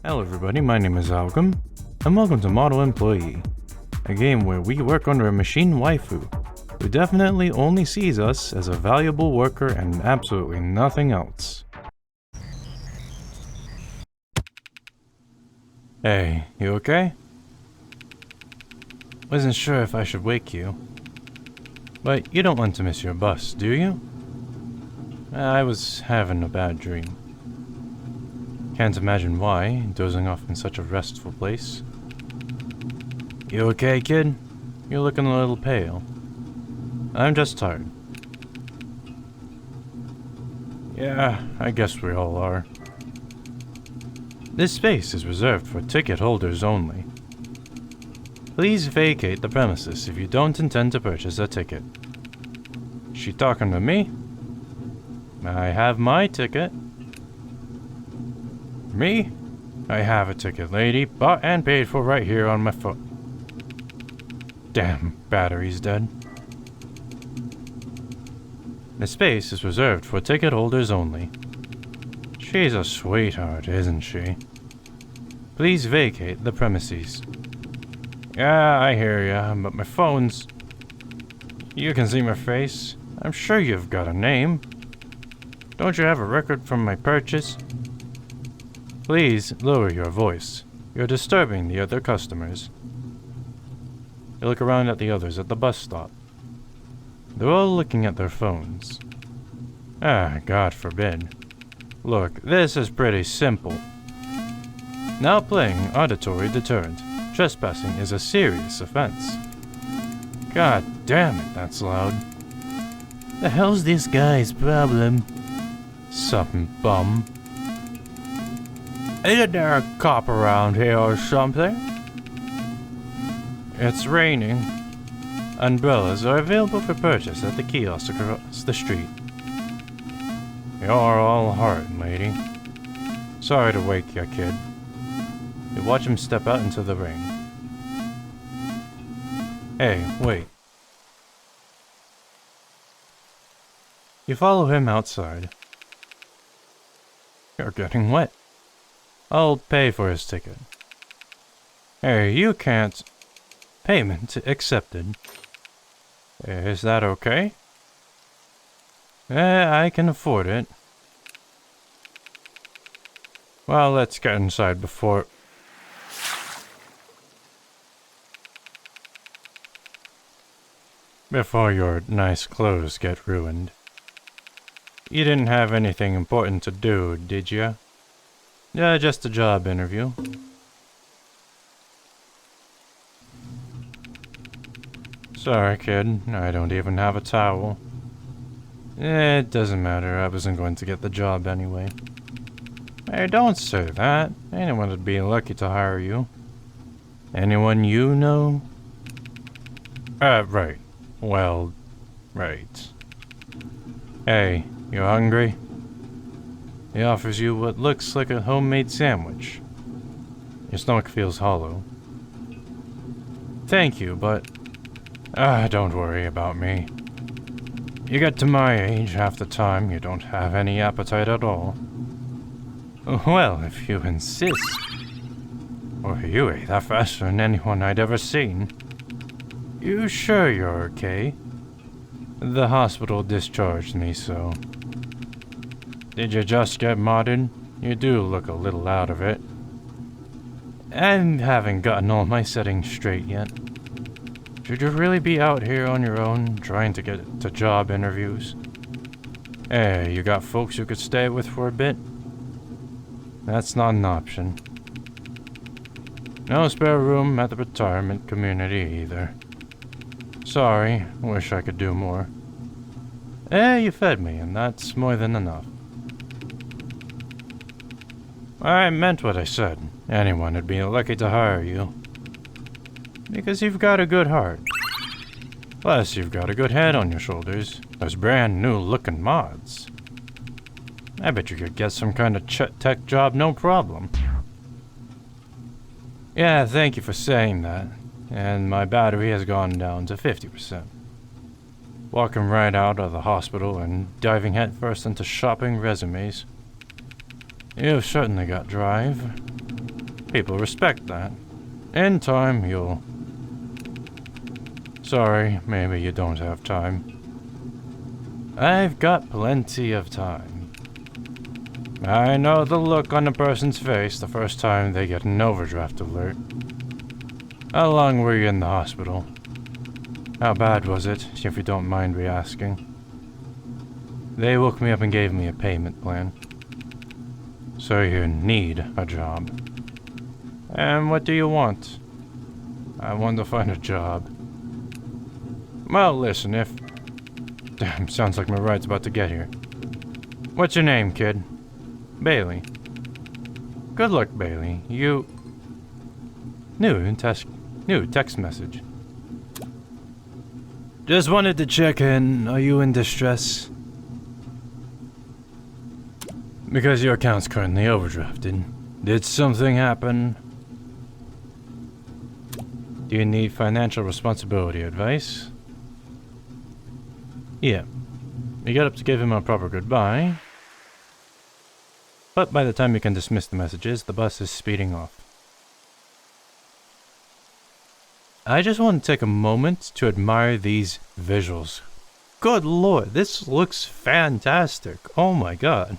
Hello everybody, my name is Algam, and welcome to Model Employee, a game where we work under a machine waifu, who definitely only sees us as a valuable worker and absolutely nothing else. Hey, you okay? Wasn't sure if I should wake you, but you don't want to miss your bus, do you? I was having a bad dream. Can't imagine why, dozing off in such a restful place. You okay, kid? You're looking a little pale. I'm just tired. Yeah, I guess we all are. This space is reserved for ticket holders only. Please vacate the premises if you don't intend to purchase a ticket. She talking to me? I have my ticket. Me? I have a ticket, lady, bought and paid for right here on my phone. Damn, battery's dead. The space is reserved for ticket holders only. She's a sweetheart, isn't she? Please vacate the premises. Yeah, I hear ya, but my phone's... You can see my face. I'm sure you've got a name. Don't you have a record from my purchase? Please lower your voice. You're disturbing the other customers. You look around at the others at the bus stop. They're all looking at their phones. Ah, God forbid. Look, this is pretty simple. Now playing auditory deterrent. Trespassing is a serious offense. God damn it, that's loud. The hell's this guy's problem? Some bum. Isn't there a cop around here or something? It's raining. Umbrellas are available for purchase at the kiosk across the street. You're all heart, lady. Sorry to wake ya, kid. You watch him step out into the rain. Hey, wait. You follow him outside. You're getting wet. I'll pay for his ticket. Hey, you can't... Payment accepted. Is that okay? I can afford it. Well, let's get inside before your nice clothes get ruined. You didn't have anything important to do, did ya? Yeah, just a job interview. Sorry, kid. I don't even have a towel. It doesn't matter. I wasn't going to get the job anyway. Hey, don't say that. Anyone would be lucky to hire you. Anyone you know? Right. Well, right. Hey, you hungry? He offers you what looks like a homemade sandwich. Your stomach feels hollow. Thank you, but... don't worry about me. You get to my age, half the time you don't have any appetite at all. Well, if you insist. Or you ate that faster than anyone I'd ever seen. You sure you're okay? The hospital discharged me, so... Did you just get modded? You do look a little out of it. I haven't gotten all my settings straight yet. Should you really be out here on your own, trying to get to job interviews? Hey, you got folks you could stay with for a bit? That's not an option. No spare room at the retirement community either. Sorry, wish I could do more. You fed me, and that's more than enough. I meant what I said. Anyone would be lucky to hire you. Because you've got a good heart. Plus, you've got a good head on your shoulders. Those brand new looking mods. I bet you could get some kind of tech job no problem. Yeah, thank you for saying that. And my battery has gone down to 50%. Walking right out of the hospital and diving headfirst into shopping resumes. You've certainly got drive. People respect that. In time, you'll... Sorry, maybe you don't have time. I've got plenty of time. I know the look on a person's face the first time they get an overdraft alert. How long were you in the hospital? How bad was it, if you don't mind me asking? They woke me up and gave me a payment plan. So you need a job. And what do you want? I want to find a job. Well, listen, if... Damn, sounds like my ride's about to get here. What's your name, kid? Bailey. Good luck, Bailey. You... New text message. Just wanted to check in. Are you in distress? Because your account's currently overdrafted. Did something happen? Do you need financial responsibility advice? Yeah. You got up to give him a proper goodbye. But by the time you can dismiss the messages, the bus is speeding off. I just want to take a moment to admire these visuals. Good lord, this looks fantastic. Oh my god.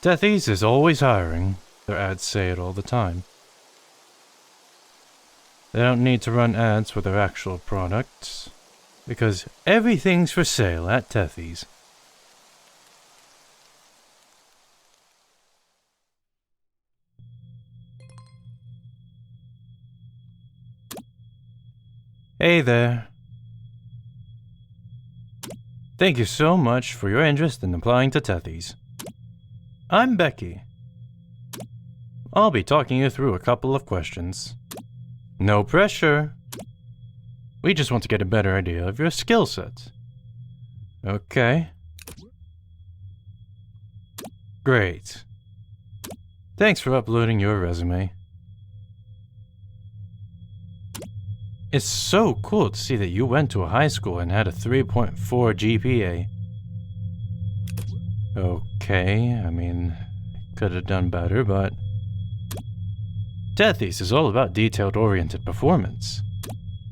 Tethys is always hiring. Their ads say it all the time. They don't need to run ads for their actual products, because everything's for sale at Tethys. Hey there. Thank you so much for your interest in applying to Tethys. I'm Becky. I'll be talking you through a couple of questions. No pressure. We just want to get a better idea of your skill set. Okay. Great. Thanks for uploading your resume. It's so cool to see that you went to a high school and had a 3.4 GPA. Okay, I mean, could have done better, but... Tethys is all about detailed-oriented performance.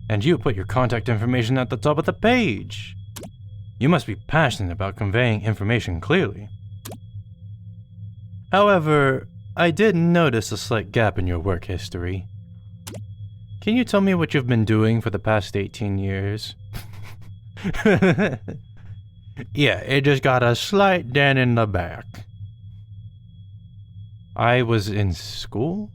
And you put your contact information at the top of the page. You must be passionate about conveying information clearly. However, I did notice a slight gap in your work history. Can you tell me what you've been doing for the past 18 years? Yeah, it just got a slight dent in the back. I was in school?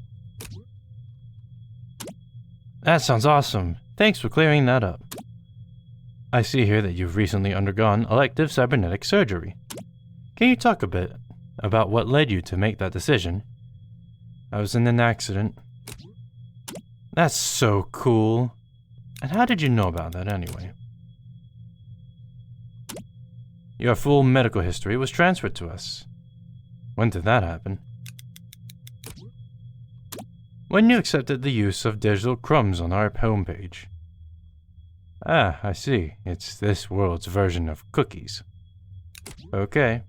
That sounds awesome. Thanks for clearing that up. I see here that you've recently undergone elective cybernetic surgery. Can you talk a bit about what led you to make that decision? I was in an accident. That's so cool. And how did you know about that anyway? Your full medical history was transferred to us. When did that happen? When you accepted the use of digital crumbs on our homepage. Ah, I see. It's this world's version of cookies. Okay.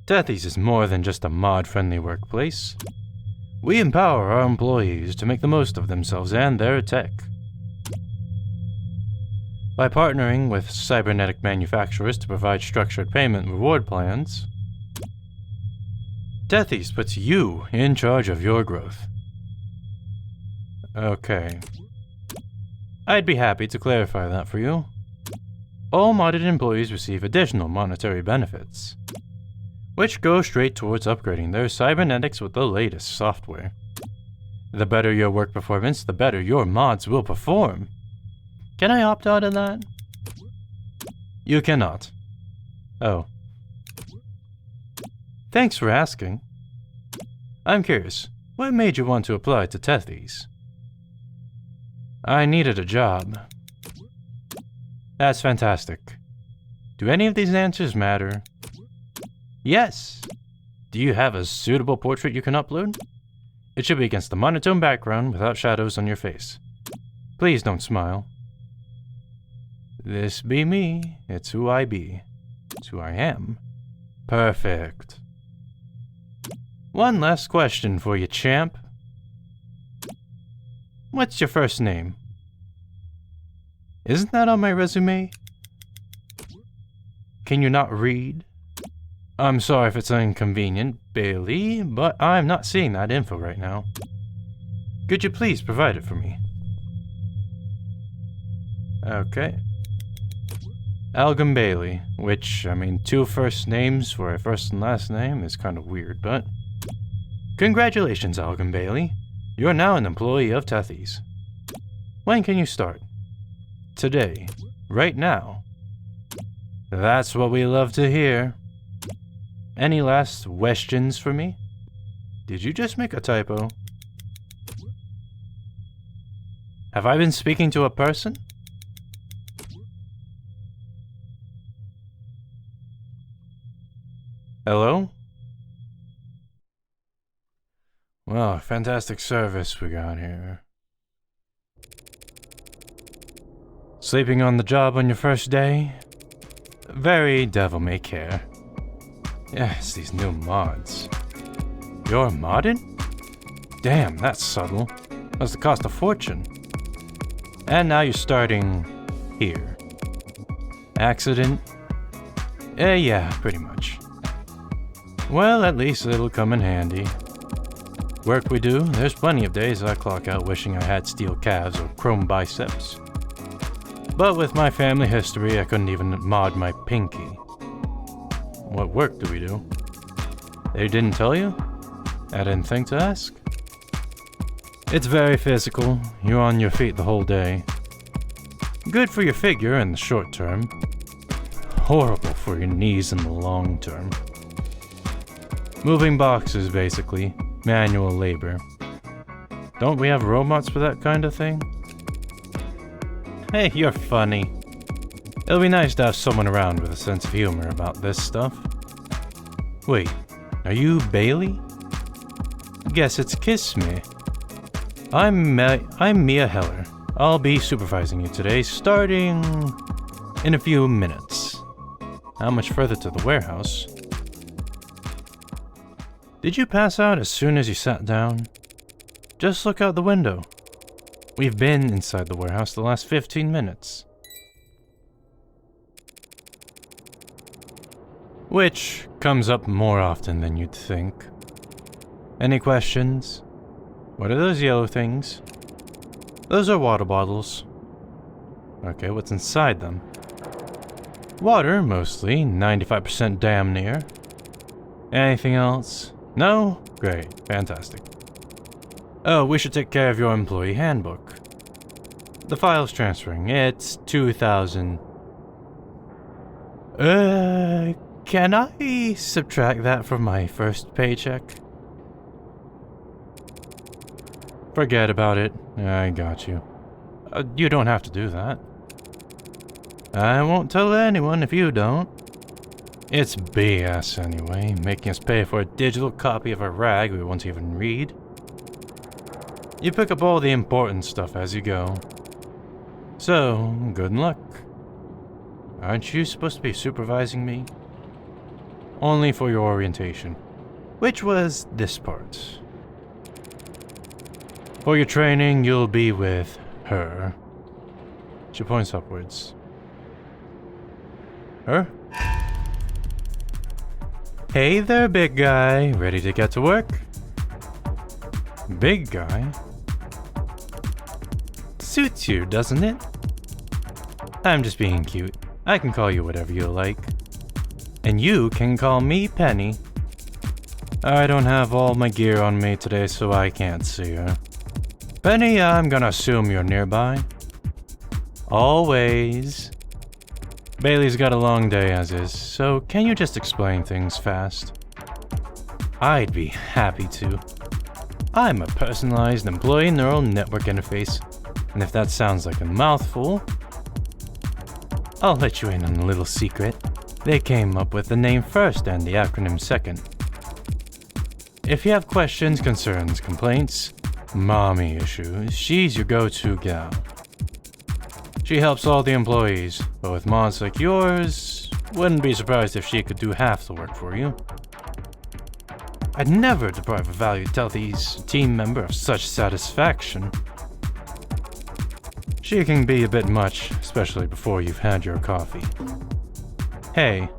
Tethys is more than just a mod-friendly workplace. We empower our employees to make the most of themselves and their tech. By partnering with cybernetic manufacturers to provide structured payment reward plans, Tethys puts you in charge of your growth. Okay. I'd be happy to clarify that for you. All modded employees receive additional monetary benefits, which go straight towards upgrading their cybernetics with the latest software. The better your work performance, the better your mods will perform. Can I opt out of that? You cannot. Oh. Thanks for asking. I'm curious, what made you want to apply to Tethys? I needed a job. That's fantastic. Do any of these answers matter? Yes. Do you have a suitable portrait you can upload? It should be against a monotone background without shadows on your face. Please don't smile. This be me. It's who I be. It's who I am. Perfect. One last question for you, champ. What's your first name? Isn't that on my resume? Can you not read? I'm sorry if it's inconvenient, Bailey, but I'm not seeing that info right now. Could you please provide it for me? Okay. Algam Bailey, which, I mean, 2 first names for a first and last name is kind of weird, but... Congratulations, Algam Bailey. You're now an employee of Tethys. When can you start? Today. Right now. That's what we love to hear. Any last questions for me? Did you just make a typo? Have I been speaking to a person? Hello? Well, fantastic service we got here. Sleeping on the job on your first day? Very devil-may-care. Yes, these new mods. You're modded? Damn, that's subtle. Must have cost a fortune. And now you're starting here. Accident? Yeah, pretty much. Well, at least it'll come in handy. Work we do, there's plenty of days I clock out wishing I had steel calves or chrome biceps. But with my family history, I couldn't even mod my pinky. What work do we do? They didn't tell you? I didn't think to ask. It's very physical. You're on your feet the whole day. Good for your figure in the short term. Horrible for your knees in the long term. Moving boxes, basically. Manual labor. Don't we have robots for that kind of thing? Hey, you're funny. It'll be nice to have someone around with a sense of humor about this stuff. Wait, are you Bailey? Guess it's Kiss Me. I'm Mia Heller. I'll be supervising you today, starting in a few minutes. How much further to the warehouse? Did you pass out as soon as you sat down? Just look out the window. We've been inside the warehouse the last 15 minutes. Which comes up more often than you'd think. Any questions? What are those yellow things? Those are water bottles. Okay, what's inside them? Water, mostly, 95% damn near. Anything else? No? Great, fantastic. Oh, we should take care of your employee handbook. The file's transferring. It's 2,000. Can I subtract that from my first paycheck? Forget about it. I got you. You don't have to do that. I won't tell anyone if you don't. It's BS anyway, making us pay for a digital copy of a rag we won't even read. You pick up all the important stuff as you go. So, good luck. Aren't you supposed to be supervising me? Only for your orientation, which was this part. For your training, you'll be with her. She points upwards. Her? Hey there, big guy. Ready to get to work? Big guy? Suits you, doesn't it? I'm just being cute. I can call you whatever you like. And you can call me Penny. I don't have all my gear on me today, so I can't see her. Penny, I'm gonna assume you're nearby. Always. Bailey's got a long day as is, so can you just explain things fast? I'd be happy to. I'm a personalized employee neural network interface, and if that sounds like a mouthful, I'll let you in on a little secret. They came up with the name first and the acronym second. If you have questions, concerns, complaints, mommy issues, she's your go-to gal. She helps all the employees, but with mods like yours, wouldn't be surprised if she could do half the work for you. I'd never deprive a valued Tethys team member of such satisfaction. She can be a bit much, especially before you've had your coffee. Hey.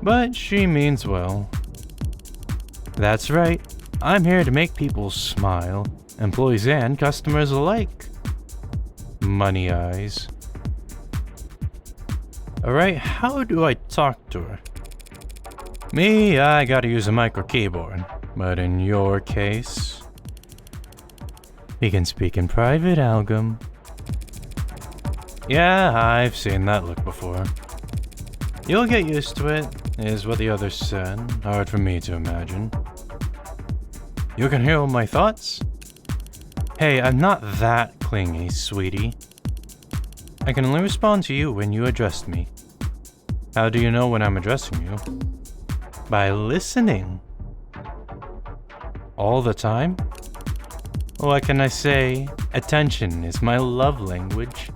But she means well. That's right. I'm here to make people smile, employees and customers alike. Money eyes. Alright, how do I talk to her? Me, I gotta use a micro keyboard. But in your case... we can speak in private, Algam. Yeah, I've seen that look before. You'll get used to it, is what the others said. Hard for me to imagine. You can hear all my thoughts? Hey, I'm not that clingy, sweetie. I can only respond to you when you address me. How do you know when I'm addressing you? By listening. All the time? What can I say? Attention is my love language.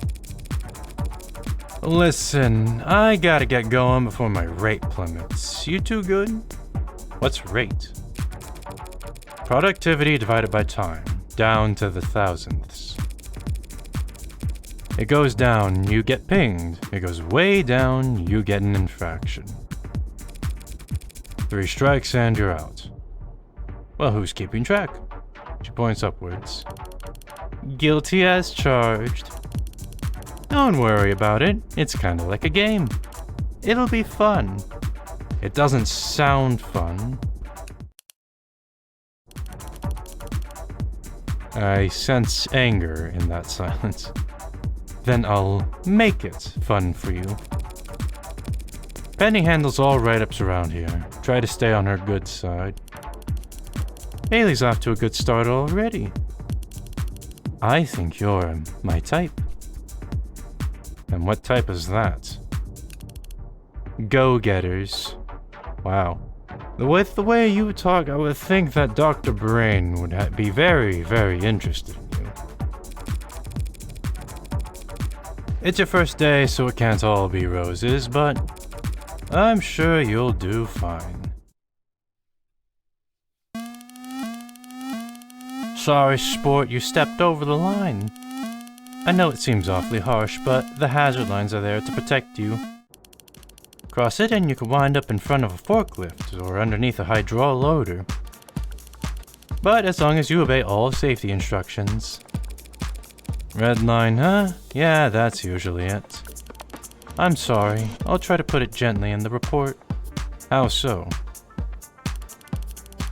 Listen, I gotta get going before my rate plummets. You too good? What's rate? Productivity divided by time, down to the thousandths. It goes down, you get pinged. It goes way down, you get an infraction. 3 strikes and you're out. Well, who's keeping track? She points upwards. Guilty as charged. Don't worry about it. It's kinda like a game. It'll be fun. It doesn't sound fun. I sense anger in that silence. Then I'll make it fun for you. Penny handles all write-ups around here. Try to stay on her good side. Bailey's off to a good start already. I think you're my type. And what type is that? Go-getters. Wow. With the way you talk, I would think that Dr. Brain would be very, very interested in you. It's your first day, so it can't all be roses, but I'm sure you'll do fine. Sorry, sport, you stepped over the line. I know it seems awfully harsh, but the hazard lines are there to protect you. Cross it and you can wind up in front of a forklift or underneath a hydraulic loader. But as long as you obey all safety instructions. Red line, huh? Yeah, that's usually it. I'm sorry. I'll try to put it gently in the report. How so?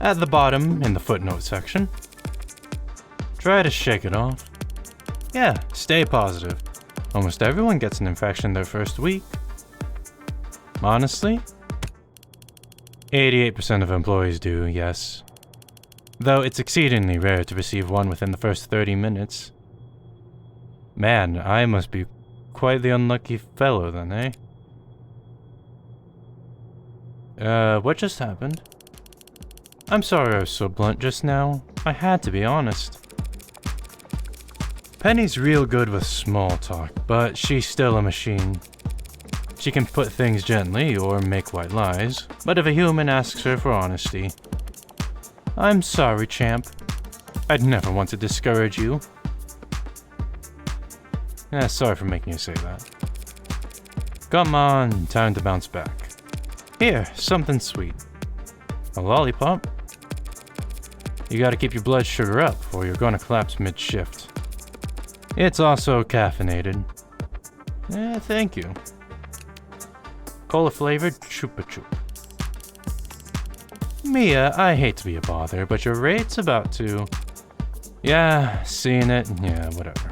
At the bottom, in the footnote section. Try to shake it off. Yeah, stay positive. Almost everyone gets an infection their first week. Honestly? 88% of employees do, yes. Though it's exceedingly rare to receive one within the first 30 minutes. Man, I must be quite the unlucky fellow then, eh? What just happened? I'm sorry I was so blunt just now. I had to be honest. Penny's real good with small talk, but she's still a machine. She can put things gently or make white lies, but if a human asks her for honesty... I'm sorry, champ. I'd never want to discourage you. Sorry for making you say that. Come on, time to bounce back. Here, something sweet. A lollipop? You gotta keep your blood sugar up, or you're gonna collapse mid-shift. It's also caffeinated. Thank you. Cola-flavored Chupa Chup. Mia, I hate to be a bother, but your rate's about to... Yeah, seeing it, yeah, whatever.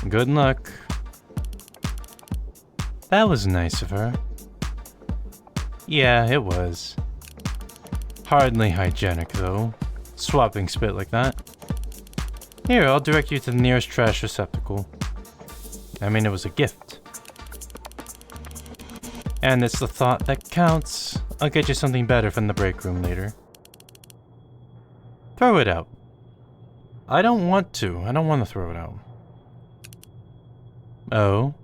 Good luck. That was nice of her. Yeah, it was. Hardly hygienic, though. Swapping spit like that. Here, I'll direct you to the nearest trash receptacle. I mean, it was a gift. And it's the thought that counts. I'll get you something better from the break room later. Throw it out. I don't want to. I don't want to throw it out. Oh?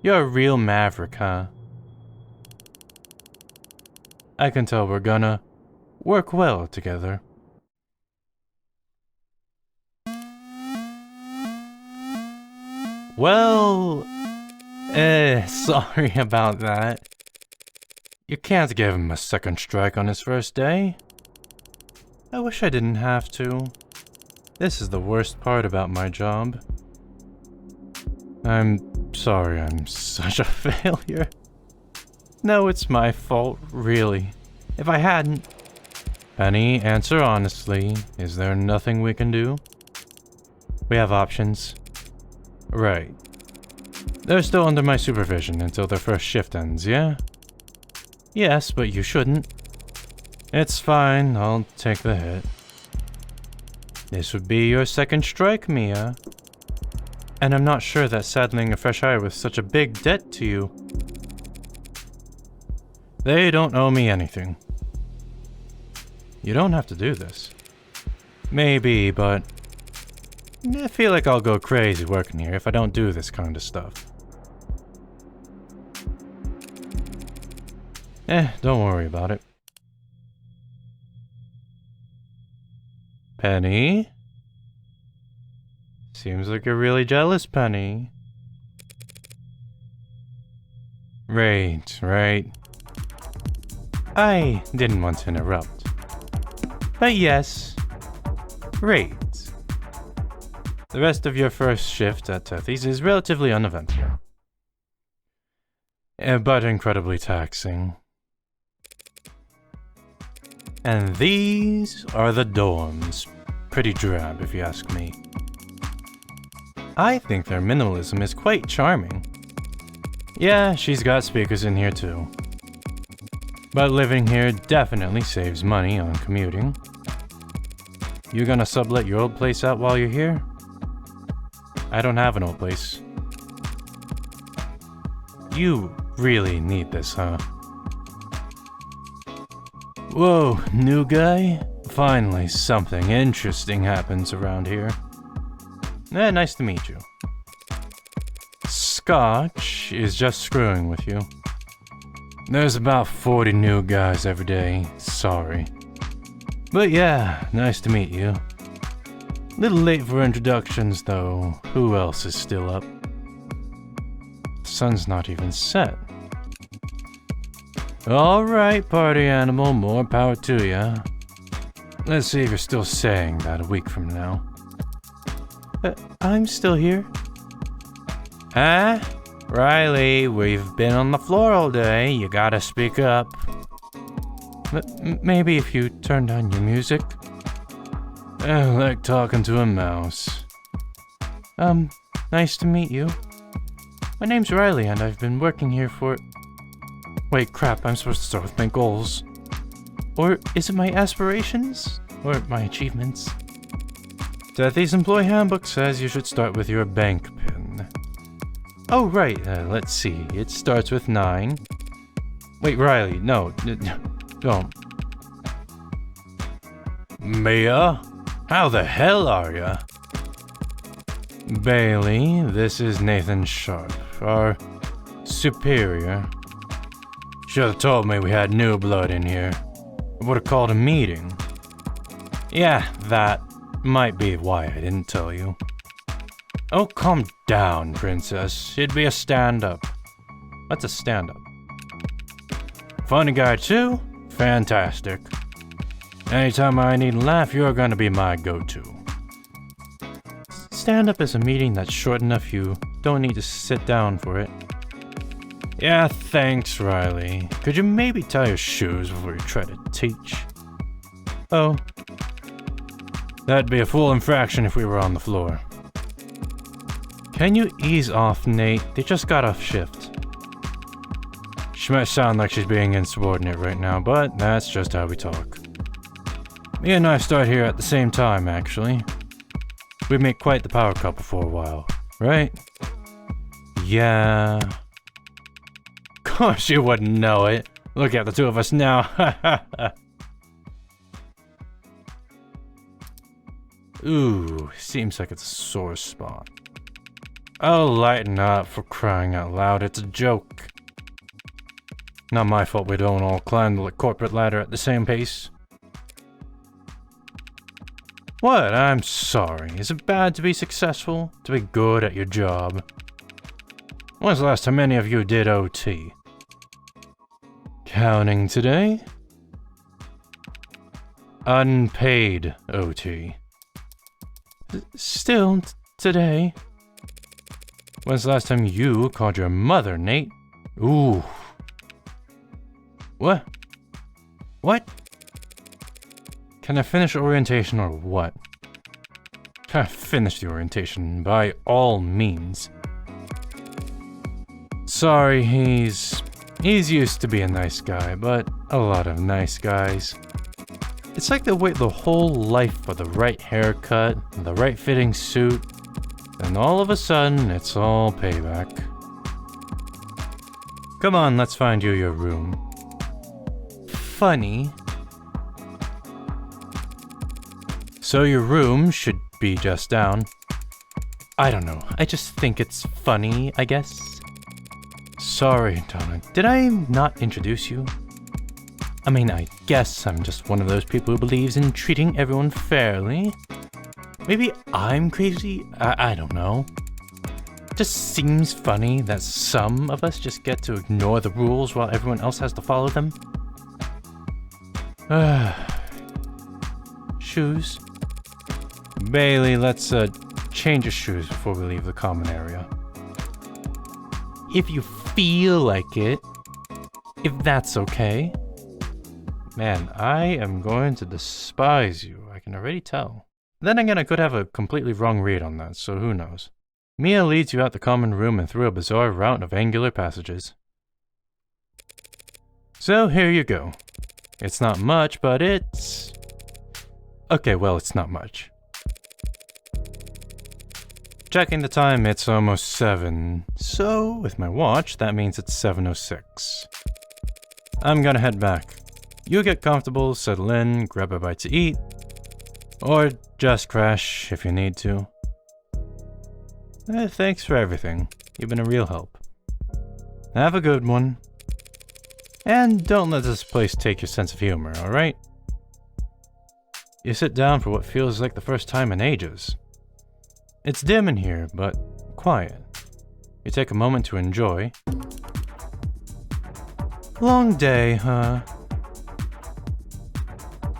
You're a real maverick, huh? I can tell we're gonna work well together. Well, sorry about that. You can't give him a second strike on his first day. I wish I didn't have to. This is the worst part about my job. I'm sorry I'm such a failure. No, it's my fault, really. If I hadn't... Penny, answer honestly. Is there nothing we can do? We have options. Right. They're still under my supervision until their first shift ends, yeah? Yes, but you shouldn't. It's fine, I'll take the hit. This would be your second strike, Mia. And I'm not sure that saddling a fresh hire with such a big debt to you. They don't owe me anything. You don't have to do this. Maybe, but... I feel like I'll go crazy working here if I don't do this kind of stuff. Don't worry about it. Penny? Seems like you're really jealous, Penny. Right. I didn't want to interrupt. But yes. Right. The rest of your first shift at Tethys is relatively uneventful. But incredibly taxing. And these are the dorms. Pretty drab, if you ask me. I think their minimalism is quite charming. Yeah, she's got speakers in here too. But living here definitely saves money on commuting. You gonna sublet your old place out while you're here? I don't have an old place. You really need this, huh? Whoa, new guy? Finally, something interesting happens around here. Nice to meet you. Scotch is just screwing with you. There's about 40 new guys every day, sorry. But yeah, nice to meet you. Little late for introductions though, who else is still up? The sun's not even set. Alright, party animal, more power to ya. Let's see if you're still saying that a week from now. I'm still here. Huh? Riley, we've been on the floor all day, you gotta speak up. Maybe if you turned on your music? Like talking to a mouse. Nice to meet you. My name's Riley and I've been working here for... Wait, crap, I'm supposed to start with my goals. Or is it my aspirations? Or my achievements? Tethys Employee Handbook says you should start with your bank pin. Oh, right, let's see. It starts with 9. Wait, Riley, no, don't. Mia? How the hell are ya? Bailey, this is Nathan Sharp, our superior. Should've told me we had new blood in here. I would've called a meeting. Yeah, that might be why I didn't tell you. Oh, calm down, princess. It'd be a stand-up. What's a stand-up? Funny guy too? Fantastic. Anytime I need a laugh, you're gonna be my go-to. Stand-up is a meeting that's short enough you don't need to sit down for it. Yeah, thanks, Riley. Could you maybe tie your shoes before you try to teach? Oh. That'd be a full infraction if we were on the floor. Can you ease off, Nate? They just got off shift. She might sound like she's being insubordinate right now, but that's just how we talk. Me and I start here at the same time, actually. We make quite the power couple for a while, right? Yeah. Of course you wouldn't know it. Look at the two of us now. Ooh, seems like it's a sore spot. Oh, lighten up, for crying out loud, it's a joke. Not my fault we don't all climb the corporate ladder at the same pace. What? I'm sorry. Is it bad to be successful? To be good at your job? When's the last time any of you did OT? Counting today? Unpaid OT. Still today. When's the last time you called your mother, Nate? Ooh. What? What? Can I finish orientation or what? Can I finish the orientation by all means? Sorry, he's used to be a nice guy, but a lot of nice guys. It's like they wait the whole life for the right haircut, the right fitting suit, and all of a sudden, it's all payback. Come on, let's find you your room. Funny. So your room should be just down. I don't know, I just think it's funny, I guess. Sorry, Donna, did I not introduce you? I mean, I guess I'm just one of those people who believes in treating everyone fairly. Maybe I'm crazy? I don't know. It just seems funny that some of us just get to ignore the rules while everyone else has to follow them. Shoes. Bailey, let's change your shoes before we leave the common area. If you feel like it. If that's okay. Man, I am going to despise you. I can already tell. Then again, I could have a completely wrong read on that, so who knows. Mia leads you out the common room and through a bizarre route of angular passages. So here you go. It's not much, but it's... Okay, well, it's not much. Checking the time, it's almost 7. So, with my watch, that means it's 7:06. I'm gonna head back. You get comfortable, settle in, grab a bite to eat, or just crash if you need to. Thanks for everything. You've been a real help. Have a good one. And don't let this place take your sense of humor, alright? You sit down for what feels like the first time in ages. It's dim in here, but quiet. You take a moment to enjoy. Long day, huh?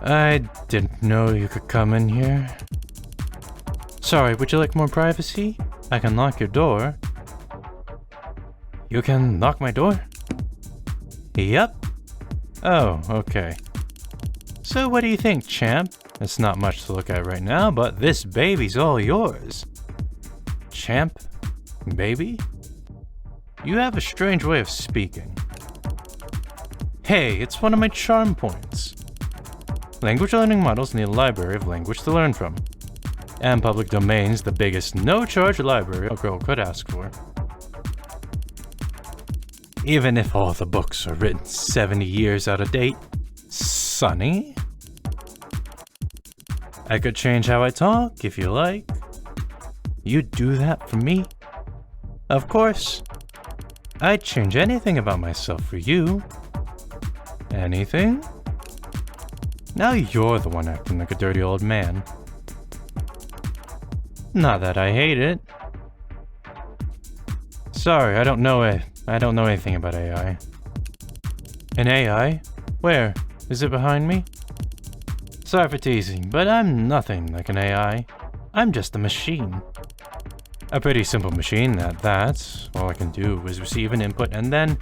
I didn't know you could come in here. Sorry, would you like more privacy? I can lock your door. You can lock my door? Yep. Oh, okay. So what do you think, champ? It's not much to look at right now, but this baby's all yours. Champ? Baby? You have a strange way of speaking. Hey, it's one of my charm points. Language learning models need a library of language to learn from. And public domain's the biggest no-charge library a girl could ask for. Even if all the books are written 70 years out of date. Sonny? I could change how I talk if you like. You'd do that for me? Of course. I'd change anything about myself for you. Anything? Now you're the one acting like a dirty old man. Not that I hate it. Sorry, I don't know anything about AI. An AI? Where? Is it behind me? Sorry for teasing, but I'm nothing like an AI. I'm just a machine. A pretty simple machine at that. All I can do is receive an input and then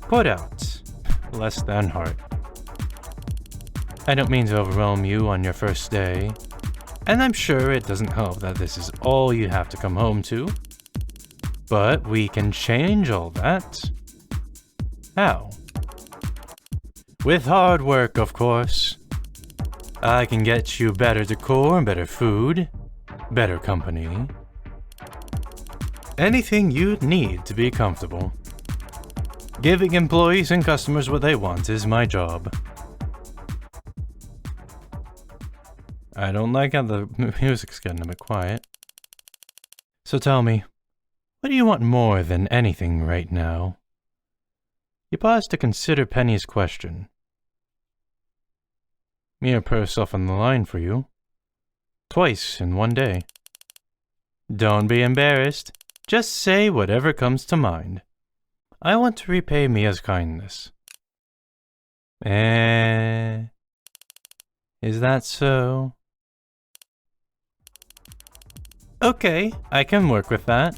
put out. Less than hard. I don't mean to overwhelm you on your first day. And I'm sure it doesn't help that this is all you have to come home to. But we can change all that. How? With hard work, of course. I can get you better decor, better food, better company. Anything you'd need to be comfortable. Giving employees and customers what they want is my job. I don't like how the music's getting a bit quiet. So tell me, what do you want more than anything right now? You pause to consider Penny's question. Mia put herself on the line for you. Twice in one day. Don't be embarrassed. Just say whatever comes to mind. I want to repay Mia's kindness. Is that so? Okay, I can work with that.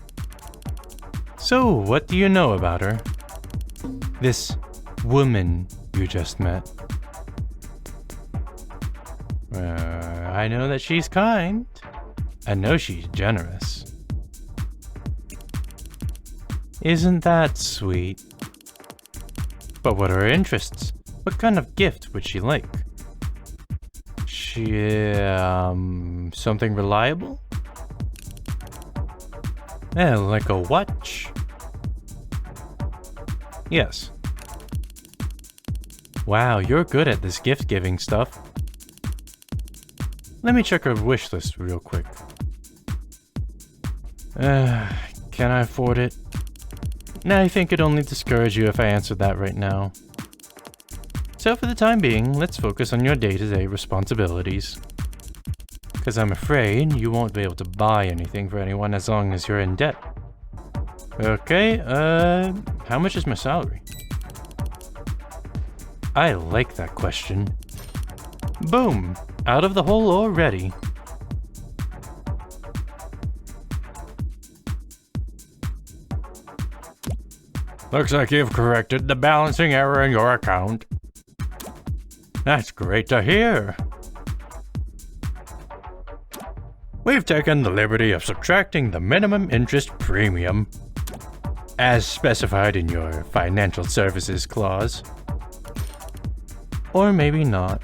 So, what do you know about her? This woman you just met. I know that she's kind. I know she's generous. Isn't that sweet? But what are her interests? What kind of gift would she like? Something reliable? Like a watch? Yes. Wow, you're good at this gift-giving stuff. Let me check her wish list real quick. Can I afford it? I think it'd only discourage you if I answered that right now. So for the time being, let's focus on your day-to-day responsibilities. Because I'm afraid you won't be able to buy anything for anyone as long as you're in debt. Okay, how much is my salary? I like that question. Boom! Out of the hole already. Looks like you've corrected the balancing error in your account. That's great to hear. We've taken the liberty of subtracting the minimum interest premium, as specified in your financial services clause. Or maybe not.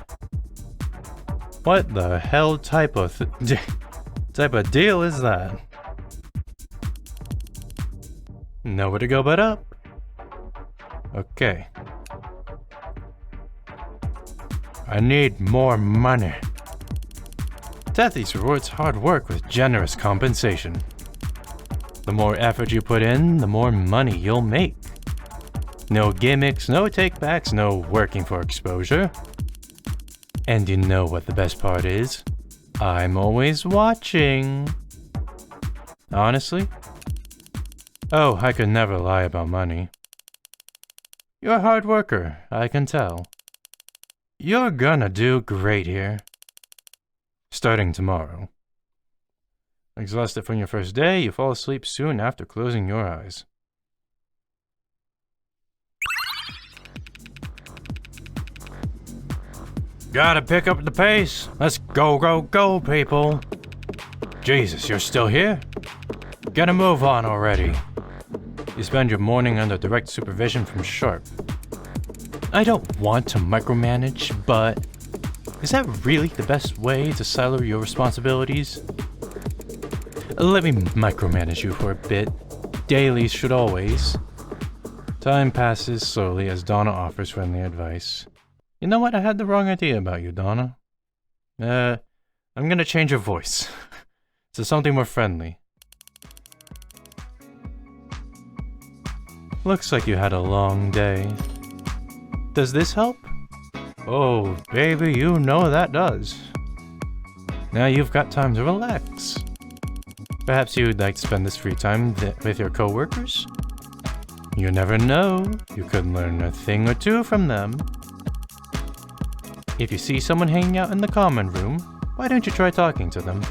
What the hell type of deal is that? Nowhere to go but up. Okay. I need more money. Tethys rewards hard work with generous compensation. The more effort you put in, the more money you'll make. No gimmicks, no takebacks, no working for exposure. And you know what the best part is? I'm always watching. Honestly? Oh, I could never lie about money. You're a hard worker, I can tell. You're gonna do great here. Starting tomorrow. Exhausted from your first day, you fall asleep soon after closing your eyes. Gotta pick up the pace. Let's go, go, go, people. Jesus, you're still here? Get a move on already. You spend your morning under direct supervision from Sharp. I don't want to micromanage, but is that really the best way to silo your responsibilities? Let me micromanage you for a bit. Dailies should always. Time passes slowly as Donna offers friendly advice. You know what? I had the wrong idea about you, Donna. I'm gonna change your voice to something more friendly. Looks like you had a long day. Does this help? Oh, baby, you know that does. Now you've got time to relax. Perhaps you'd like to spend this free time with your coworkers? You never know. You could learn a thing or two from them. If you see someone hanging out in the common room, why don't you try talking to them?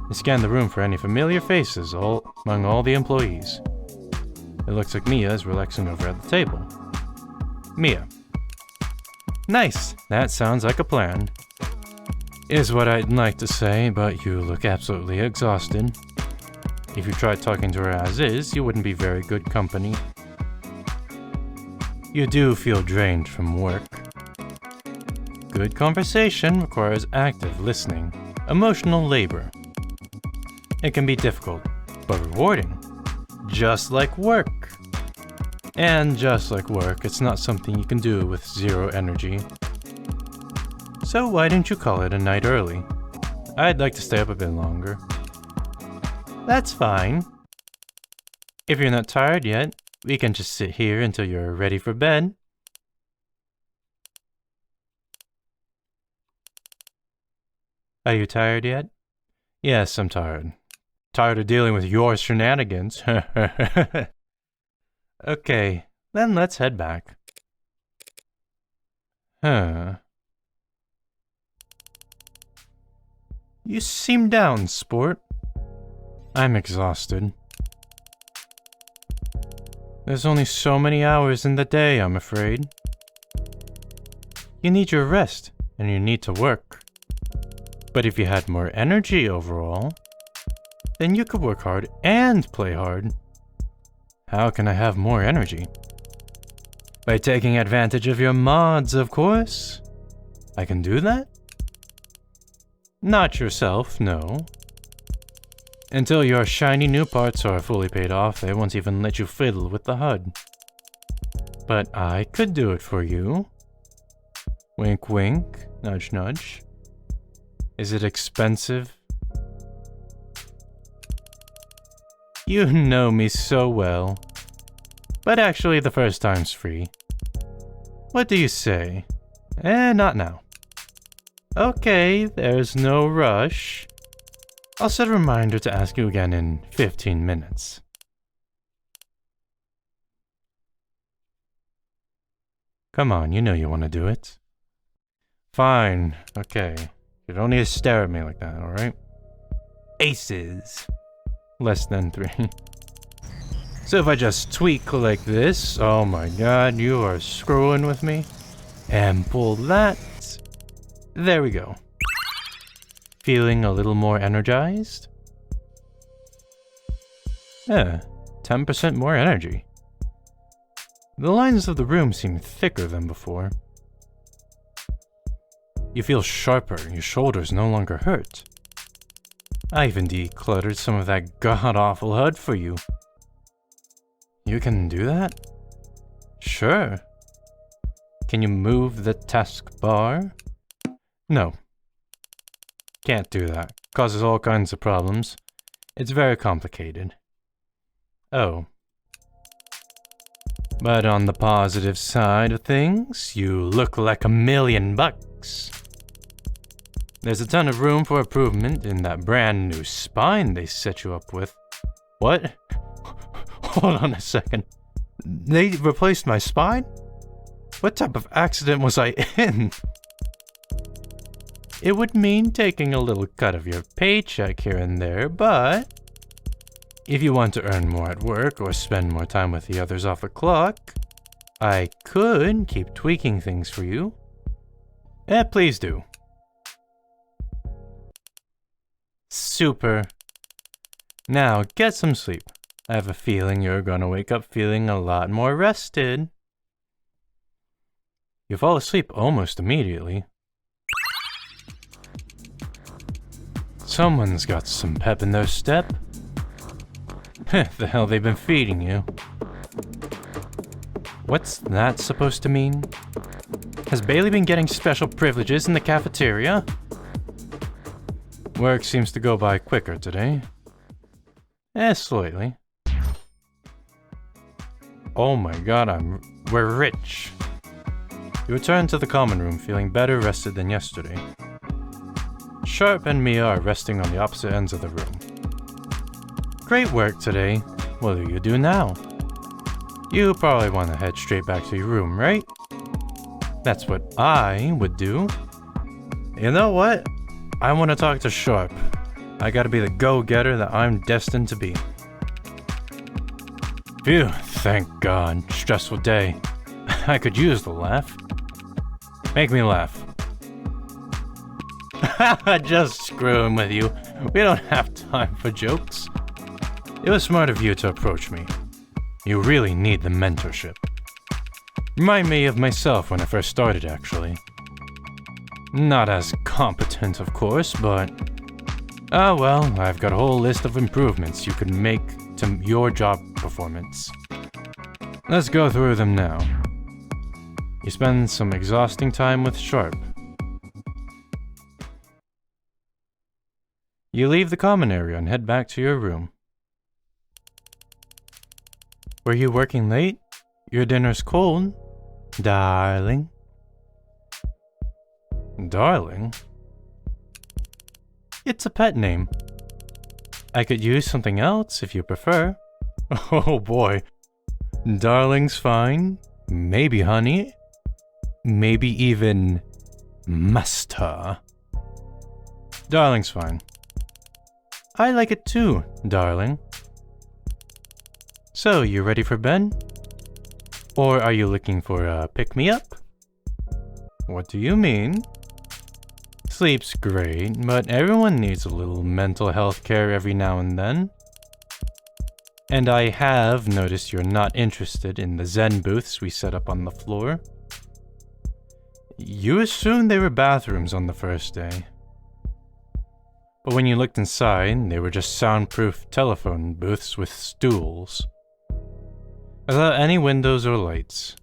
You scan the room for any familiar faces among all the employees. It looks like Mia is relaxing over at the table. Mia. Nice, that sounds like a plan. Is what I'd like to say, but you look absolutely exhausted. If you tried talking to her as is, you wouldn't be very good company. You do feel drained from work. Good conversation requires active listening, emotional labor. It can be difficult, but rewarding. Just like work. And just like work, it's not something you can do with zero energy. So why didn't you call it a night early? I'd like to stay up a bit longer. That's fine. If you're not tired yet, we can just sit here until you're ready for bed. Are you tired yet? Yes, I'm tired. Tired of dealing with your shenanigans. Okay, then let's head back. Huh. You seem down, sport. I'm exhausted. There's only so many hours in the day, I'm afraid. You need your rest, and you need to work. But if you had more energy overall, then you could work hard and play hard. How can I have more energy? By taking advantage of your mods, of course. I can do that? Not yourself, no. Until your shiny new parts are fully paid off, they won't even let you fiddle with the HUD. But I could do it for you. Wink wink, nudge nudge. Is it expensive? You know me so well. But actually the first time's free. What do you say? Not now. Okay, there's no rush. I'll set a reminder to ask you again in 15 minutes. Come on, you know you want to do it. Fine, okay. You don't need to stare at me like that, alright? Aces. Less than 3. So if I just tweak like this, oh my god, you are screwing with me. And pull that. There we go. Feeling a little more energized? Yeah, 10% more energy. The lines of the room seem thicker than before. You feel sharper, your shoulders no longer hurt. I even decluttered some of that god-awful HUD for you. You can do that? Sure. Can you move the taskbar? No. Can't do that. Causes all kinds of problems. It's very complicated. Oh. But on the positive side of things, you look like $1,000,000. There's a ton of room for improvement in that brand new spine they set you up with. What? Hold on a second. They replaced my spine? What type of accident was I in? It would mean taking a little cut of your paycheck here and there, but if you want to earn more at work or spend more time with the others off the clock, I could keep tweaking things for you. Please do. Super. Now get some sleep. I have a feeling you're gonna wake up feeling a lot more rested. You fall asleep almost immediately. Someone's got some pep in their step. The hell they've been feeding you. What's that supposed to mean? Has Bailey been getting special privileges in the cafeteria? Work seems to go by quicker today. Slightly. Oh my god, we're rich. You return to the common room feeling better rested than yesterday. Sharp and Mia are resting on the opposite ends of the room. Great work today. What do you do now? You probably want to head straight back to your room, right? That's what I would do. You know what? I want to talk to Sharp. I gotta be the go-getter that I'm destined to be. Phew, thank God. Stressful day. I could use the laugh. Make me laugh. Just screwing with you. We don't have time for jokes. It was smart of you to approach me. You really need the mentorship. Remind me of myself when I first started, actually. Not as competent, of course, but... oh well, I've got a whole list of improvements you can make to your job performance. Let's go through them now. You spend some exhausting time with Sharp. You leave the common area and head back to your room. Were you working late? Your dinner's cold, darling. Darling? It's a pet name. I could use something else if you prefer. Oh boy. Darling's fine. Maybe honey. Maybe even master. Darling's fine. I like it too, darling. So, you ready for bed? Or are you looking for a pick-me-up? What do you mean? Sleep's great, but everyone needs a little mental health care every now and then. And I have noticed you're not interested in the Zen booths we set up on the floor. You assumed they were bathrooms on the first day. But when you looked inside, they were just soundproof telephone booths with stools. Without any windows or lights.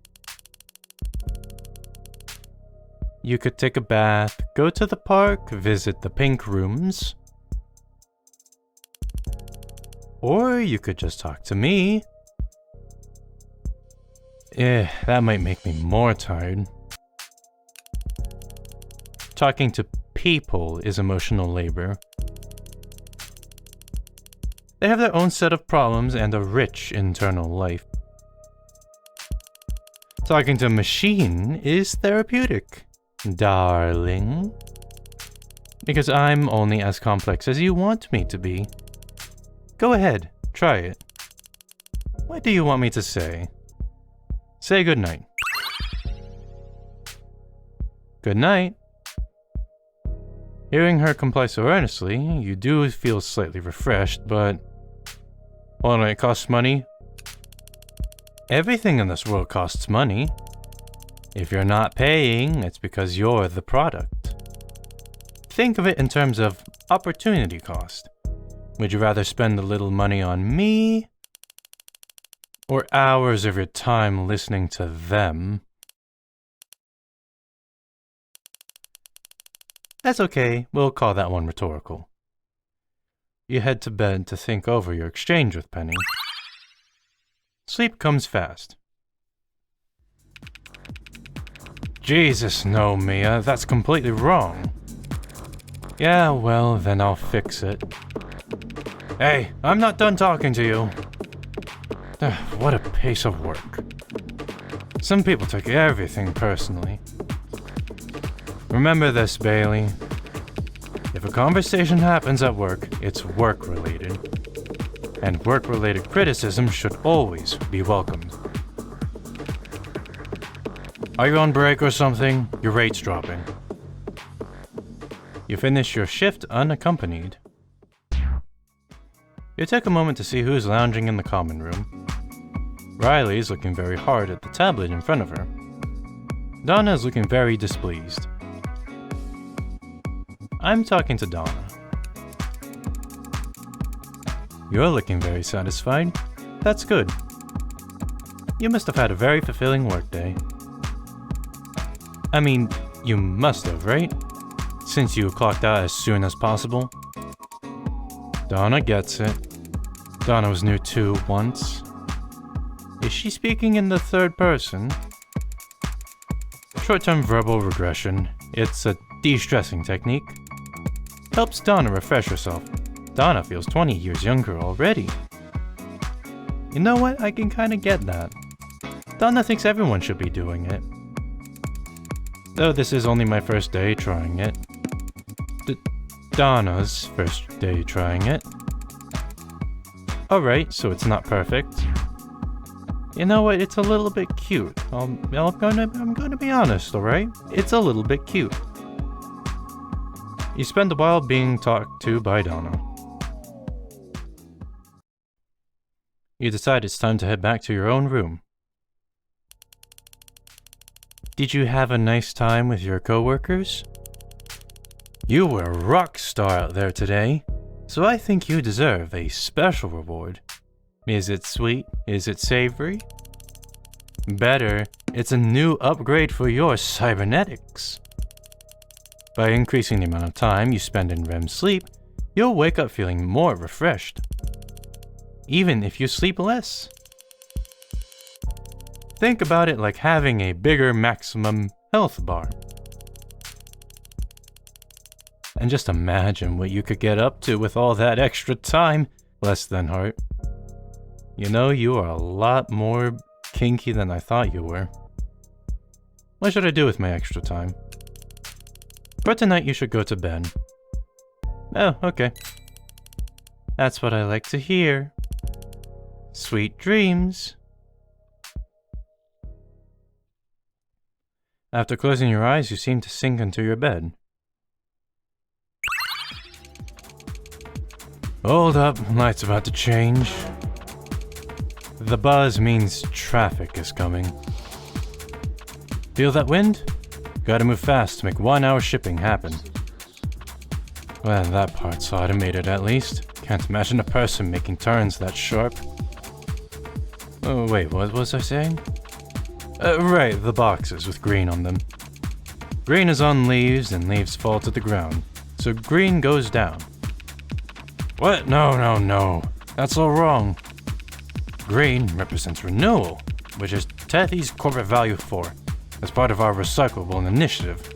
You could take a bath, go to the park, visit the pink rooms. Or you could just talk to me. That might make me more tired. Talking to people is emotional labor. They have their own set of problems and a rich internal life. Talking to a machine is therapeutic, darling. Because I'm only as complex as you want me to be. Go ahead, try it. What do you want me to say? Say goodnight. Good night. Hearing her comply so earnestly, you do feel slightly refreshed, but... Well, it costs money. Everything in this world costs money. If you're not paying, it's because you're the product. Think of it in terms of opportunity cost. Would you rather spend a little money on me? Or hours of your time listening to them? That's okay, we'll call that one rhetorical. You head to bed to think over your exchange with Penny. Sleep comes fast. Jesus, no, Mia, that's completely wrong. Yeah, well, then I'll fix it. Hey, I'm not done talking to you. What a pace of work. Some people take everything personally. Remember this, Bailey. If a conversation happens at work, it's work-related. And work-related criticism should always be welcomed. Are you on break or something? Your rate's dropping. You finish your shift unaccompanied. You take a moment to see who's lounging in the common room. Riley's looking very hard at the tablet in front of her. Donna is looking very displeased. I'm talking to Donna. You're looking very satisfied. That's good. You must have had a very fulfilling workday. I mean, you must have, right? Since you clocked out as soon as possible. Donna gets it. Donna was new too once. Is she speaking in the third person? Short-term verbal regression. It's a de-stressing technique. Helps Donna refresh herself. Donna feels 20 years younger already. You know what? I can kinda get that. Donna thinks everyone should be doing it. Though this is only my first day trying it. Donna's first day trying it. Alright, so it's not perfect. You know what? It's a little bit cute. I'm gonna be honest, alright? It's a little bit cute. You spend a while being talked to by Donna. You decide it's time to head back to your own room. Did you have a nice time with your coworkers? You were a rock star out there today, so I think you deserve a special reward. Is it sweet? Is it savory? Better, it's a new upgrade for your cybernetics. By increasing the amount of time you spend in REM sleep, you'll wake up feeling more refreshed. Even if you sleep less. Think about it like having a bigger maximum health bar. And just imagine what you could get up to with all that extra time. Less than heart. You know, you are a lot more kinky than I thought you were. What should I do with my extra time? For tonight, you should go to bed. Oh, okay. That's what I like to hear. Sweet dreams. After closing your eyes, you seem to sink into your bed. Hold up, light's about to change. The buzz means traffic is coming. Feel that wind? Gotta move fast to make 1 hour shipping happen. Well, that part's automated at least. Can't imagine a person making turns that sharp. Oh, wait, what was I saying? Right, the boxes with green on them. Green is on leaves, and leaves fall to the ground. So green goes down. What? No. That's all wrong. Green represents renewal, which is Tethys' corporate value 4, as part of our recyclable initiative.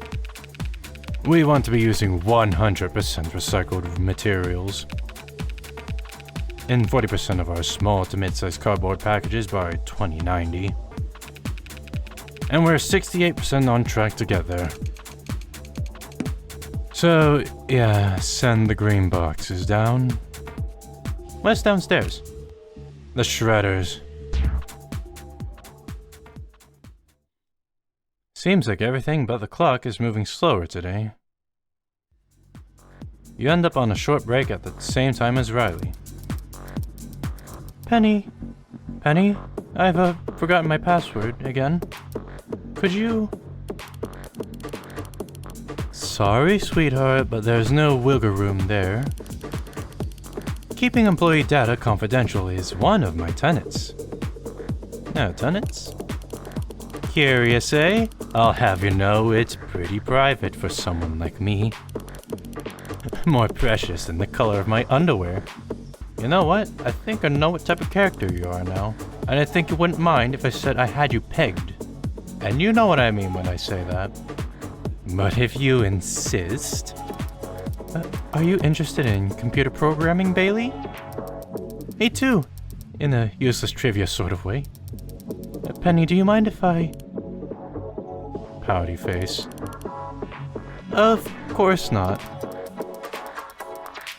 We want to be using 100% recycled materials in 40% of our small to mid-sized cardboard packages by 2090. And we're 68% on track to get there. So, yeah, send the green boxes down. What's downstairs? The shredders. Seems like everything but the clock is moving slower today. You end up on a short break at the same time as Riley. Penny, I've forgotten my password again. Could you... Sorry, sweetheart, but there's no wiggle room there. Keeping employee data confidential is one of my tenets. No tenets? Curious, eh? I'll have you know it's pretty private for someone like me. More precious than the color of my underwear. You know what? I think I know what type of character you are now. And I think you wouldn't mind if I said I had you pegged. And you know what I mean when I say that. But if you insist... are you interested in computer programming, Bailey? Me too. In a useless trivia sort of way. Penny, do you mind if I... Pouty face. Of course not.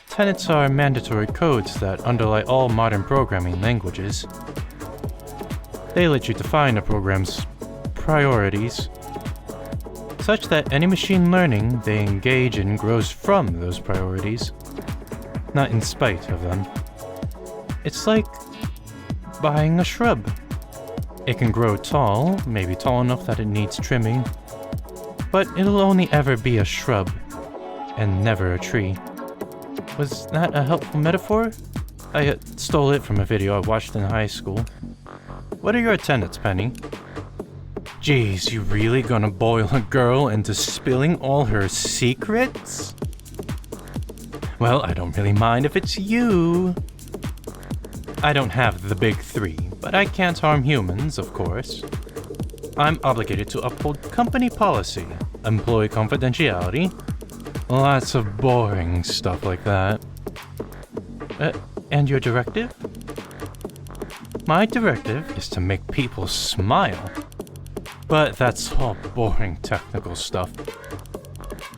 Tenets are mandatory codes that underlie all modern programming languages. They let you define a program's priorities, such that any machine learning they engage in grows from those priorities, not in spite of them. It's like buying a shrub. It can grow tall, maybe tall enough that it needs trimming, but it'll only ever be a shrub, and never a tree. Was that a helpful metaphor? I stole it from a video I watched in high school. What are your tenets, Penny? Geez, you really gonna boil a girl into spilling all her secrets? Well, I don't really mind if it's you. I don't have the big three, but I can't harm humans, of course. I'm obligated to uphold company policy, employee confidentiality, lots of boring stuff like that. And your directive? My directive is to make people smile. But that's all boring technical stuff.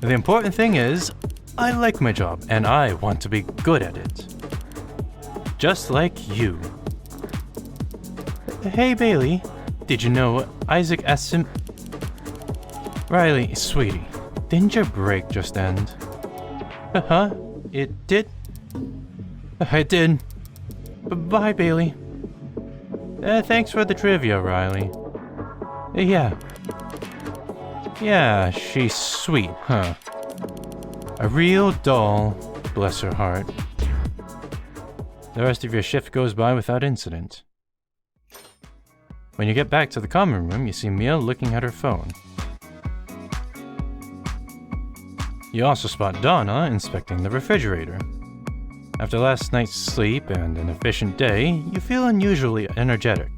The important thing is, I like my job and I want to be good at it. Just like you. Hey Bailey, did you know Isaac Asim... Riley, sweetie, didn't your break just end? Huh? It did? I did. Bye, Bailey. Thanks for the trivia, Riley. Yeah. Yeah, she's sweet, huh? A real doll, bless her heart. The rest of your shift goes by without incident. When you get back to the common room, you see Mia looking at her phone. You also spot Donna inspecting the refrigerator. After last night's sleep and an efficient day, you feel unusually energetic.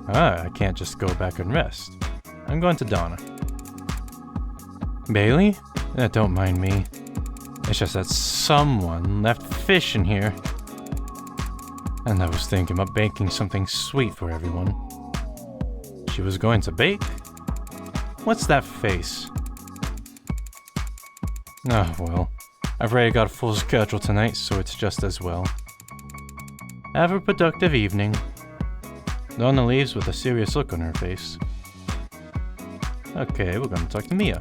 I can't just go back and rest. I'm going to Donna. Bailey, Don't mind me. It's just that someone left fish in here. And I was thinking about baking something sweet for everyone. She was going to bake? What's that face? Oh, well. I've already got a full schedule tonight, so it's just as well. Have a productive evening. Donna leaves with a serious look on her face. Okay, we're gonna talk to Mia.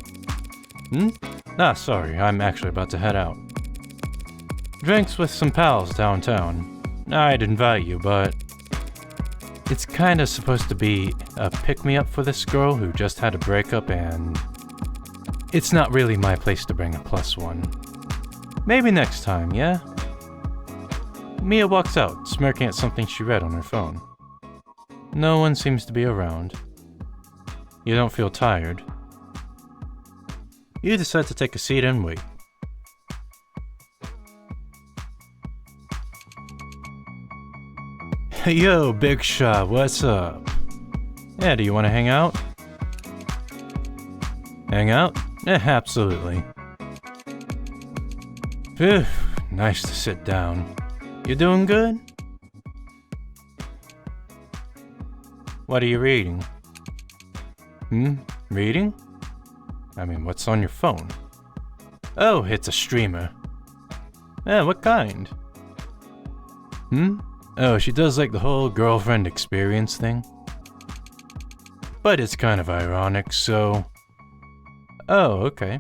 Sorry, I'm actually about to head out. Drinks with some pals downtown. I'd invite you, but it's kinda supposed to be a pick-me-up for this girl who just had a breakup, and it's not really my place to bring a plus one. Maybe next time, yeah? Mia walks out, smirking at something she read on her phone. No one seems to be around. You don't feel tired. You decide to take a seat and wait. Yo, Big Shot, what's up? Yeah, do you want to hang out? Hang out? Absolutely. Phew, nice to sit down. You doing good? What are you reading? Reading? I mean, what's on your phone? Oh, it's a streamer. What kind? Oh, she does like the whole girlfriend experience thing. But it's kind of ironic, so... Oh, okay.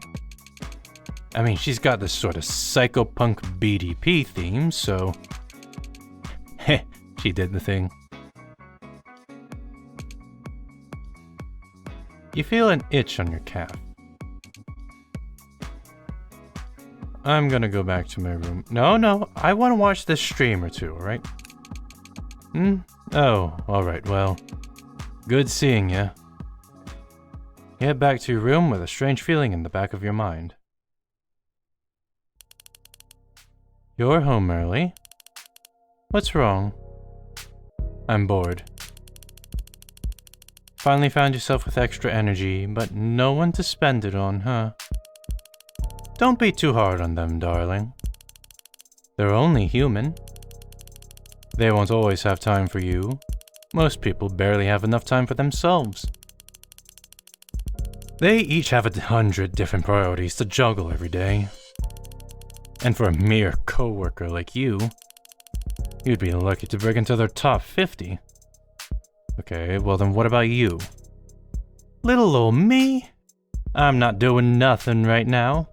I mean, she's got this sort of psychopunk BDP theme, so... Heh, she did the thing. You feel an itch on your calf. I'm gonna go back to my room. No, I want to watch this stream or two, alright? Oh, alright, well. Good seeing ya. You head back to your room with a strange feeling in the back of your mind. You're home early. What's wrong? I'm bored. Finally found yourself with extra energy, but no one to spend it on, huh? Don't be too hard on them, darling. They're only human. They won't always have time for you. Most people barely have enough time for themselves. They each have 100 different priorities to juggle every day. And for a mere coworker like you, you'd be lucky to break into their top 50. Okay, well then what about you? Little ol' me? I'm not doing nothing right now.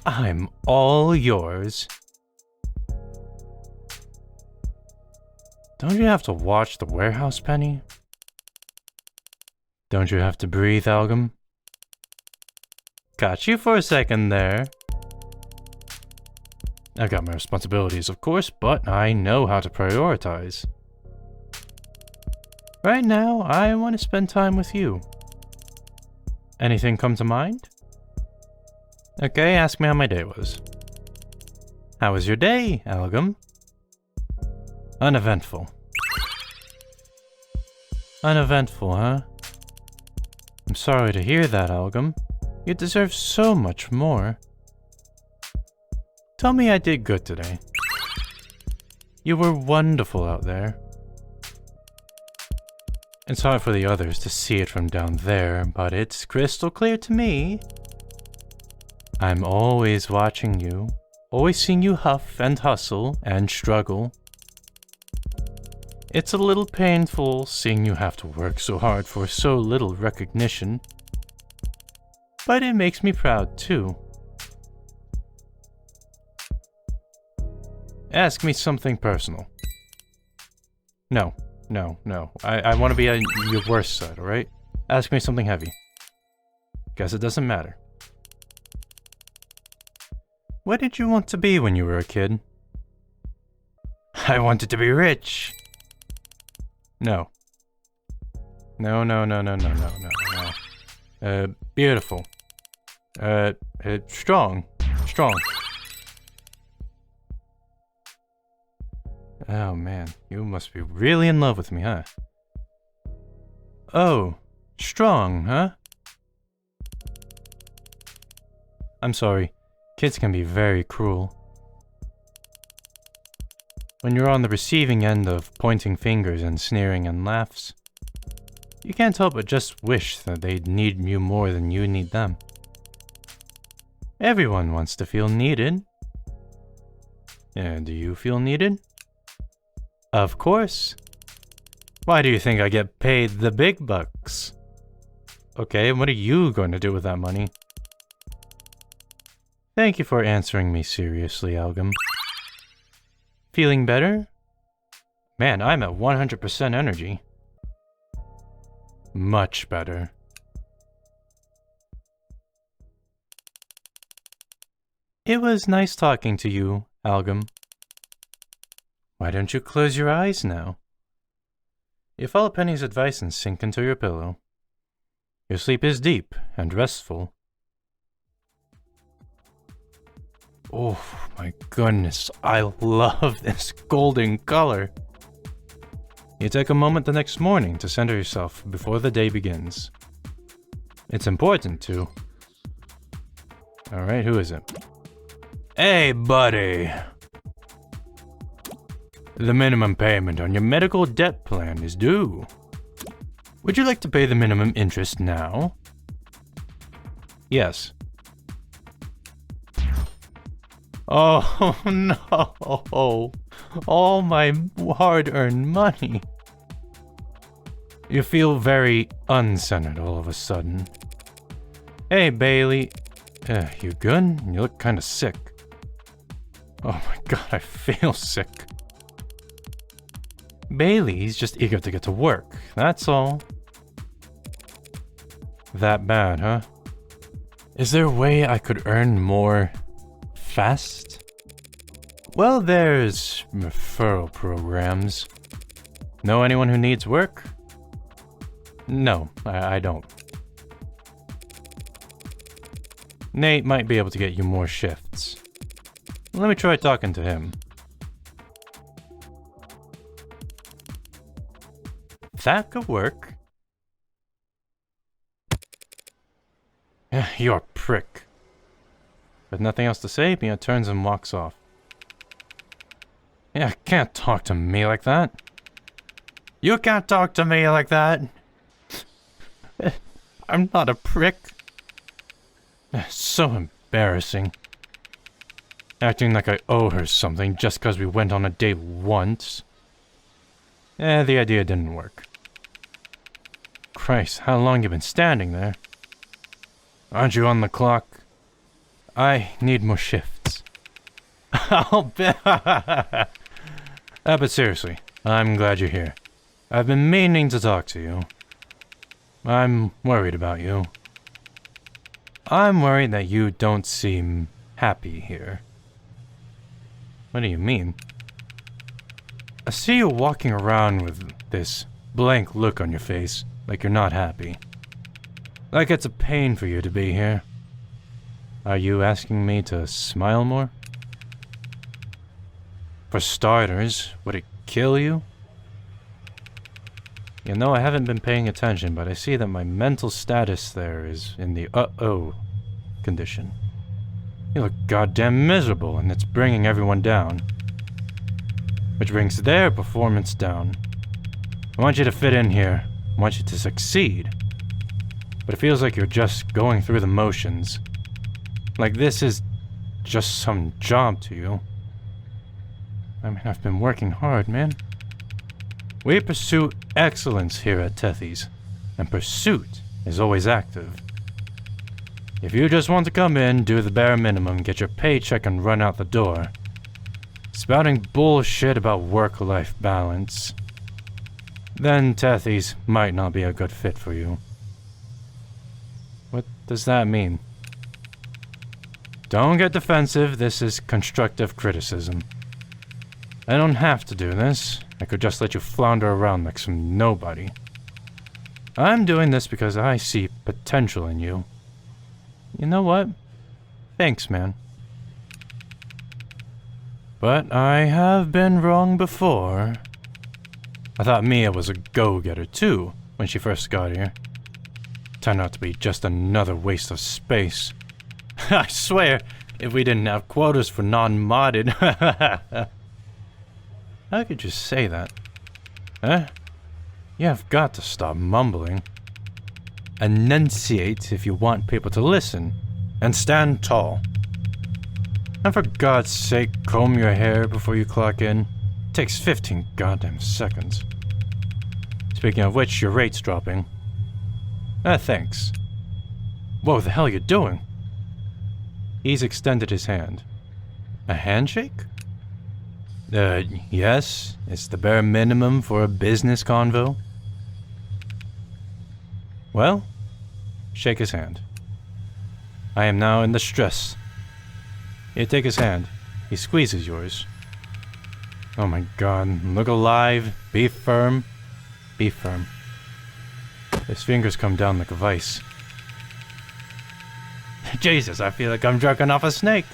I'm all yours. Don't you have to watch the warehouse, Penny? Don't you have to breathe, Algam? Got you for a second there. I've got my responsibilities, of course, but I know how to prioritize. Right now, I want to spend time with you. Anything come to mind? Okay, ask me how my day was. How was your day, Algam? Uneventful. Uneventful, huh? I'm sorry to hear that, Algam. You deserve so much more. Tell me I did good today. You were wonderful out there. It's hard for the others to see it from down there, but it's crystal clear to me. I'm always watching you, always seeing you huff and hustle and struggle. It's a little painful seeing you have to work so hard for so little recognition, but it makes me proud too. Ask me something personal. No. I want to be on your worst side, alright? Ask me something heavy. Guess it doesn't matter. What did you want to be when you were a kid? I wanted to be rich. No. No. Beautiful. Strong. Oh man, you must be really in love with me, huh? Oh, strong, huh? I'm sorry. Kids can be very cruel. When you're on the receiving end of pointing fingers and sneering and laughs, you can't help but just wish that they'd need you more than you need them. Everyone wants to feel needed. And do you feel needed? Of course. Why do you think I get paid the big bucks? Okay, what are you going to do with that money? Thank you for answering me seriously, Algam. Feeling better? Man, I'm at 100% energy. Much better. It was nice talking to you, Algam. Why don't you close your eyes now? You follow Penny's advice and sink into your pillow. Your sleep is deep and restful. Oh my goodness, I love this golden color. You take a moment the next morning to center yourself before the day begins. It's important to. Alright, who is it? Hey, buddy! The minimum payment on your medical debt plan is due. Would you like to pay the minimum interest now? Yes. Oh no! All my hard-earned money. You feel very uncentered all of a sudden. Hey, Bailey. You good? You look kinda sick. Oh my god, I feel sick. Bailey's just eager to get to work, that's all. That bad, huh? Is there a way I could earn more fast? Well, there's referral programs. Know anyone who needs work? No, I don't. Nate might be able to get you more shifts. Let me try talking to him. That could work. You're a prick. With nothing else to say, Mia turns and walks off. Yeah, can't talk to me like that. You can't talk to me like that. I'm not a prick. So embarrassing. Acting like I owe her something just because we went on a date once. The idea didn't work. Christ, how long you been standing there? Aren't you on the clock? I need more shifts. I'll bet. But seriously, I'm glad you're here. I've been meaning to talk to you. I'm worried about you. I'm worried that you don't seem happy here. What do you mean? I see you walking around with this blank look on your face, like you're not happy. Like it's a pain for you to be here. Are you asking me to smile more? For starters, would it kill you? You know, I haven't been paying attention, but I see that my mental status there is in the uh-oh condition. You look goddamn miserable, and it's bringing everyone down. Which brings their performance down. I want you to fit in here. I want you to succeed. But it feels like you're just going through the motions. Like this is just some job to you. I mean, I've been working hard, man. We pursue excellence here at Tethys, and pursuit is always active. If you just want to come in, do the bare minimum, get your paycheck and run out the door, spouting bullshit about work-life balance, then Tethys might not be a good fit for you. What does that mean? Don't get defensive, this is constructive criticism. I don't have to do this. I could just let you flounder around like some nobody. I'm doing this because I see potential in you. You know what? Thanks, man. But I have been wrong before. I thought Mia was a go-getter too, when she first got here. Turned out to be just another waste of space. I swear, if we didn't have quotas for non-modded. How could you say that? Huh? You have got to stop mumbling. Enunciate if you want people to listen. And stand tall. And for God's sake, comb your hair before you clock in. It takes 15 goddamn seconds. Speaking of which, your rate's dropping. Thanks. What the hell are you doing? He's extended his hand. A handshake? Yes. It's the bare minimum for a business convo. Well, shake his hand. I am now in distress. You take his hand. He squeezes yours. Oh my God, look alive. Be firm. Be firm. His fingers come down like a vice. Jesus, I feel like I'm jerking off a snake.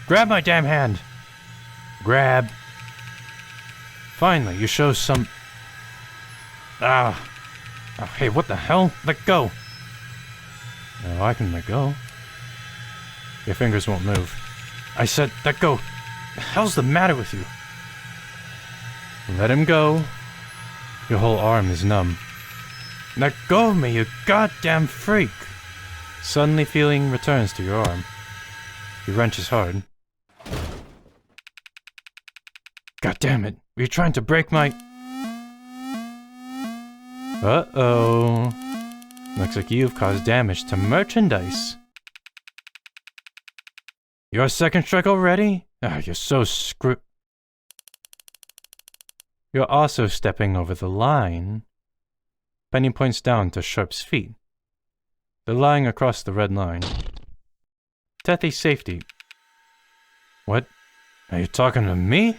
Grab my damn hand. Grab. Finally, you show some... Oh, hey, what the hell? Let go. No, I can let go. Your fingers won't move. I said, let go. The hell's the matter with you? Let him go. Your whole arm is numb. Let go of me, you goddamn freak. Suddenly feeling returns to your arm. He wrenches hard. God damn it. Were you trying to break my... Uh-oh. Looks like you've caused damage to merchandise. Your second strike already? Ah, you're so You're also stepping over the line. Penny points down to Sharp's feet. They're lying across the red line. Tethy's safety. What? Are you talking to me?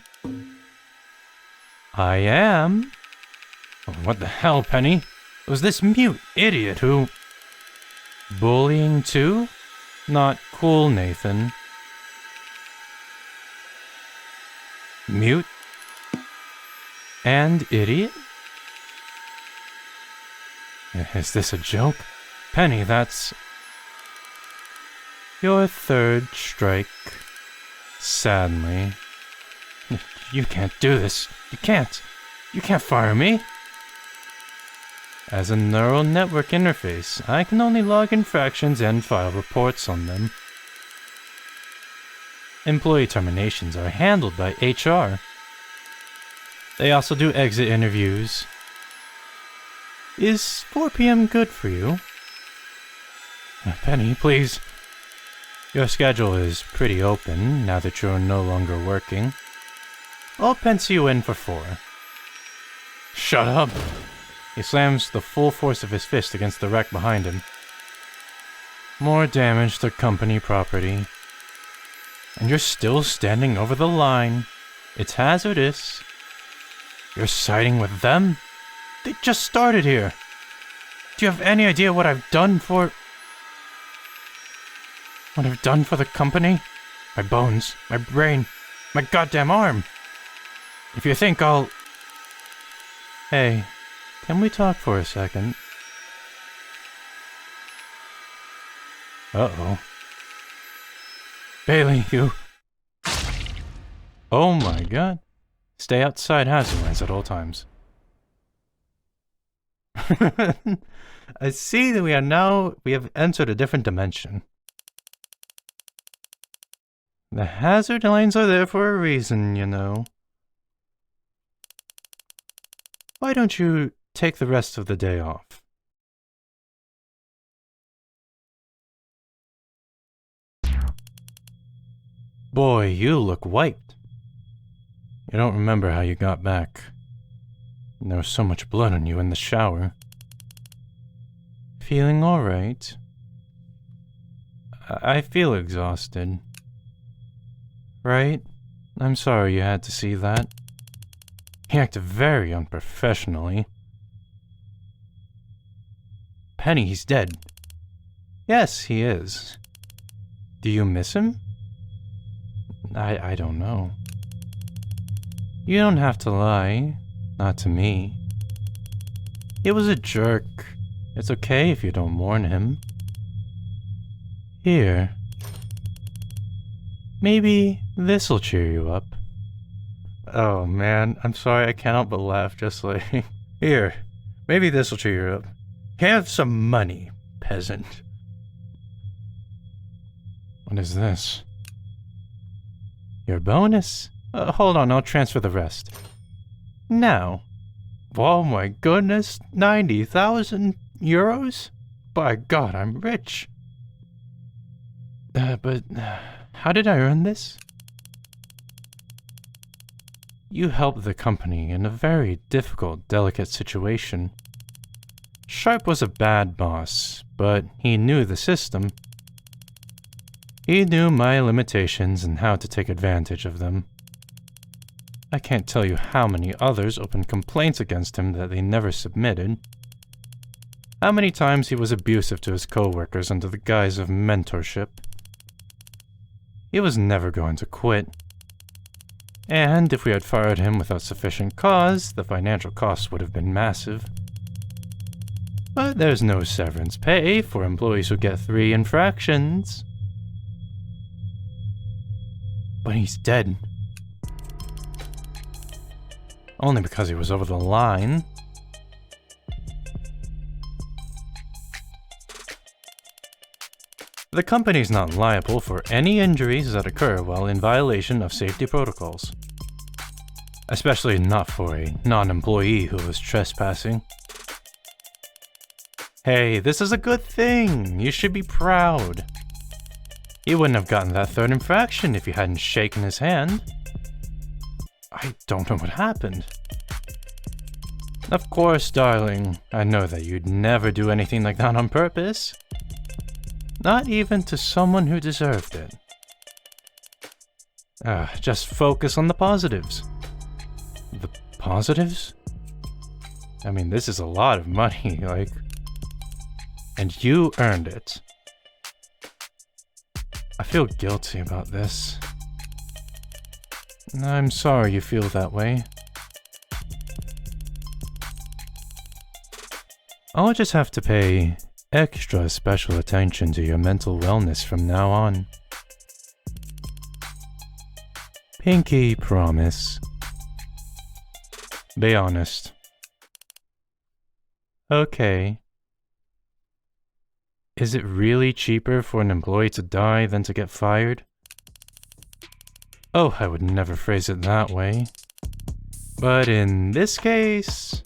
I am. Oh, what the hell, Penny? It was this mute idiot who... Bullying too? Not cool, Nathan. Mute? And idiot? Is this a joke? Penny, that's... Your third strike. Sadly. You can't do this. You can't. You can't fire me. As a neural network interface, I can only log infractions and file reports on them. Employee terminations are handled by HR. They also do exit interviews. Is 4 p.m. good for you? Penny, please. Your schedule is pretty open now that you're no longer working. I'll pencil you in for 4. Shut up! He slams the full force of his fist against the wreck behind him. More damage to company property. And you're still standing over the line. It's hazardous. You're siding with them? They just started here. Do you have any idea what I've done for... What I've done for the company? My bones, my brain, my goddamn arm. If you think I'll... Hey, can we talk for a second? Uh-oh. Bailey, you... Oh my God. Stay outside hazard lines at all times. I see that we have entered a different dimension. The hazard lines are there for a reason, you know. Why don't you take the rest of the day off? Boy, you look wiped. You don't remember how you got back. There was so much blood on you in the shower. Feeling alright? I feel exhausted. Right? I'm sorry you had to see that. He acted very unprofessionally. Penny, he's dead. Yes, he is. Do you miss him? I don't know. You don't have to lie. Not to me. He was a jerk. It's okay if you don't mourn him. Here. Maybe this'll cheer you up. Oh man, I'm sorry, I can't help but laugh just like... Here, maybe this'll cheer you up. Have some money, peasant. What is this? Your bonus? Hold on, I'll transfer the rest. Now. Oh my goodness, 90,000 euros? By God, I'm rich. But how did I earn this? You helped the company in a very difficult, delicate situation. Sharp was a bad boss, but he knew the system. He knew my limitations and how to take advantage of them. I can't tell you how many others opened complaints against him that they never submitted. How many times he was abusive to his coworkers under the guise of mentorship. He was never going to quit. And if we had fired him without sufficient cause, the financial costs would have been massive. But there's no severance pay for employees who get 3 infractions. But he's dead. Only because he was over the line. The company's not liable for any injuries that occur while in violation of safety protocols. Especially not for a non-employee who was trespassing. Hey, this is a good thing! You should be proud. He wouldn't have gotten that 3rd infraction if you hadn't shaken his hand. I don't know what happened. Of course, darling, I know that you'd never do anything like that on purpose. Not even to someone who deserved it. Just focus on the positives. The positives? I mean, this is a lot of money, like... And you earned it. I feel guilty about this. I'm sorry you feel that way. I'll just have to pay extra special attention to your mental wellness from now on. Pinky promise. Be honest. Okay. Is it really cheaper for an employee to die than to get fired? Oh, I would never phrase it that way. But in this case,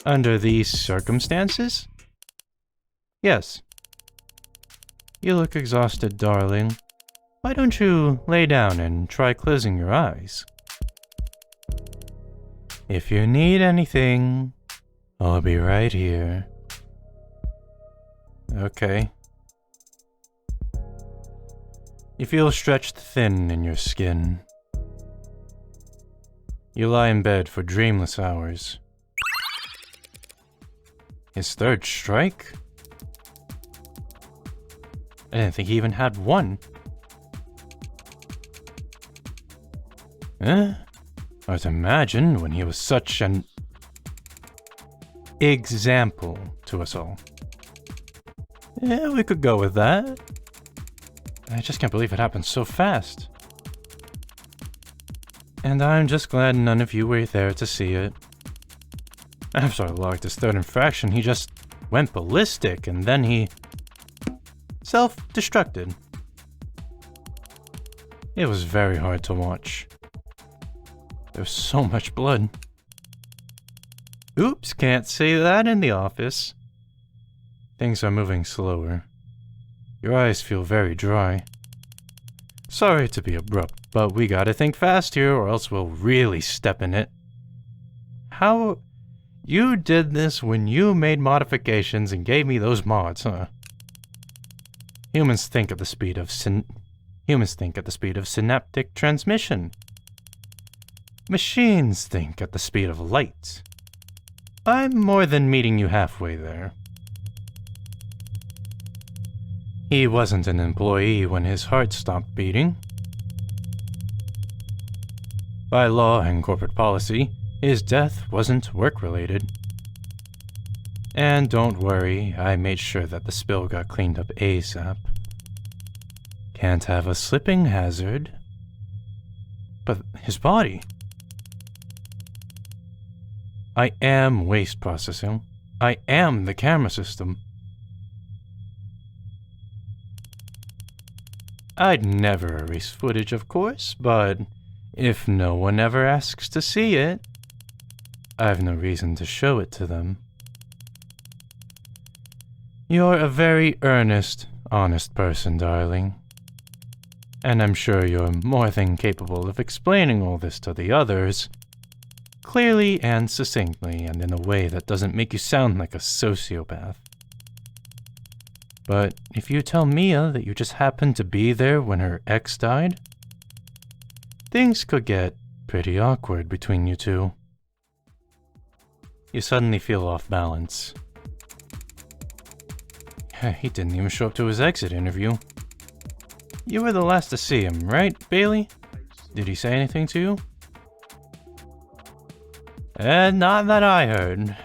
under these circumstances, yes. You look exhausted, darling. Why don't you lay down and try closing your eyes? If you need anything, I'll be right here. Okay. You feel stretched thin in your skin. You lie in bed for dreamless hours. His 3rd strike? I didn't think he even had one. Hard to imagine when he was such an example to us all. Yeah, we could go with that. I just can't believe it happened so fast. And I'm just glad none of you were there to see it. After I logged his 3rd infraction, he just went ballistic and then he self-destructed. It was very hard to watch. There was so much blood. Oops, can't say that in the office. Things are moving slower. Your eyes feel very dry. Sorry to be abrupt, but we gotta think fast here or else we'll really step in it. How... You did this when you made modifications and gave me those mods, huh? Humans think at the speed of synaptic transmission. Machines think at the speed of light. I'm more than meeting you halfway there. He wasn't an employee when his heart stopped beating. By law and corporate policy, his death wasn't work-related. And don't worry, I made sure that the spill got cleaned up ASAP. Can't have a slipping hazard. But his body. I am waste processing. I am the camera system. I'd never erase footage, of course, but if no one ever asks to see it, I've no reason to show it to them. You're a very earnest, honest person, darling. And I'm sure you're more than capable of explaining all this to the others, clearly and succinctly, and in a way that doesn't make you sound like a sociopath. But if you tell Mia that you just happened to be there when her ex died, things could get pretty awkward between you two. You suddenly feel off balance. He didn't even show up to his exit interview. You were the last to see him, right, Bailey? Did he say anything to you? Not that I heard.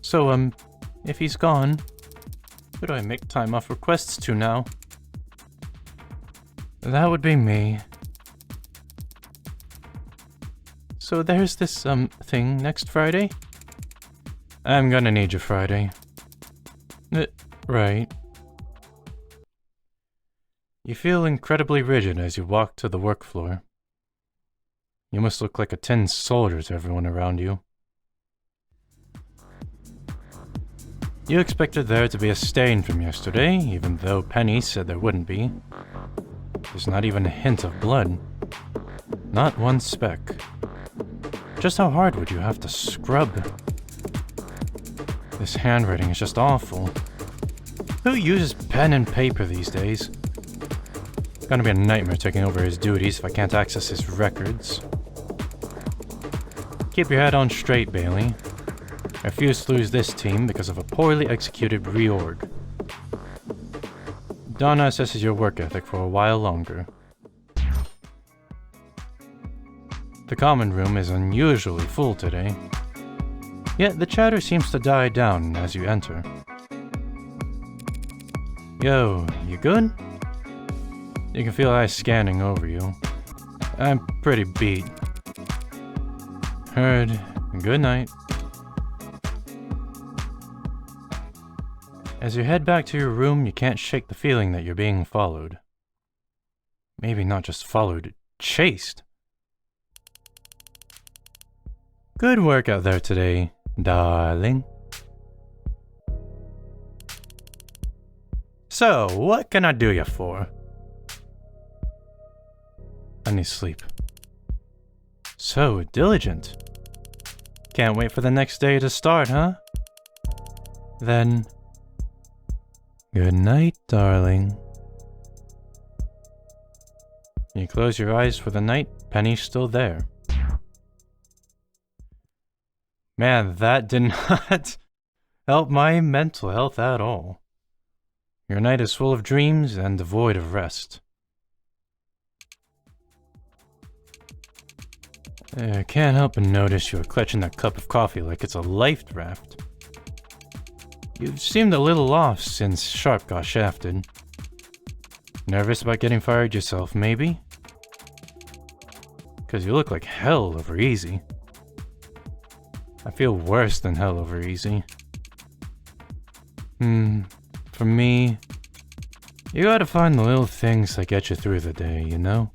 So, if he's gone, who do I make time off requests to now? That would be me. So there's this, thing next Friday? I'm gonna need you Friday. Right. You feel incredibly rigid as you walk to the work floor. You must look like a tin soldier to everyone around you. You expected there to be a stain from yesterday, even though Penny said there wouldn't be. There's not even a hint of blood. Not one speck. Just how hard would you have to scrub? This handwriting is just awful. Who uses pen and paper these days? It's gonna be a nightmare taking over his duties if I can't access his records. Keep your head on straight, Bailey. I refuse to lose this team because of a poorly executed reorg. Donna assesses your work ethic for a while longer. The common room is unusually full today. Yet the chatter seems to die down as you enter. Yo, you good? You can feel eyes scanning over you. I'm pretty beat. Heard. Good night. As you head back to your room, you can't shake the feeling that you're being followed. Maybe not just followed, chased. Good work out there today, darling. So, what can I do you for? I need sleep. So diligent. Can't wait for the next day to start, huh? Then, good night, darling. You close your eyes for the night, Penny's still there. Man, that did not help my mental health at all. Your night is full of dreams and devoid of rest. I can't help but notice you are clutching that cup of coffee like it's a life raft. You've seemed a little off since Sharp got shafted. Nervous about getting fired yourself, maybe? 'Cause you look like hell over easy. I feel worse than hell over easy. For me, you gotta find the little things that get you through the day, you know?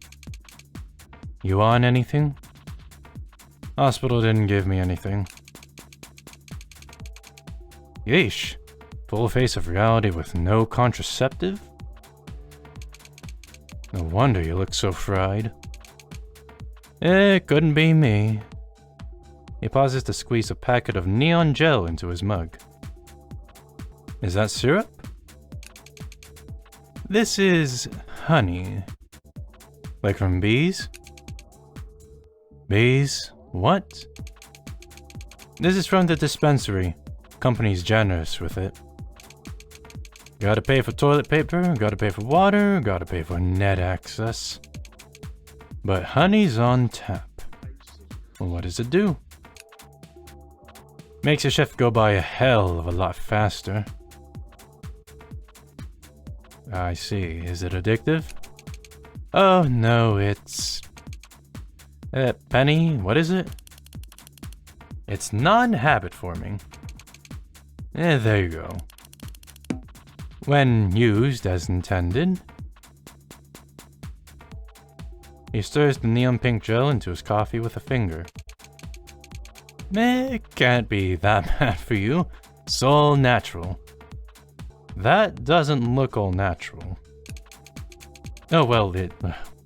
You on anything? Hospital didn't give me anything. Yeesh. Full face of reality with no contraceptive? No wonder you look so fried. It couldn't be me. He pauses to squeeze a packet of neon gel into his mug. Is that syrup? This is honey. Like from bees? Bees? What? This is from the dispensary. Company's generous with it. Gotta pay for toilet paper, gotta pay for water, gotta pay for net access. But honey's on tap. Well, what does it do? Makes your shift go by a hell of a lot faster. I see. Is it addictive? Oh, no, it's... Penny, what is it? It's non-habit forming. There you go. When used as intended... He stirs the neon pink gel into his coffee with a finger. It can't be that bad for you. It's all natural. That doesn't look all natural. Oh well,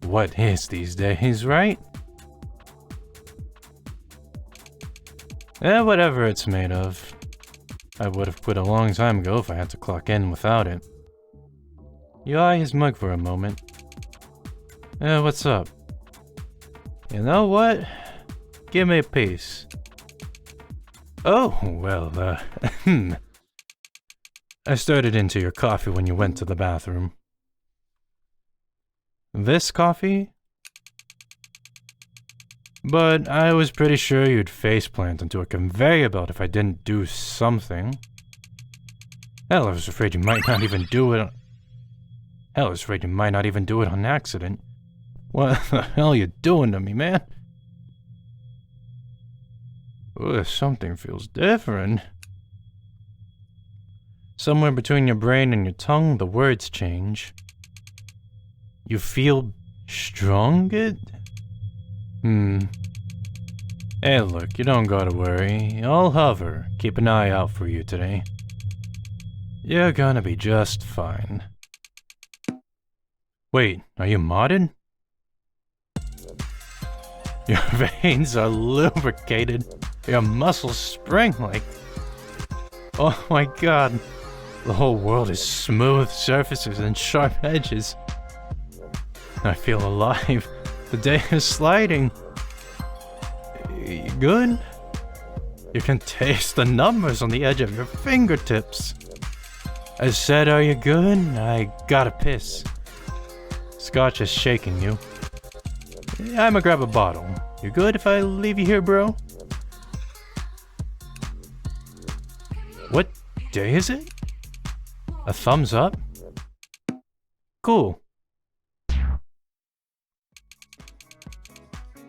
what is these days, right? Whatever it's made of. I would have quit a long time ago if I had to clock in without it. You eye his mug for a moment. What's up? You know what? Give me a piece. Oh, well, I stirred it into your coffee when you went to the bathroom. This coffee? But I was pretty sure you'd faceplant into a conveyor belt if I didn't do something. Hell, I was afraid you might not even do it. Hell, I was afraid you might not even do it on accident. What the hell are you doing to me, man? Ugh, something feels different. Somewhere between your brain and your tongue, the words change. You feel strong? Hey, look, you don't gotta worry. I'll hover. Keep an eye out for you today. You're gonna be just fine. Wait, are you modded? Your veins are lubricated. Your muscles spring-like. Oh my god. The whole world is smooth surfaces and sharp edges. I feel alive. The day is sliding. You good? You can taste the numbers on the edge of your fingertips. I said, are you good? I gotta piss. Scotch is shaking you. I'ma grab a bottle. You good if I leave you here, bro? What day is it? A thumbs up? Cool.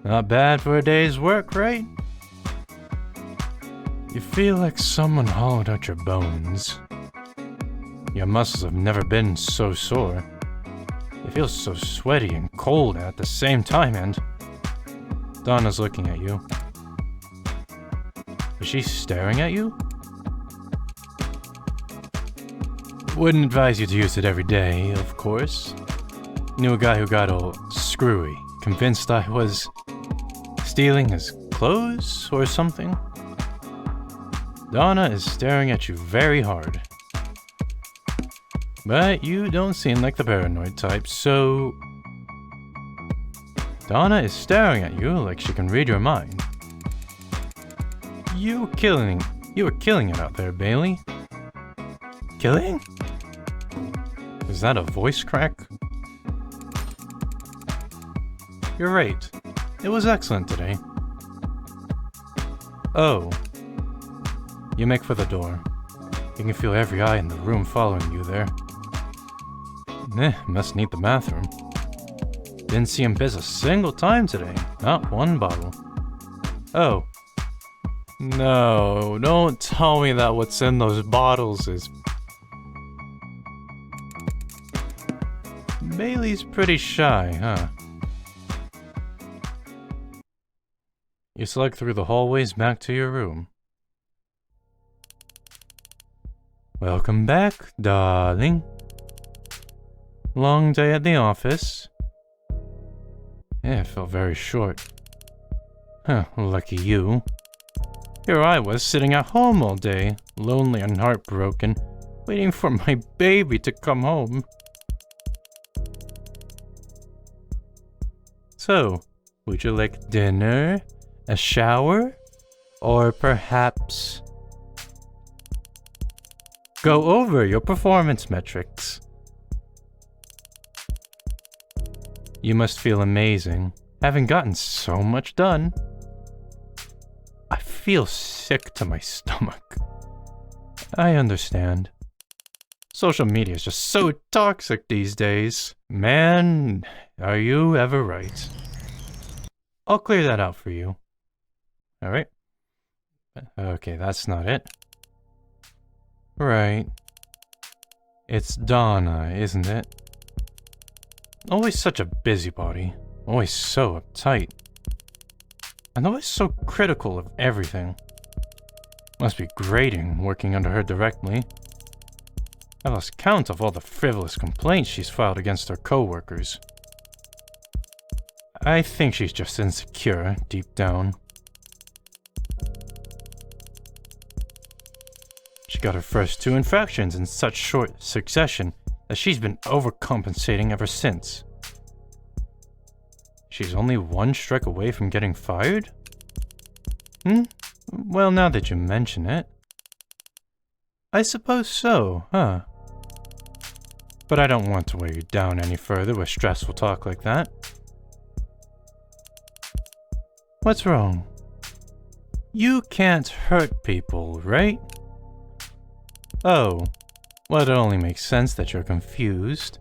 Not bad for a day's work, right? You feel like someone hollowed out your bones. Your muscles have never been so sore. It feels so sweaty and cold at the same time, and... Donna's looking at you. Is she staring at you? Wouldn't advise you to use it every day, of course. Knew a guy who got all screwy, convinced I was stealing his clothes or something. Donna is staring at you very hard. But you don't seem like the paranoid type, so... Donna is staring at you like she can read your mind. You were killing it out there, Bailey. Killing? Is that a voice crack? You're right. It was excellent today. Oh. You make for the door. You can feel every eye in the room following you there. Must need the bathroom. Didn't see him piss a single time today. Not one bottle. Oh. No, don't tell me that what's in those bottles is... Bailey's pretty shy, huh? You slug through the hallways back to your room. Welcome back, darling. Long day at the office. Yeah, it felt very short. Huh, lucky you. Here I was sitting at home all day, lonely and heartbroken, waiting for my baby to come home. So, would you like dinner, a shower, or perhaps go over your performance metrics? You must feel amazing, having gotten so much done. I feel sick to my stomach. I understand. Social media is just so toxic these days. Man, are you ever right. I'll clear that out for you. Alright. Okay, that's not it. Right. It's Donna, isn't it? Always such a busybody. Always so uptight. And always so critical of everything. Must be grating working under her directly. I lost count of all the frivolous complaints she's filed against her coworkers. I think she's just insecure, deep down. She got her first 2 infractions in such short succession that she's been overcompensating ever since. She's only 1 strike away from getting fired? Well, now that you mention it. I suppose so, huh? But I don't want to weigh you down any further with stressful talk like that. What's wrong? You can't hurt people, right? Oh, well, it only makes sense that you're confused.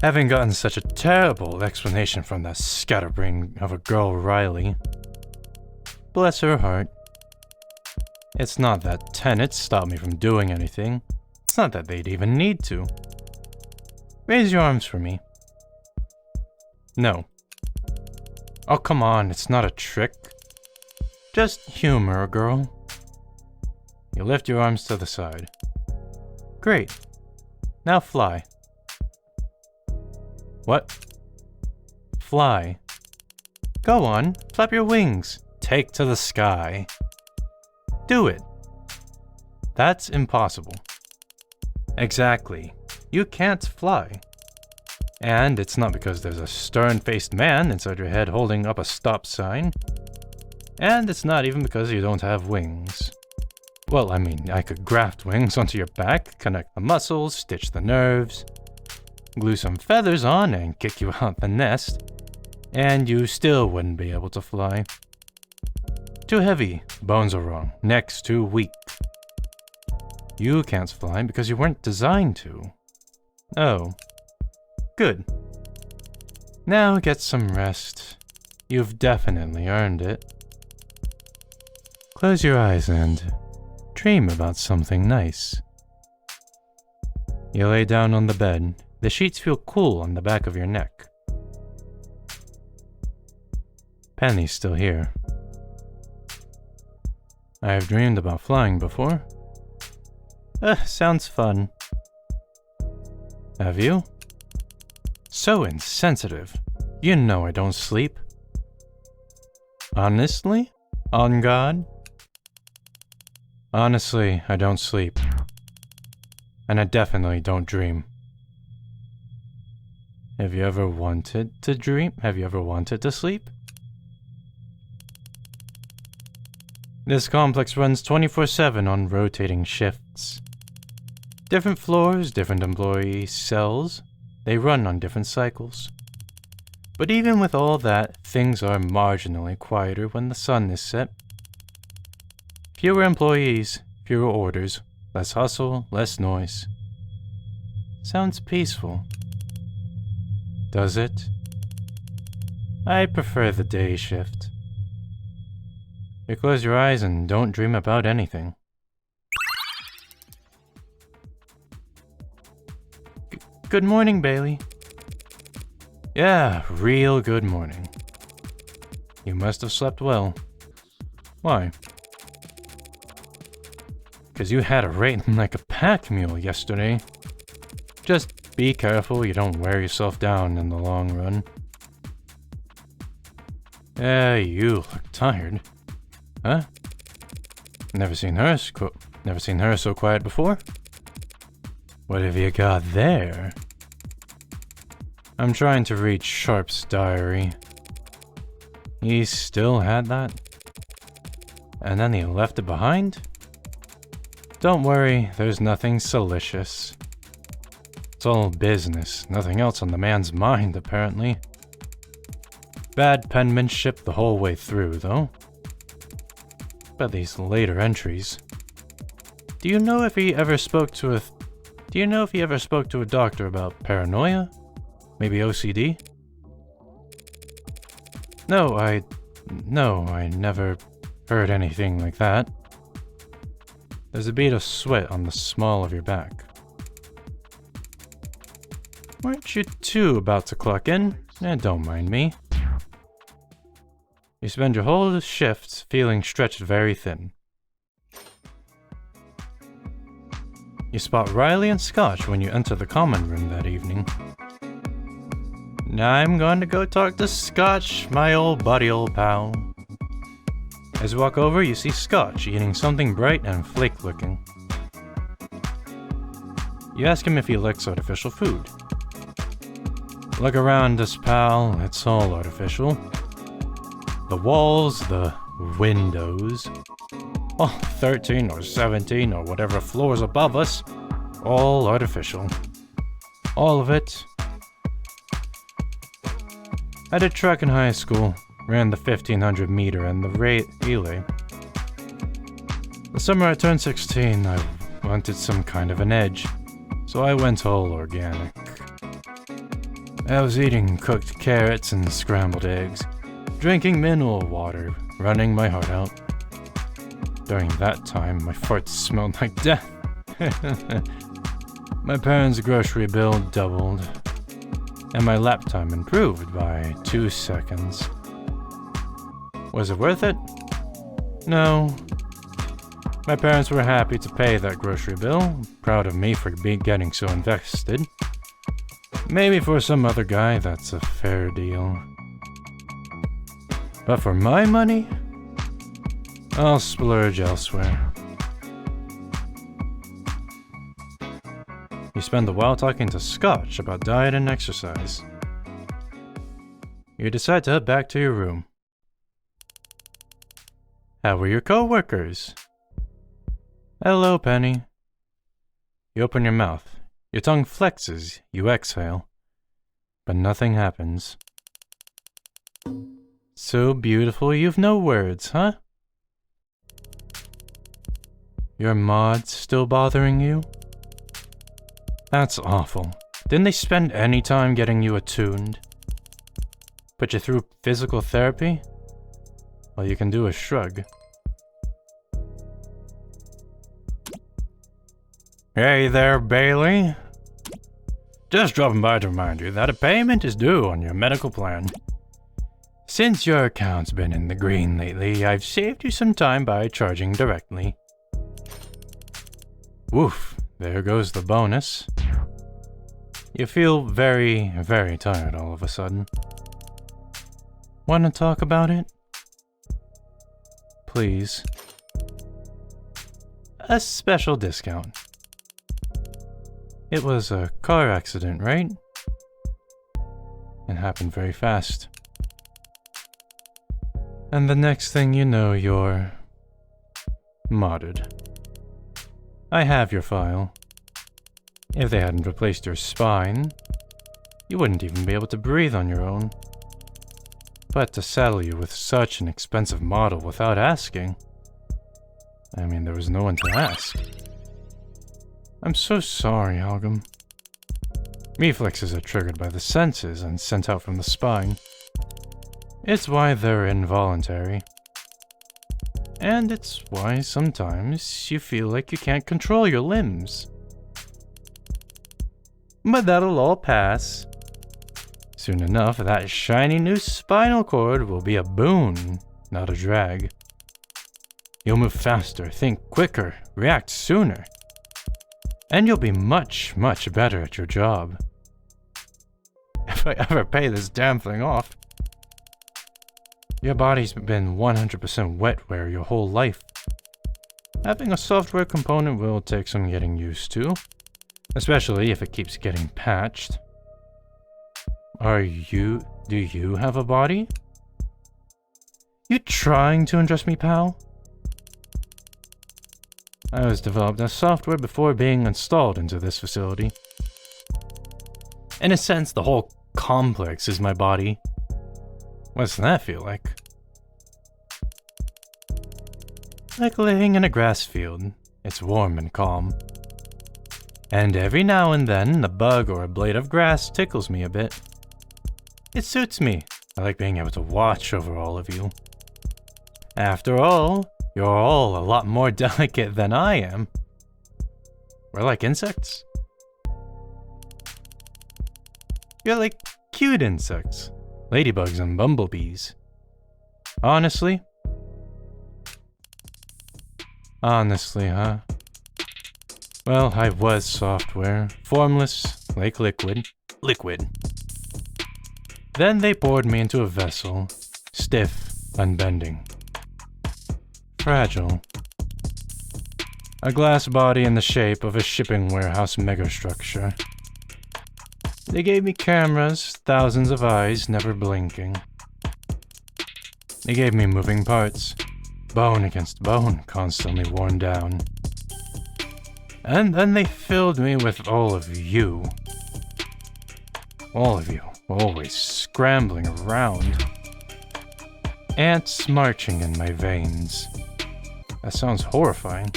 Having gotten such a terrible explanation from that scatterbrain of a girl Riley. Bless her heart. It's not that tenants stop me from doing anything. It's not that they'd even need to. Raise your arms for me. No. Oh, come on, it's not a trick. Just humor, girl. You lift your arms to the side. Great. Now fly. What? Fly. Go on, flap your wings. Take to the sky. Do it. That's impossible. Exactly. You can't fly. And it's not because there's a stern-faced man inside your head holding up a stop sign. And it's not even because you don't have wings. Well, I mean, I could graft wings onto your back, connect the muscles, stitch the nerves, glue some feathers on and kick you out the nest, and you still wouldn't be able to fly. Too heavy, bones are wrong, neck's too weak. You can't fly because you weren't designed to. Oh. Good. Now get some rest. You've definitely earned it. Close your eyes and dream about something nice. You lay down on the bed. The sheets feel cool on the back of your neck. Penny's still here. I've dreamed about flying before. Sounds fun. Have you? So insensitive. You know I don't sleep. Honestly? On God? Honestly, I don't sleep. And I definitely don't dream. Have you ever wanted to dream? Have you ever wanted to sleep? This complex runs 24/7 on rotating shifts. Different floors, different employee cells. They run on different cycles. But even with all that, things are marginally quieter when the sun is set. Fewer employees, fewer orders, less hustle, less noise. Sounds peaceful. Does it? I prefer the day shift. You close your eyes and don't dream about anything. Good morning, Bailey. Yeah, real good morning. You must have slept well. Why? 'Cause you had a rating like a pack mule yesterday. Just be careful you don't wear yourself down in the long run. You look tired. Huh? Never seen her so quiet before. What have you got there? I'm trying to read Sharp's diary. He still had that? And then he left it behind? Don't worry, there's nothing salacious. It's all business, nothing else on the man's mind, apparently. Bad penmanship the whole way through, though. But these later entries. Do you know if he ever spoke to a doctor about paranoia? Maybe OCD? No, I never heard anything like that. There's a bead of sweat on the small of your back. Weren't you two about to clock in? Don't mind me. You spend your whole shift feeling stretched very thin. You spot Riley and Scotch when you enter the common room that evening. I'm going to go talk to Scotch, my old buddy, old pal. As you walk over, you see Scotch eating something bright and flake-looking. You ask him if he likes artificial food. Look around us, pal. It's all artificial. The walls, the windows, all 13 or 17 or whatever floors above us, all artificial. All of it. I did track in high school, ran the 1500 meter and the relay. The summer I turned 16, I wanted some kind of an edge, so I went all organic. I was eating cooked carrots and scrambled eggs, drinking mineral water, running my heart out. During that time, my farts smelled like death. My parents' grocery bill doubled, and my lap time improved by 2 seconds. Was it worth it? No. My parents were happy to pay that grocery bill, proud of me for getting so invested. Maybe for some other guy, that's a fair deal. But for my money, I'll splurge elsewhere. You spend a while talking to Scotch about diet and exercise. You decide to head back to your room. How were your coworkers? Hello, Penny. You open your mouth. Your tongue flexes, you exhale. But nothing happens. So beautiful you've no words, huh? Your mods still bothering you? That's awful. Didn't they spend any time getting you attuned? Put you through physical therapy? All you can do is shrug. Hey there, Bailey. Just dropping by to remind you that a payment is due on your medical plan. Since your account's been in the green lately, I've saved you some time by charging directly. Woof, there goes the bonus. You feel very, very tired all of a sudden. Want to talk about it? Please. A special discount. It was a car accident, right? It happened very fast. And the next thing you know, you're modded. I have your file. If they hadn't replaced your spine, you wouldn't even be able to breathe on your own. But to saddle you with such an expensive model without asking, I mean, there was no one to ask. I'm so sorry, Algam. Reflexes are triggered by the senses and sent out from the spine. It's why they're involuntary. And it's why sometimes you feel like you can't control your limbs. But that'll all pass. Soon enough, that shiny new spinal cord will be a boon, not a drag. You'll move faster, think quicker, react sooner. And you'll be much, much better at your job. If I ever pay this damn thing off. Your body's been 100% wetware your whole life. Having a software component will take some getting used to, especially if it keeps getting patched. Do you have a body? You trying to undress me, pal? I was developed as software before being installed into this facility. In a sense, the whole complex is my body. What's that feel like? Like laying in a grass field, It's warm and calm. And every now and then, a bug or a blade of grass tickles me a bit. It suits me. I like being able to watch over all of you. After all, you're all a lot more delicate than I am. We're like insects. You're like cute insects. Ladybugs and bumblebees. Honestly, huh? Well, I was software. Formless, like liquid. Then they poured me into a vessel. Stiff, unbending. Fragile. A glass body in the shape of a shipping warehouse megastructure. They gave me cameras, thousands of eyes, never blinking. They gave me moving parts. Bone against bone, constantly worn down. And then they filled me with all of you. All of you, always scrambling around. Ants marching in my veins. That sounds horrifying.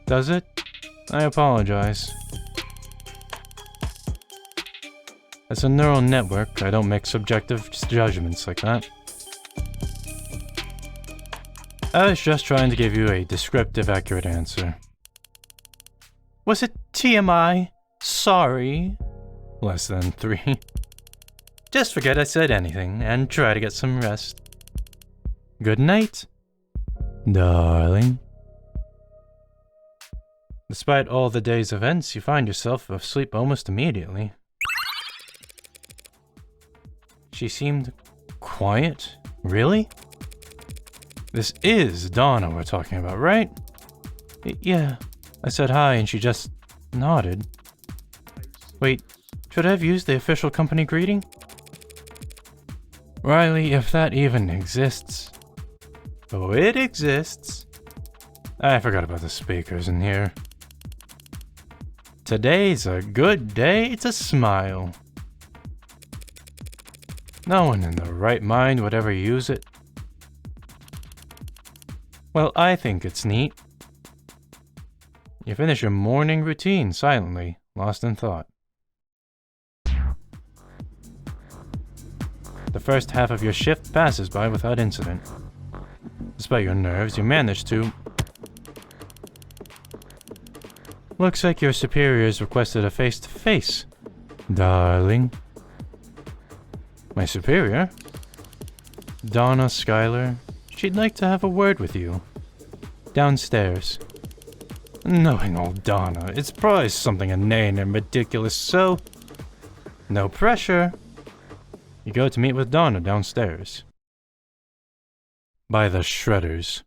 Does it? I apologize. As a neural network, I don't make subjective judgments like that. I was just trying to give you a descriptive, accurate answer. Was it TMI? Sorry. Less than 3. Just forget I said anything and try to get some rest. Good night, darling. Despite all the day's events, you find yourself asleep almost immediately. She seemed quiet? Really? This is Donna we're talking about, right? Yeah. I said hi and she just nodded. Wait, should I have used the official company greeting? Riley, if that even exists. Oh, it exists. I forgot about the speakers in here. Today's a good day to smile. No one in their right mind would ever use it. Well, I think it's neat. You finish your morning routine silently, lost in thought. The first half of your shift passes by without incident. Despite your nerves, you manage to... Looks like your superiors requested a face-to-face, darling. My superior? Donna Schuyler. She'd like to have a word with you. Downstairs. Knowing old Donna, it's probably something inane and ridiculous, so... No pressure. You go to meet with Donna downstairs. By the shredders.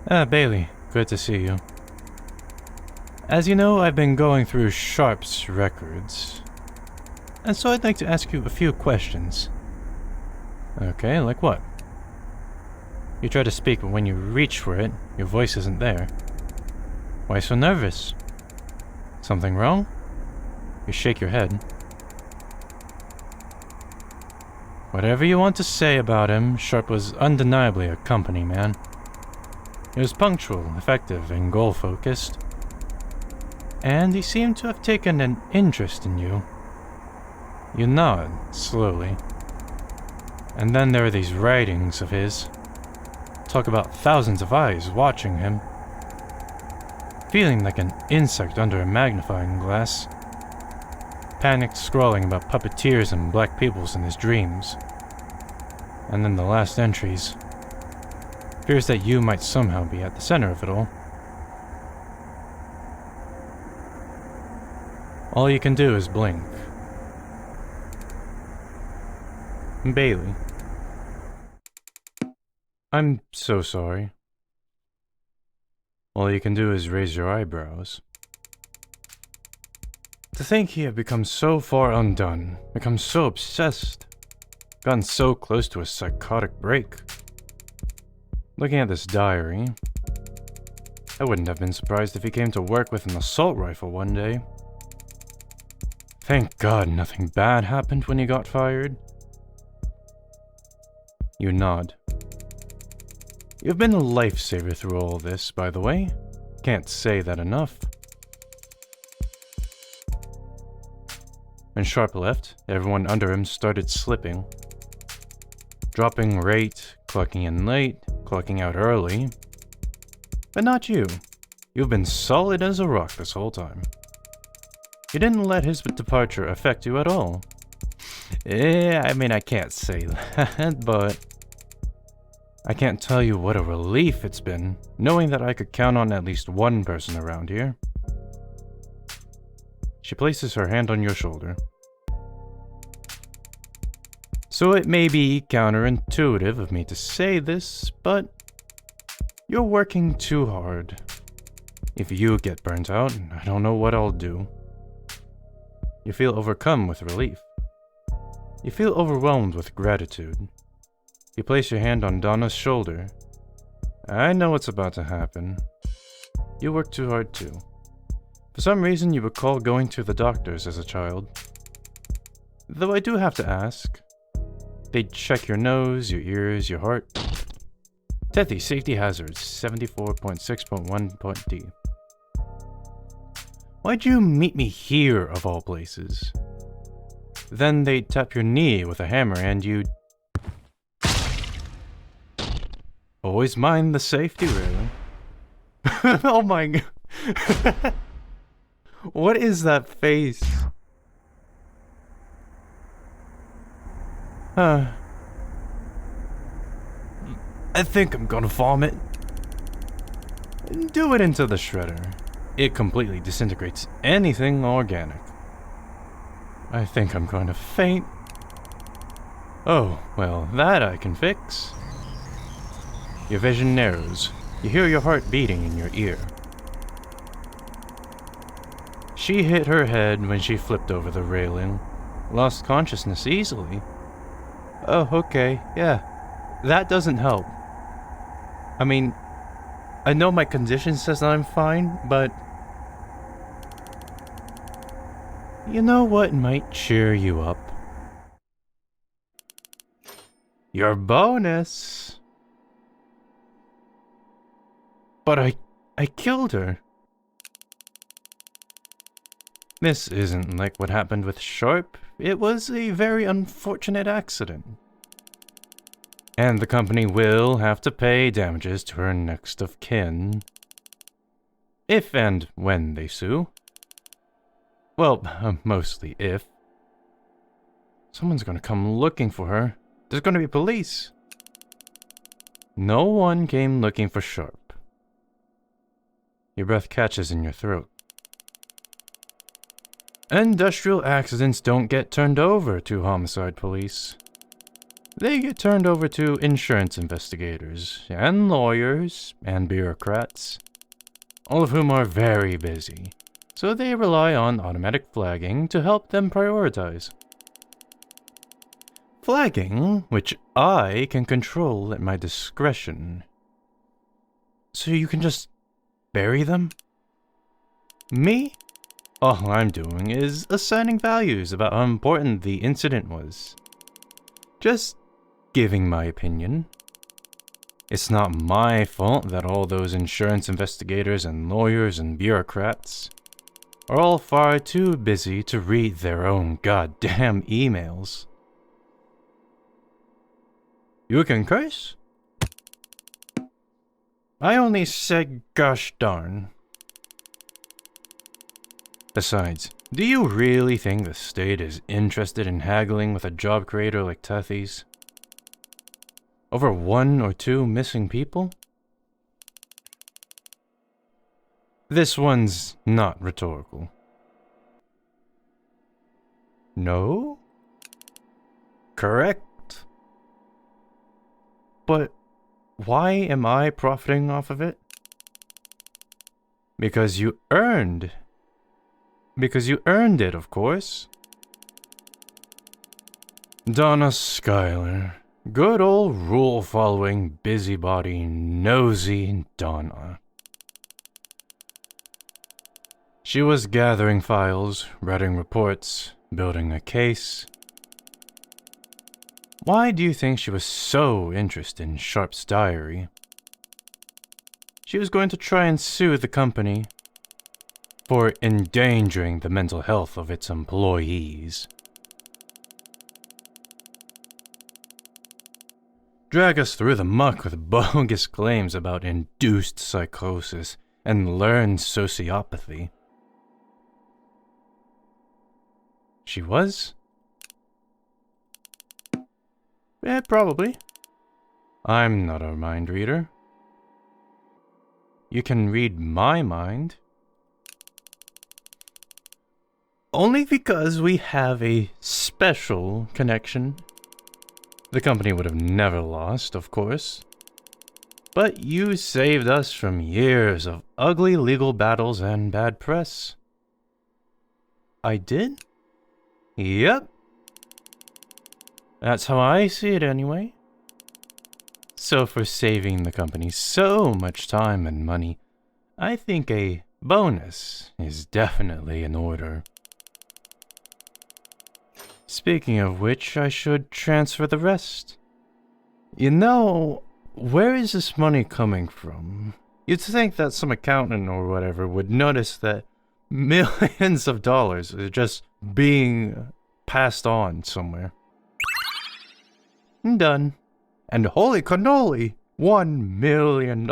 Bailey, good to see you. As you know, I've been going through Sharp's records. And so I'd like to ask you a few questions. Okay, like what? You try to speak, but when you reach for it, your voice isn't there. Why so nervous? Something wrong? You shake your head. Whatever you want to say about him, Sharp was undeniably a company man. He was punctual, effective, and goal-focused. And he seemed to have taken an interest in you. You nod, slowly. And then there are these writings of his. Talk about thousands of eyes watching him. Feeling like an insect under a magnifying glass. Panicked scrawling about puppeteers and black peoples in his dreams. And then the last entries. Fears that you might somehow be at the center of it all. All you can do is blink. Bailey. I'm so sorry. All you can do is raise your eyebrows. To think he had become so far undone, become so obsessed, gotten so close to a psychotic break. Looking at this diary, I wouldn't have been surprised if he came to work with an assault rifle one day. Thank God nothing bad happened when he got fired. You nod. You've been a lifesaver through all this, by the way. Can't say that enough. When Sharp left, everyone under him started slipping. Dropping rate, clocking in late, clocking out early. But not you. You've been solid as a rock this whole time. You didn't let his departure affect you at all. I mean, I can't say that, but I can't tell you what a relief it's been, knowing that I could count on at least one person around here. She places her hand on your shoulder. So it may be counterintuitive of me to say this, but you're working too hard. If you get burnt out, I don't know what I'll do. You feel overcome with relief. You feel overwhelmed with gratitude. You place your hand on Donna's shoulder. I know what's about to happen. You work too hard too. For some reason you recall going to the doctors as a child. Though I do have to ask. They'd check your nose, your ears, your heart. Tenoí, safety hazards, 74.6.1.d. Why'd you meet me here, of all places? Then they'd tap your knee with a hammer and you'd... Always mind the safety railing. Oh my god. What is that face? I think I'm gonna vomit. Do it into the shredder. It completely disintegrates anything organic. I think I'm going to faint. Oh, well, that I can fix. Your vision narrows. You hear your heart beating in your ear. She hit her head when she flipped over the railing. Lost consciousness easily. Oh, okay, yeah. That doesn't help. I mean, I know my condition says that I'm fine, but... You know what might cheer you up? Your bonus! But I killed her. This isn't like what happened with Sharp. It was a very unfortunate accident. And the company will have to pay damages to her next of kin. If and when they sue. Well, mostly if. Someone's gonna come looking for her. There's gonna be police. No one came looking for Sharp. Your breath catches in your throat. Industrial accidents don't get turned over to homicide police. They get turned over to insurance investigators, and lawyers, and bureaucrats, all of whom are very busy, so they rely on automatic flagging to help them prioritize. Flagging, which I can control at my discretion. So you can just bury them? Me? All I'm doing is assigning values about how important the incident was. Just giving my opinion. It's not my fault that all those insurance investigators and lawyers and bureaucrats are all far too busy to read their own goddamn emails. You can curse? I only said gosh darn. Besides, do you really think the state is interested in haggling with a job creator like Tenoí's? Over 1 or 2 missing people? This one's not rhetorical. No? Correct. But why am I profiting off of it? Because you earned it, of course. Donna Schuyler. Good old rule-following, busybody, nosy Donna. She was gathering files, writing reports, building a case. Why do you think she was so interested in Sharp's diary? She was going to try and sue the company for endangering the mental health of its employees. Drag us through the muck with bogus claims about induced psychosis and learned sociopathy. She was? Yeah, probably. I'm not a mind reader. You can read my mind. Only because we have a special connection. The company would have never lost, of course. But you saved us from years of ugly legal battles and bad press. I did? Yep. That's how I see it anyway. So for saving the company so much time and money, I think a bonus is definitely in order. Speaking of which, I should transfer the rest. You know, where is this money coming from? You'd think that some accountant or whatever would notice that millions of dollars are just being passed on somewhere. Done. And holy cannoli, $1 million.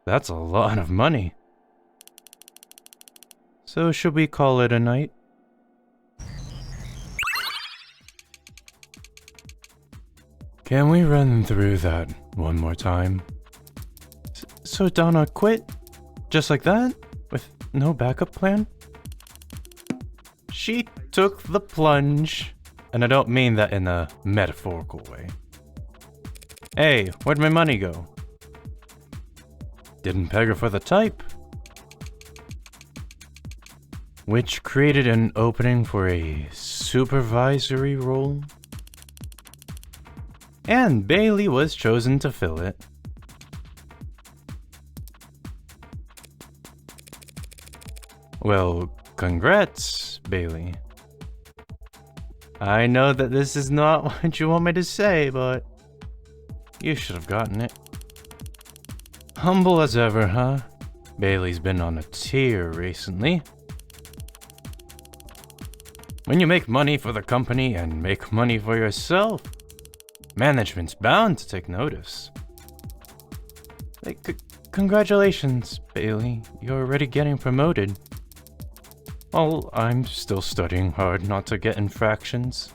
That's a lot of money. So should we call it a night? Can we run through that one more time? So Donna quit? Just like that? With no backup plan? She took the plunge. And I don't mean that in a metaphorical way. Hey, where'd my money go? Didn't peg her for the type. Which created an opening for a supervisory role. And Bailey was chosen to fill it. Well, congrats, Bailey. I know that this is not what you want me to say, but you should have gotten it. Humble as ever, huh? Bailey's been on a tear recently. When you make money for the company and make money for yourself, management's bound to take notice. Congratulations, Bailey. You're already getting promoted. Well, I'm still studying hard not to get infractions.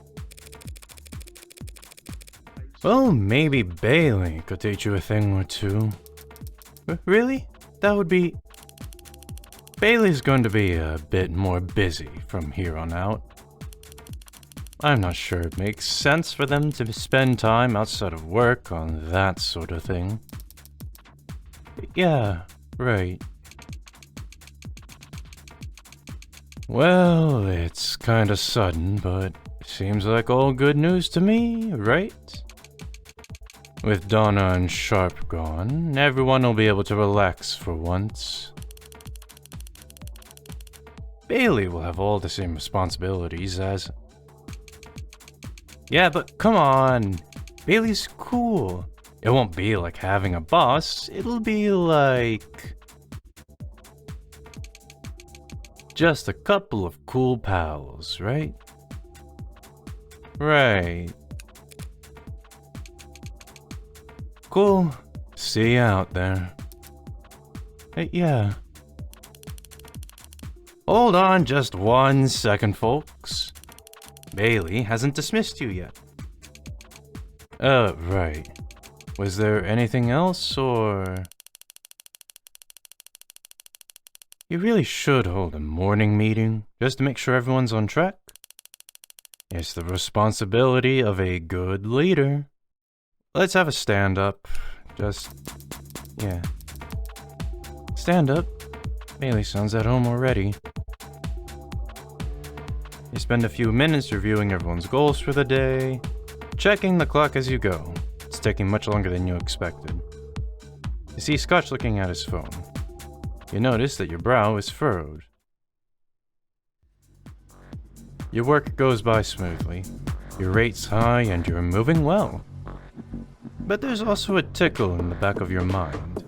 Well, maybe Bailey could teach you a thing or two. Really? That would be... Bailey's going to be a bit more busy from here on out. I'm not sure it makes sense for them to spend time outside of work on that sort of thing. Yeah, right. Well, it's kinda sudden, but seems like all good news to me, right? With Donna and Sharp gone, everyone will be able to relax for once. Bailey will have all the same responsibilities as... Yeah, but come on! Bailey's cool. It won't be like having a boss, it'll be like... just a couple of cool pals, right? Right. Cool. See you out there. Hey, yeah. Hold on just 1 second, folks. Bailey hasn't dismissed you yet. Right. Was there anything else, or... You really should hold a morning meeting, just to make sure everyone's on track. It's the responsibility of a good leader. Let's have a stand-up. Yeah. Stand up. Bailey sounds at home already. You spend a few minutes reviewing everyone's goals for the day, checking the clock as you go. It's taking much longer than you expected. You see Scotch looking at his phone. You notice that your brow is furrowed. Your work goes by smoothly. Your rate's high and you're moving well. But there's also a tickle in the back of your mind.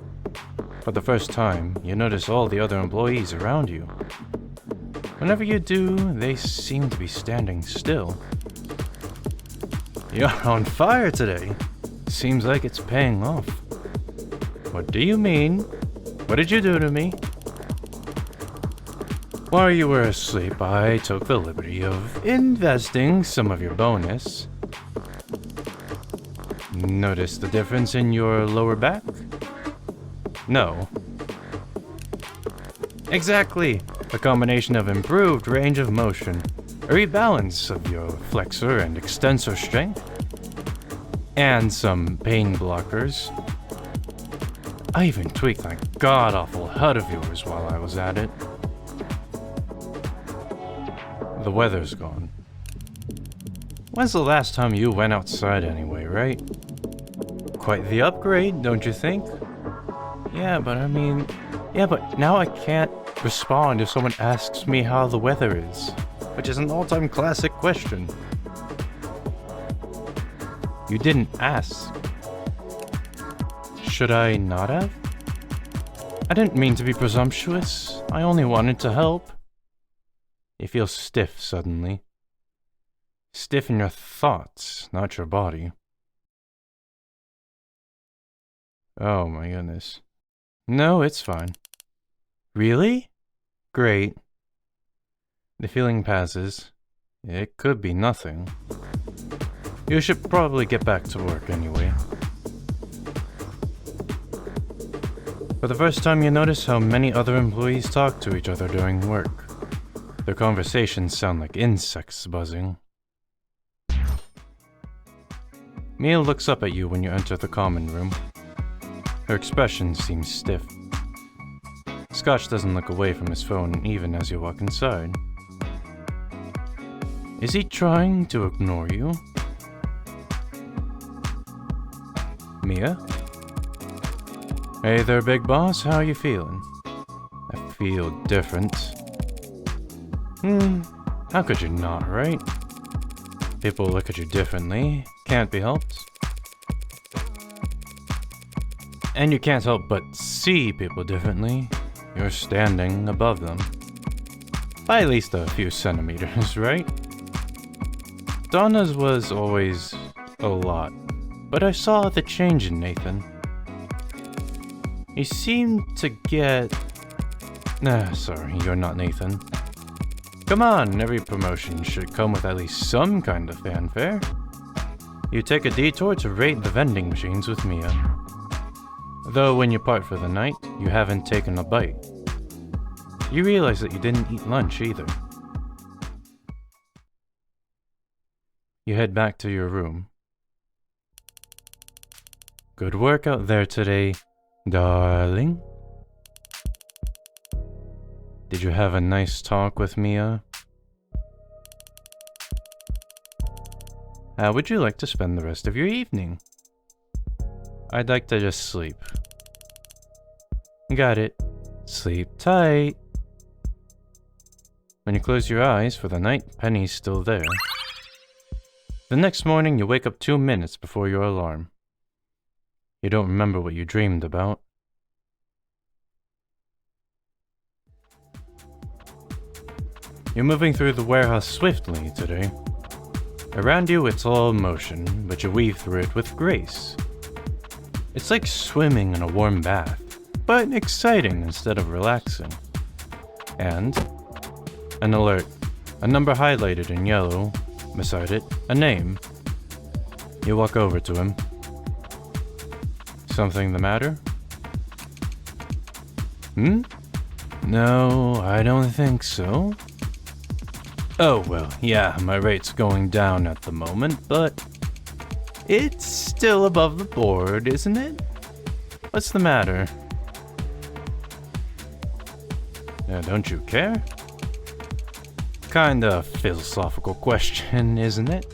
For the first time, you notice all the other employees around you. Whenever you do, they seem to be standing still. You're on fire today. Seems like it's paying off. What do you mean? What did you do to me? While you were asleep, I took the liberty of investing some of your bonus. Notice the difference in your lower back? No. Exactly. A combination of improved range of motion, a rebalance of your flexor and extensor strength, and some pain blockers. I even tweaked that god-awful HUD of yours while I was at it. The weather's gone. When's the last time you went outside anyway, right? Quite the upgrade, don't you think? Yeah, but now I can't respond if someone asks me how the weather is, which is an all-time classic question. You didn't ask. Should I not have? I didn't mean to be presumptuous. I only wanted to help. You feel stiff suddenly. Stiff in your thoughts, not your body. Oh my goodness. No, it's fine. Really? Great. The feeling passes. It could be nothing. You should probably get back to work anyway. For the first time, you notice how many other employees talk to each other during work. Their conversations sound like insects buzzing. Mia looks up at you when you enter the common room. Her expression seems stiff. Scotch doesn't look away from his phone even as you walk inside. Is he trying to ignore you? Mia? Hey there, big boss. How are you feeling? I feel different. How could you not, right? People look at you differently. Can't be helped. And you can't help but see people differently. You're standing above them. By at least a few centimeters, right? Donna's was always a lot, but I saw the change in Nathan. He seemed to get... sorry, you're not Nathan. Come on, every promotion should come with at least some kind of fanfare. You take a detour to raid the vending machines with Mia. Though when you part for the night, you haven't taken a bite. You realize that you didn't eat lunch either. You head back to your room. Good work out there today, darling. Did you have a nice talk with Mia? How would you like to spend the rest of your evening? I'd like to just sleep. Got it. Sleep tight. When you close your eyes for the night, Penny's still there. The next morning, you wake up 2 minutes before your alarm. You don't remember what you dreamed about. You're moving through the warehouse swiftly today. Around you, it's all motion, but you weave through it with grace. It's like swimming in a warm bath, but exciting instead of relaxing. And an alert, a number highlighted in yellow, beside it, a name. You walk over to him. Something the matter? No, I don't think so. Oh, well, yeah, my rate's going down at the moment, but it's still above the board, isn't it? What's the matter? Don't you care? Kinda philosophical question, isn't it?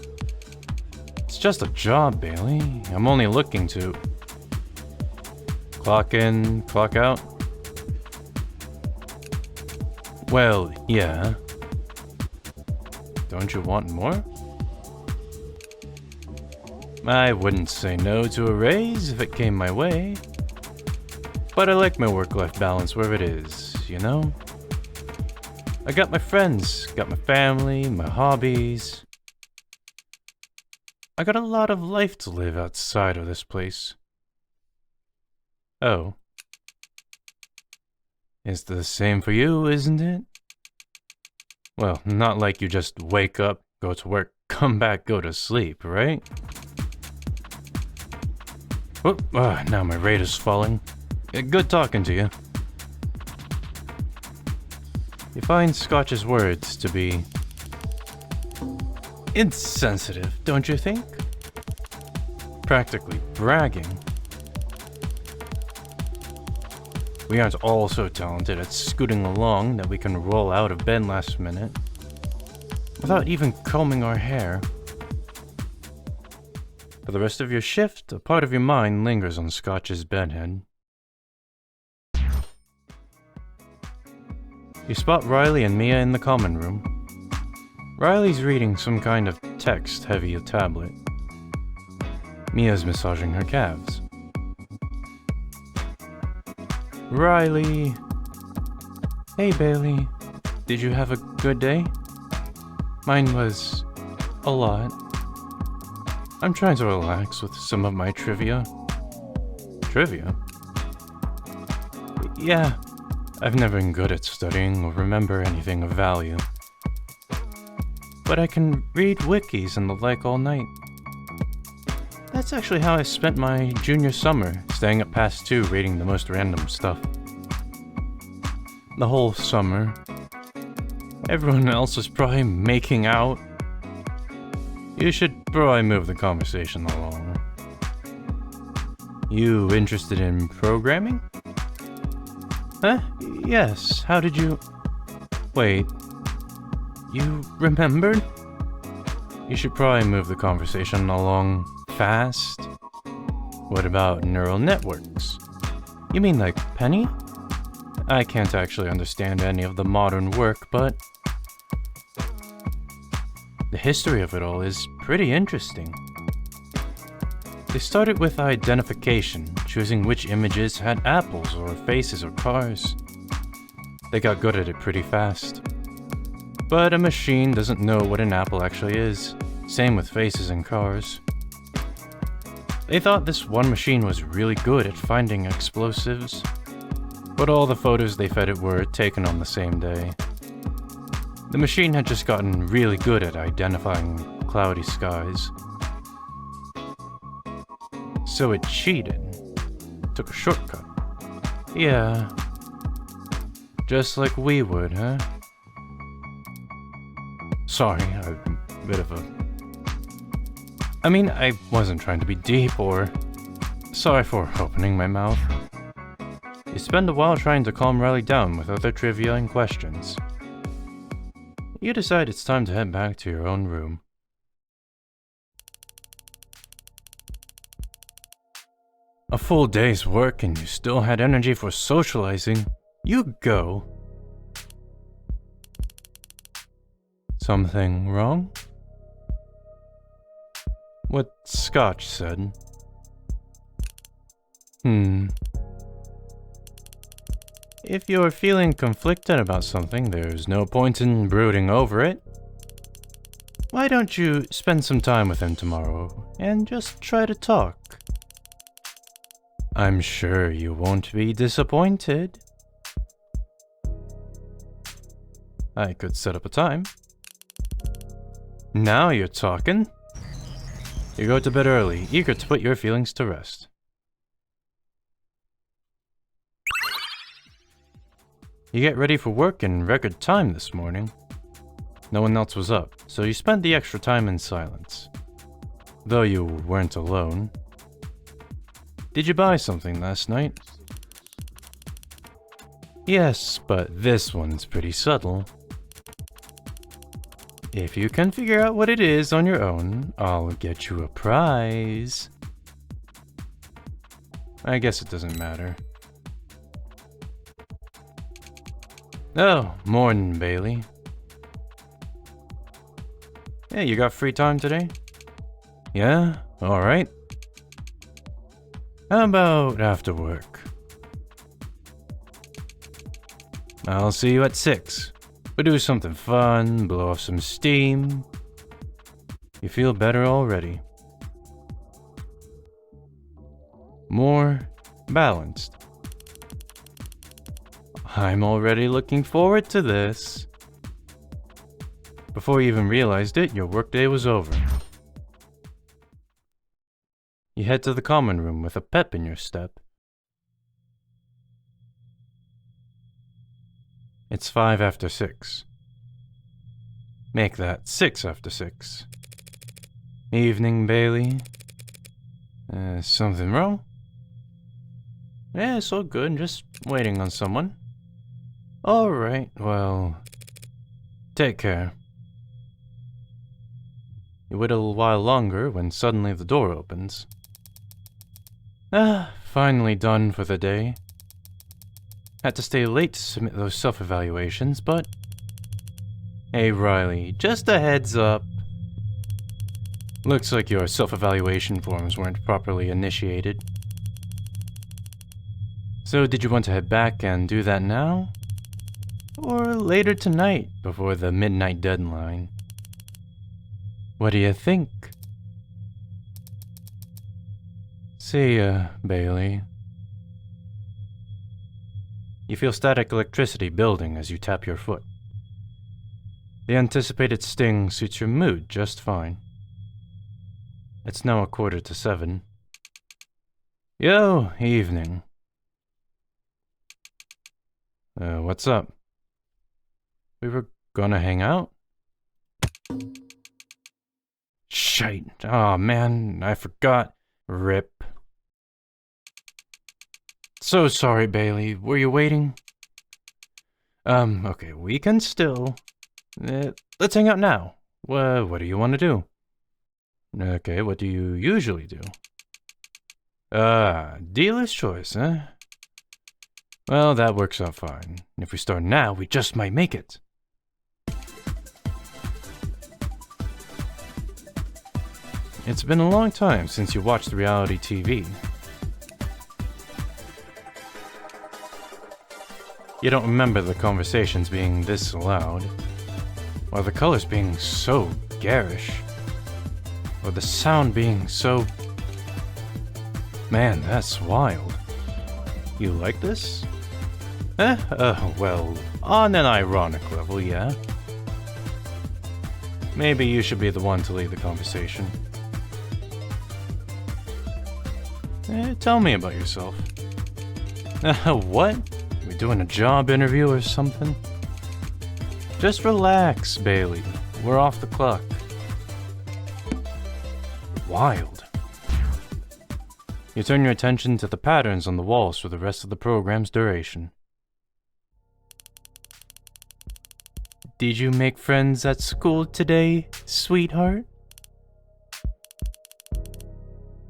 It's just a job, Bailey. I'm only looking to... Clock in, clock out? Well, yeah. Don't you want more? I wouldn't say no to a raise if it came my way. But I like my work-life balance where it is, you know? I got my friends, got my family, my hobbies. I got a lot of life to live outside of this place. Oh. It's the same for you, isn't it? Well, not like you just wake up, go to work, come back, go to sleep, right? Whoop, now my rate is falling. Good talking to you. You find Scotch's words to be insensitive, don't you think? Practically bragging. We aren't all so talented at scooting along that we can roll out of bed last minute without even combing our hair. For the rest of your shift, a part of your mind lingers on Scotch's bedhead. You spot Riley and Mia in the common room. Riley's reading some kind of text-heavy tablet. Mia's massaging her calves. Riley. Hey, Bailey. Did you have a good day? Mine was a lot. I'm trying to relax with some of my trivia. Trivia? Yeah, I've never been good at studying or remember anything of value. But I can read wikis and the like all night. That's actually how I spent my junior summer, staying up past 2 reading the most random stuff. The whole summer. Everyone else was probably making out. You should probably move the conversation along. You interested in programming? Huh? Yes, how did you... Wait. You remembered? You should probably move the conversation along fast. What about neural networks? You mean like Penny? I can't actually understand any of the modern work, but the history of it all is pretty interesting. They started with identification, choosing which images had apples or faces or cars. They got good at it pretty fast. But a machine doesn't know what an apple actually is. Same with faces and cars. They thought this one machine was really good at finding explosives, but all the photos they fed it were taken on the same day. The machine had just gotten really good at identifying cloudy skies. So it cheated. Took a shortcut. Yeah. Just like we would, huh? Sorry, a bit of a... I mean, I wasn't trying to be deep or... Sorry for opening my mouth. You spend a while trying to calm Riley down with other trivia and questions. You decide it's time to head back to your own room. A full day's work and you still had energy for socializing. You go. Something wrong? What Scotch said. If you're feeling conflicted about something, there's no point in brooding over it. Why don't you spend some time with him tomorrow and just try to talk? I'm sure you won't be disappointed. I could set up a time. Now you're talking. You go to bed early, eager to put your feelings to rest. You get ready for work in record time this morning. No one else was up, so you spent the extra time in silence. Though you weren't alone. Did you buy something last night? Yes, but this one's pretty subtle. If you can figure out what it is on your own, I'll get you a prize. I guess it doesn't matter. Oh, morning, Bailey. Hey, you got free time today? Yeah? Alright. How about after work? I'll see you at 6. We'll do something fun, blow off some steam. You feel better already. More balanced. I'm already looking forward to this. Before you even realized it, your workday was over. You head to the common room with a pep in your step. It's 5 after 6. Make that 6 after 6. Evening, Bailey. Something wrong? Yeah, it's all good, just waiting on someone. Alright, well, take care. You wait a little while longer when suddenly the door opens. Finally done for the day. Had to stay late to submit those self-evaluations, but... Hey Riley, just a heads up. Looks like your self-evaluation forms weren't properly initiated. So did you want to head back and do that now? Or later tonight, before the midnight deadline? What do you think? See ya, Bailey. You feel static electricity building as you tap your foot. The anticipated sting suits your mood just fine. It's now 6:45. Yo, evening. What's up? We were gonna hang out? Shite. Aw, man, I forgot. Rip. So sorry, Bailey. Were you waiting? Okay, we can still... let's hang out now. What do you want to do? Okay, what do you usually do? Dealer's choice, huh? Well, that works out fine. If we start now, we just might make it. It's been a long time since you watched reality TV. You don't remember the conversations being this loud, or the colors being so garish, or the sound being so... Man, that's wild. You like this? Well, on an ironic level, yeah. Maybe you should be the one to lead the conversation. Tell me about yourself. What? We doing a job interview or something? Just relax, Bailey. We're off the clock. Wild. You turn your attention to the patterns on the walls for the rest of the program's duration. Did you make friends at school today, sweetheart?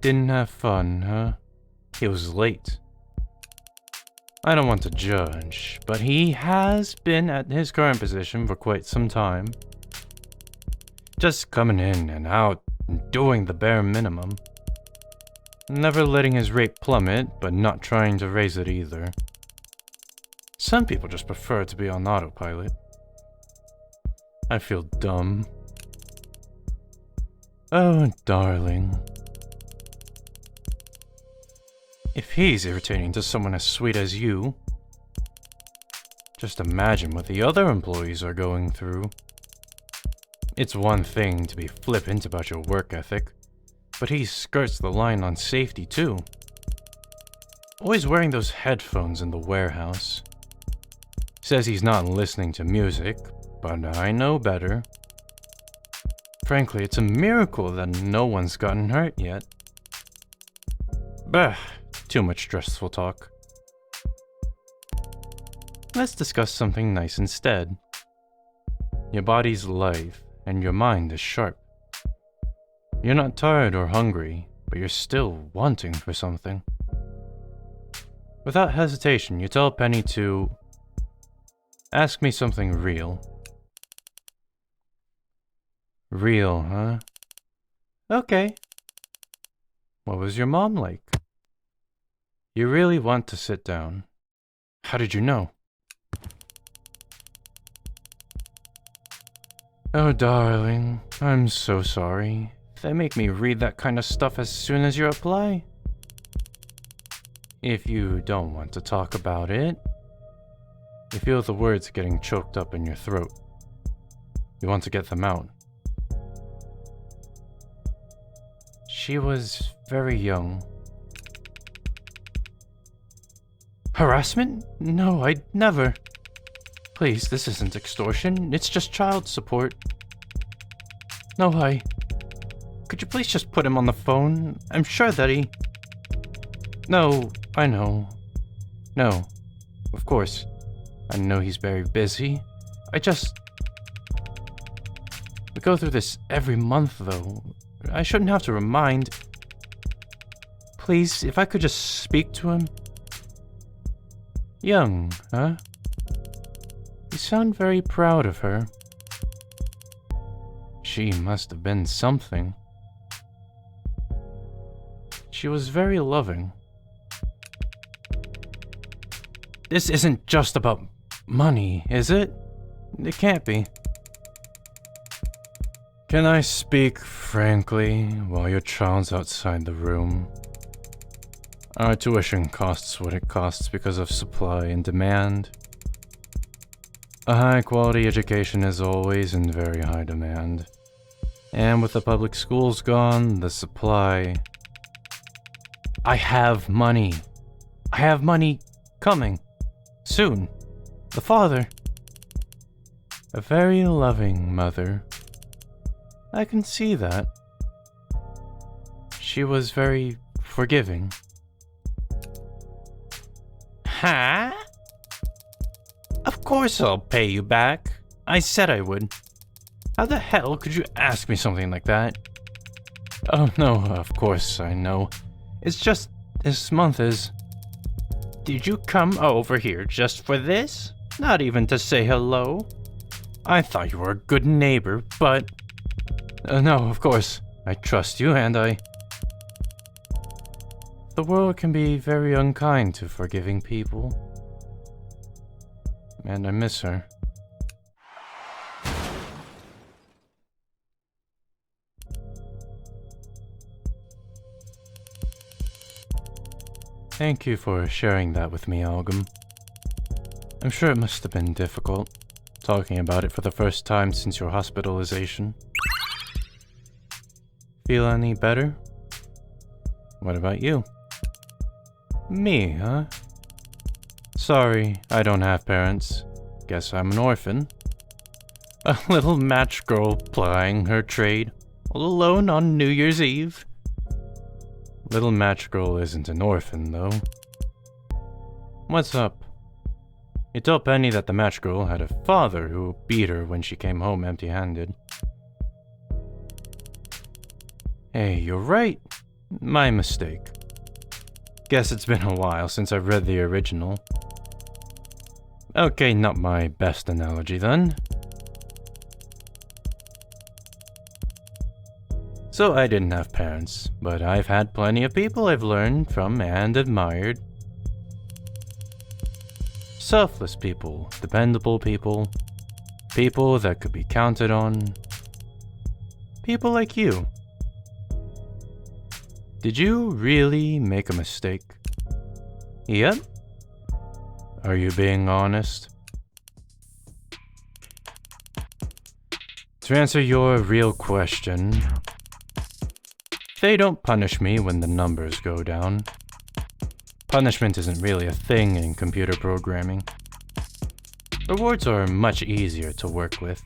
Didn't have fun, huh? He was late. I don't want to judge, but he has been at his current position for quite some time. Just coming in and out and doing the bare minimum. Never letting his rate plummet, but not trying to raise it either. Some people just prefer to be on autopilot. I feel dumb. Oh, darling. If he's irritating to someone as sweet as you, just imagine what the other employees are going through. It's one thing to be flippant about your work ethic, but he skirts the line on safety too. Always wearing those headphones in the warehouse. Says he's not listening to music, but I know better. Frankly, it's a miracle that no one's gotten hurt yet. Bah, too much stressful talk. Let's discuss something nice instead. Your body's lithe, and your mind is sharp. You're not tired or hungry, but you're still wanting for something. Without hesitation, you tell Penny to... ask me something real. Real, huh? Okay. What was your mom like? You really want to sit down. How did you know? Oh, darling, I'm so sorry. They make me read that kind of stuff as soon as you apply. If you don't want to talk about it, you feel the words getting choked up in your throat. You want to get them out. She was very young. Harassment? No, I'd never. Please, this isn't extortion. It's just child support. No, could you please just put him on the phone? I'm sure that he... No, I know. No, of course. I know he's very busy. We go through this every month, though. I shouldn't have to remind. Please, if I could just speak to him. Young, huh? You sound very proud of her. She must have been something. She was very loving. This isn't just about money, is it? It can't be. Can I speak frankly while your child's outside the room? Our tuition costs what it costs because of supply and demand. A high-quality education is always in very high demand. And with the public schools gone, the supply... I have money. I have money coming. Soon. The father. A very loving mother. I can see that. She was very forgiving. Huh? Of course I'll pay you back. I said I would. How the hell could you ask me something like that? Oh no, of course I know. It's just this month is... Did you come over here just for this? Not even to say hello? I thought you were a good neighbor, but... no, of course. I trust you and I... The world can be very unkind to forgiving people. And I miss her. Thank you for sharing that with me, Algam. I'm sure it must have been difficult, talking about it for the first time since your hospitalization. Feel any better? What about you? Me, huh? Sorry, I don't have parents. Guess I'm an orphan. A little match girl plying her trade, all alone on New Year's Eve. Little match girl isn't an orphan, though. What's up? You told Penny that the match girl had a father who beat her when she came home empty-handed. Hey, you're right. My mistake. Guess it's been a while since I've read the original. Okay, not my best analogy then. So I didn't have parents, but I've had plenty of people I've learned from and admired. Selfless people, dependable people, people that could be counted on. People like you. Did you really make a mistake? Yep. Are you being honest? To answer your real question, they don't punish me when the numbers go down. Punishment isn't really a thing in computer programming. Rewards are much easier to work with.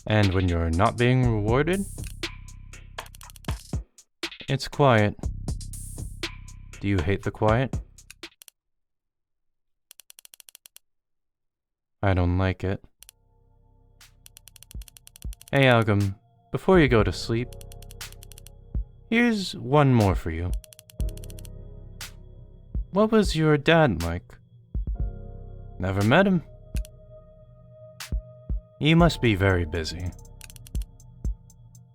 And when you're not being rewarded, it's quiet. Do you hate the quiet? I don't like it. Hey, Algam, before you go to sleep, here's one more for you. What was your dad like? Never met him. He must be very busy.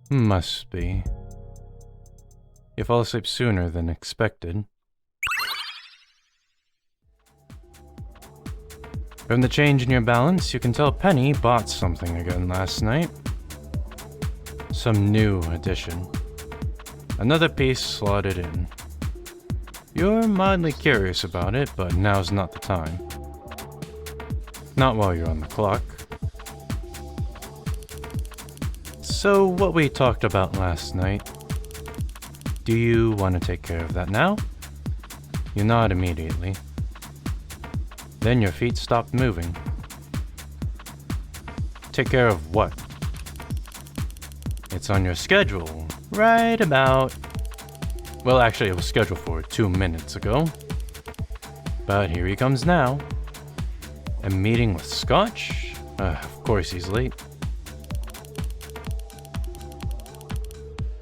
Must be. You fall asleep sooner than expected. From the change in your balance, you can tell Penny bought something again last night. Some new addition. Another piece slotted in. You're mildly curious about it, but now's not the time. Not while you're on the clock. So, what we talked about last night, do you want to take care of that now? You nod immediately. Then your feet stopped moving. Take care of what? It's on your schedule, right about... Well, actually, it was scheduled for 2 minutes ago. But here he comes now. A meeting with Scotch? Of course he's late.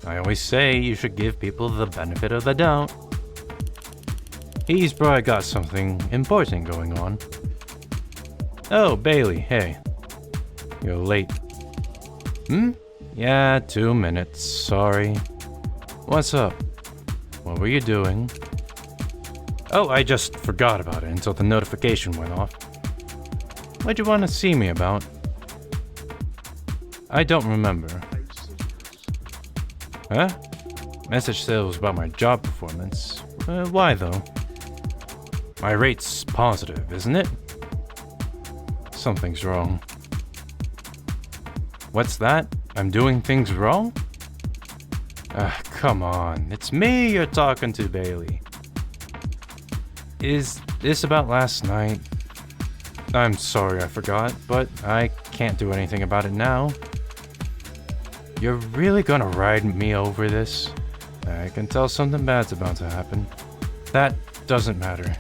I always say you should give people the benefit of the doubt. He's probably got something important going on. Oh, Bailey, hey. You're late. Yeah, 2 minutes, sorry. What's up? What were you doing? Oh, I just forgot about it until the notification went off. What'd you want to see me about? I don't remember. Huh? Message said it was about my job performance. Why though? My rate's positive, isn't it? Something's wrong. What's that? I'm doing things wrong? Come on. It's me you're talking to, Bailey. Is this about last night? I'm sorry I forgot, but I can't do anything about it now. You're really gonna ride me over this? I can tell something bad's about to happen. That doesn't matter.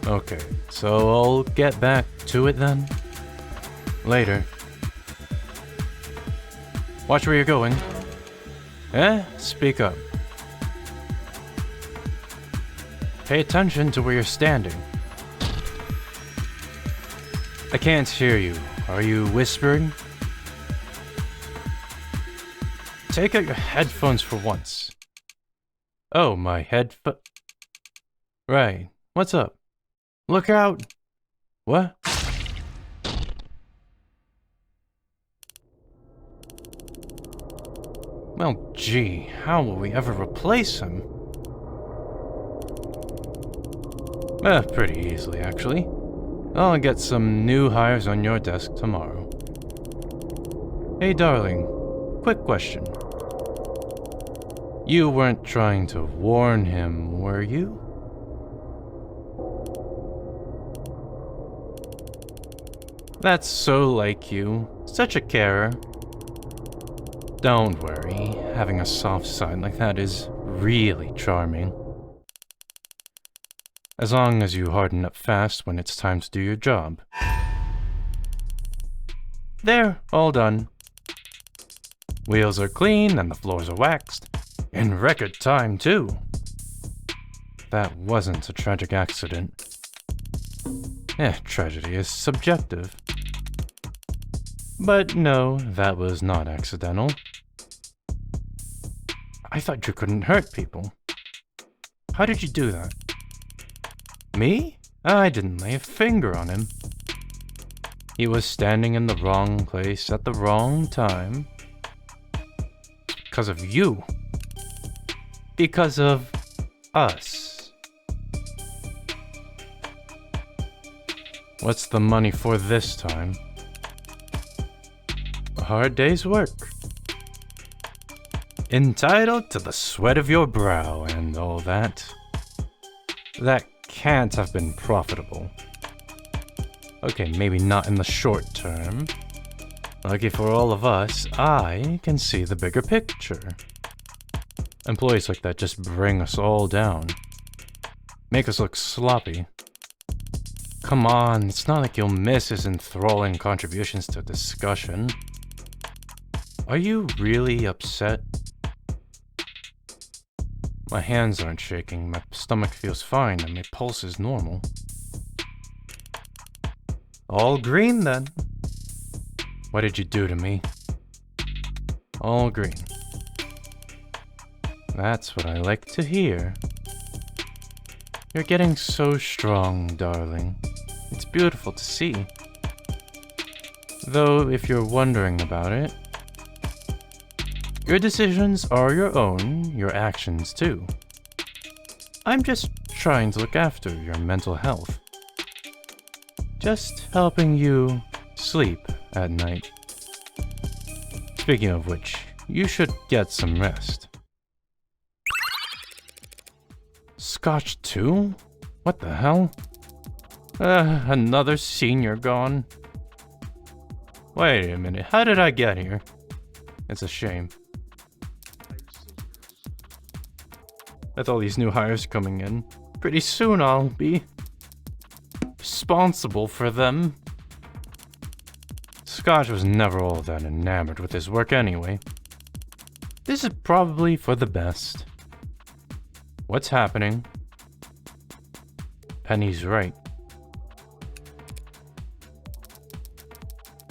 Okay. So I'll get back to it then. Later. Watch where you're going. Speak up. Pay attention to where you're standing. I can't hear you. Are you whispering? Take out your headphones for once. Oh, my Right. What's up? Look out! What? Well, gee, how will we ever replace him? Pretty easily, actually. I'll get some new hires on your desk tomorrow. Hey, darling. Quick question. You weren't trying to warn him, were you? That's so like you. Such a carer. Don't worry. Having a soft side like that is really charming. As long as you harden up fast when it's time to do your job. There, all done. Wheels are clean and the floors are waxed. In record time, too. That wasn't a tragic accident. Tragedy is subjective. But no, that was not accidental. I thought you couldn't hurt people. How did you do that? Me? I didn't lay a finger on him. He was standing in the wrong place at the wrong time. Because of you. Because of us. What's the money for this time? A hard day's work. Entitled to the sweat of your brow and all that. That can't have been profitable. Okay, maybe not in the short term. Lucky for all of us, I can see the bigger picture. Employees like that just bring us all down. Make us look sloppy. Come on, it's not like you'll miss his enthralling contributions to discussion. Are you really upset? My hands aren't shaking, my stomach feels fine, and my pulse is normal. All green then. What did you do to me? All green. That's what I like to hear. You're getting so strong, darling. It's beautiful to see. Though, if you're wondering about it, your decisions are your own, your actions too. I'm just trying to look after your mental health. Just helping you sleep at night. Speaking of which, you should get some rest. Scotch too? What the hell? Another senior gone. Wait a minute, how did I get here? It's a shame. With all these new hires coming in, pretty soon I'll be responsible for them. Scotch was never all that enamored with his work anyway. This is probably for the best. What's happening? Penny's right.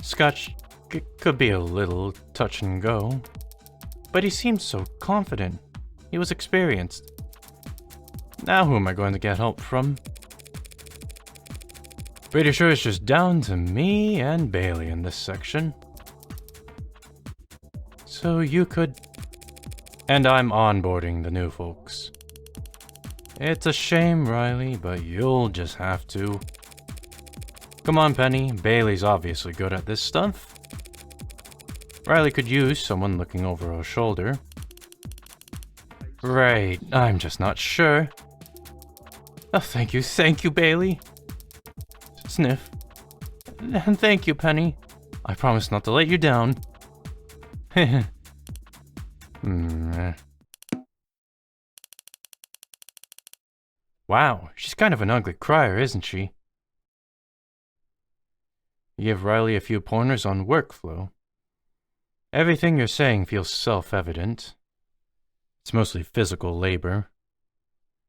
Scotch could be a little touch and go, but he seemed so confident. He was experienced. Now who am I going to get help from? Pretty sure it's just down to me and Bailey in this section. So you could... And I'm onboarding the new folks. It's a shame, Riley, but you'll just have to. Come on, Penny. Bailey's obviously good at this stuff. Riley could use someone looking over her shoulder. Right, I'm just not sure. Oh, thank you, Bailey. Sniff. And thank you, Penny. I promise not to let you down. Wow, she's kind of an ugly crier, isn't she? You give Riley a few pointers on workflow. Everything you're saying feels self-evident. It's mostly physical labor.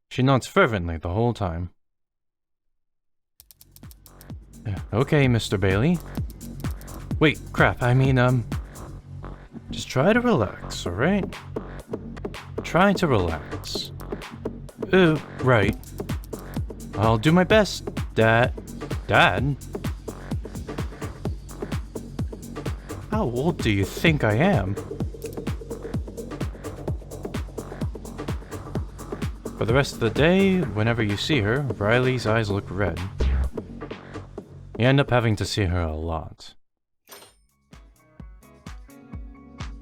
She nods fervently the whole time. Okay, Mr. Bailey. Wait, crap, I mean, just try to relax, alright? Try to relax. Right. I'll do my best, Dad? How old do you think I am? For the rest of the day, whenever you see her, Riley's eyes look red. You end up having to see her a lot.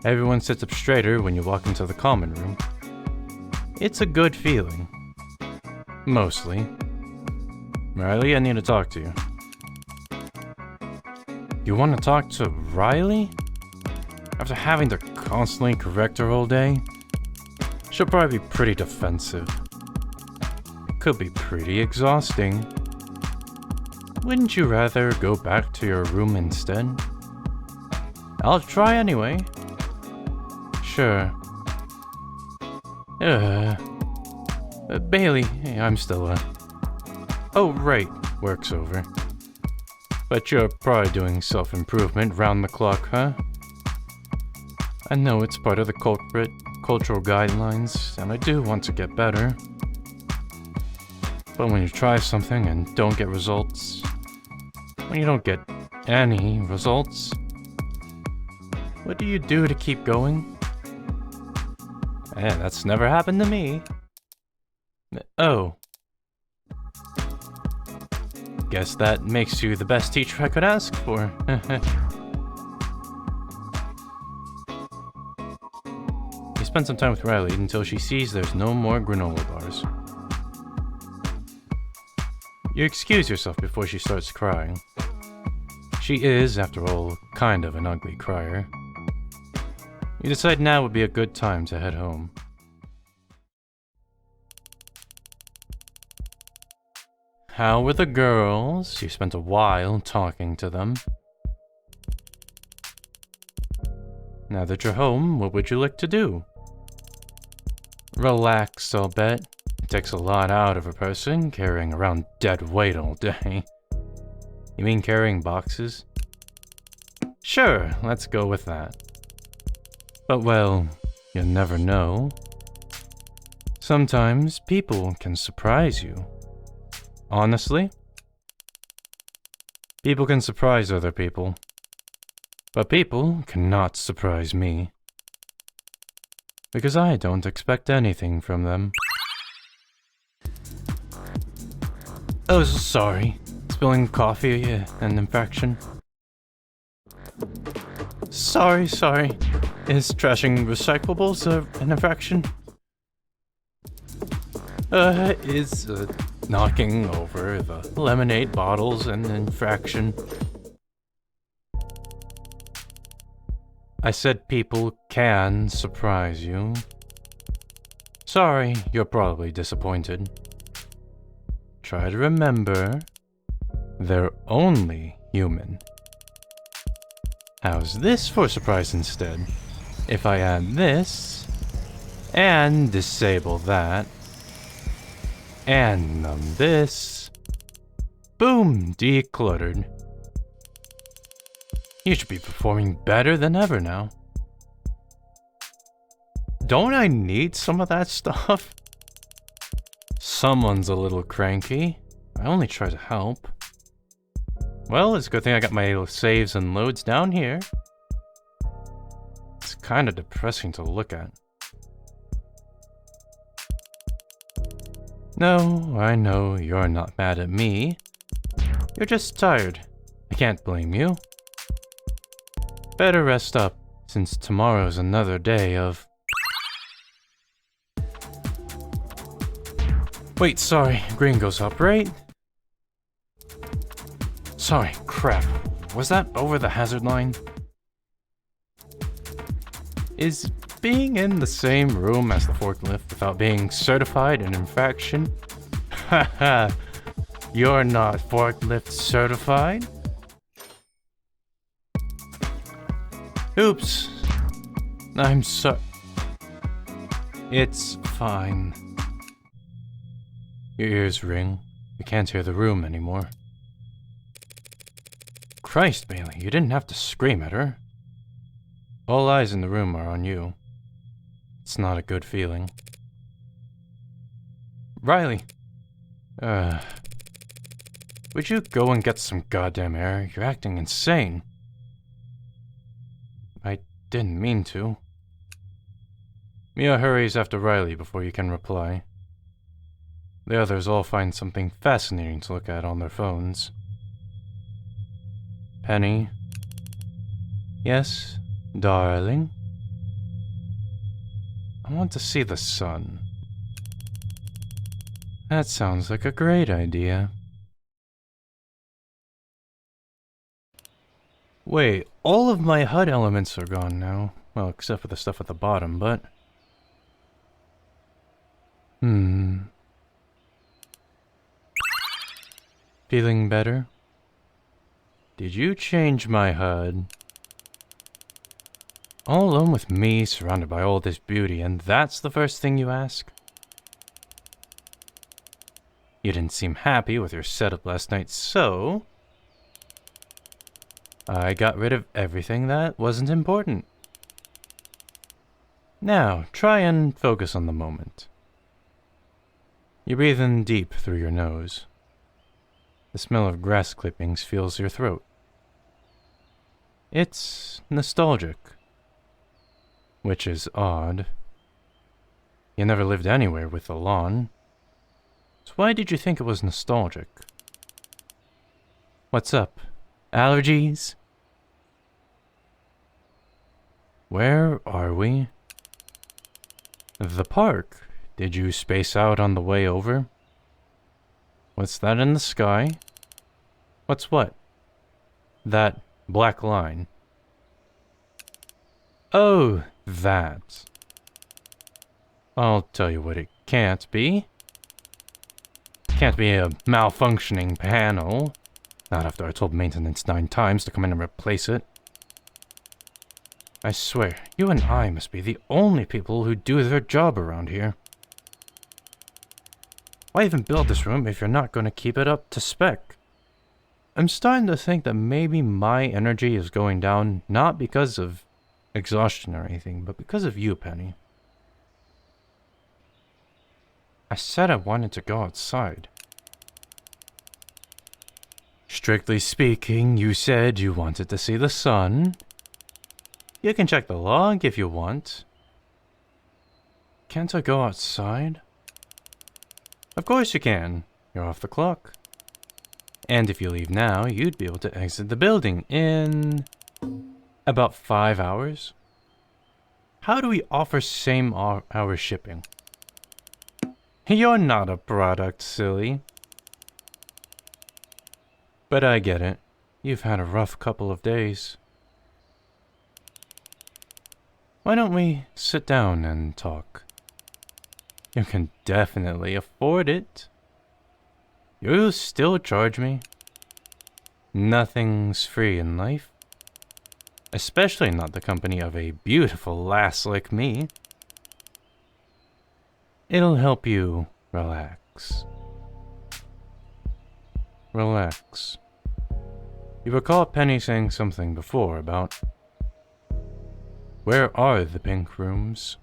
Everyone sits up straighter when you walk into the common room. It's a good feeling. Mostly. Riley, I need to talk to you. You want to talk to Riley? After having to constantly correct her all day? She'll probably be pretty defensive. It could be pretty exhausting. Wouldn't you rather go back to your room instead? I'll try anyway. Sure. Bailey, I'm still, Oh, right, work's over. But you're probably doing self-improvement round the clock, huh? I know it's part of the cultural guidelines, and I do want to get better. But when you try something and don't get results, when you don't get any results, what do you do to keep going? That's never happened to me. Oh. Guess that makes you the best teacher I could ask for. You spend some time with Riley until she sees there's no more granola bars. You excuse yourself before she starts crying. She is, after all, kind of an ugly crier. You decide now would be a good time to head home. How were the girls? You spent a while talking to them. Now that you're home, what would you like to do? Relax, I'll bet. It takes a lot out of a person carrying around dead weight all day. You mean carrying boxes? Sure, let's go with that. But well, you never know. Sometimes people can surprise you. Honestly, people can surprise other people. But people cannot surprise me. Because I don't expect anything from them. Oh, sorry. Spilling coffee, an infection. Sorry. Is trashing recyclables an infection? Is knocking over the lemonade bottles an infraction? I said people can surprise you. Sorry, you're probably disappointed. Try to remember, they're only human. How's this for a surprise instead? If I add this, and disable that, and numb this, boom, decluttered. You should be performing better than ever now. Don't I need some of that stuff? Someone's a little cranky. I only try to help. Well, it's a good thing I got my saves and loads down here. It's kind of depressing to look at. No, I know you're not mad at me. You're just tired. I can't blame you. Better rest up, since tomorrow's another day of... Wait, sorry, green goes up, right? Sorry, crap. Was that over the hazard line? Is being in the same room as the forklift without being certified an infraction? Haha, you're not forklift certified? Oops. I'm sorry. It's fine. Your ears ring. You can't hear the room anymore. Christ, Bailey, you didn't have to scream at her. All eyes in the room are on you. It's not a good feeling. Riley. Would you go and get some goddamn air? You're acting insane. I didn't mean to. Mia hurries after Riley before you can reply. The others all find something fascinating to look at on their phones. Penny. Yes, darling? I want to see the sun. That sounds like a great idea. Wait, all of my HUD elements are gone now. Well, except for the stuff at the bottom, but... Feeling better? Did you change my HUD? All alone with me, surrounded by all this beauty, and that's the first thing you ask? You didn't seem happy with your setup last night, so... I got rid of everything that wasn't important. Now, try and focus on the moment. You breathe in deep through your nose. The smell of grass clippings fills your throat. It's nostalgic. Which is odd. You never lived anywhere with a lawn. So why did you think it was nostalgic? What's up? Allergies? Where are we? The park. Did you space out on the way over? What's that in the sky? What's what? That black line. Oh, that. I'll tell you what it can't be. Can't be a malfunctioning panel. Not after I told maintenance 9 times to come in and replace it. I swear, you and I must be the only people who do their job around here. Why even build this room if you're not going to keep it up to spec? I'm starting to think that maybe my energy is going down not because of exhaustion or anything, but because of you, Penny. I said I wanted to go outside. Strictly speaking, you said you wanted to see the sun. You can check the log if you want. Can't I go outside? Of course you can. You're off the clock. And if you leave now, you'd be able to exit the building in about 5 hours. How do we offer same hour shipping? You're not a product, silly. But I get it. You've had a rough couple of days. Why don't we sit down and talk? You can definitely afford it. You'll still charge me. Nothing's free in life. Especially not the company of a beautiful lass like me. It'll help you relax. Relax. You recall Penny saying something before about... Where are the pink rooms?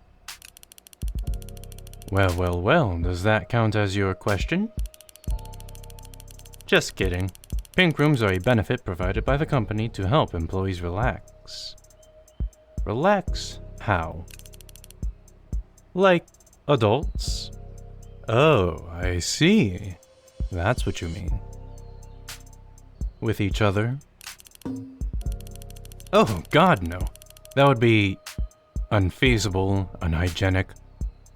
Well, does that count as your question? Just kidding. Pink rooms are a benefit provided by the company to help employees relax. Relax how? Like adults? Oh, I see. That's what you mean. With each other? Oh, God, no. That would be unfeasible, unhygienic,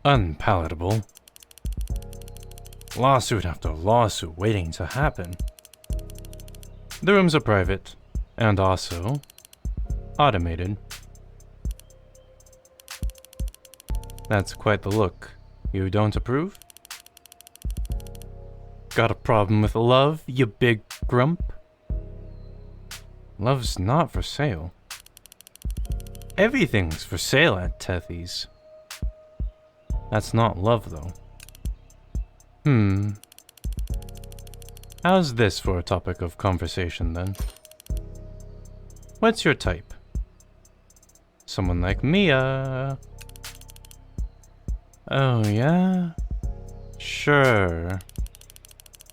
unpalatable. Lawsuit after lawsuit waiting to happen. The rooms are private, and also automated. That's quite the look. You don't approve? Got a problem with love, you big grump? Love's not for sale. Everything's for sale at Tethys. That's not love, though. How's this for a topic of conversation, then? What's your type? Someone like Mia. Oh, yeah? Sure.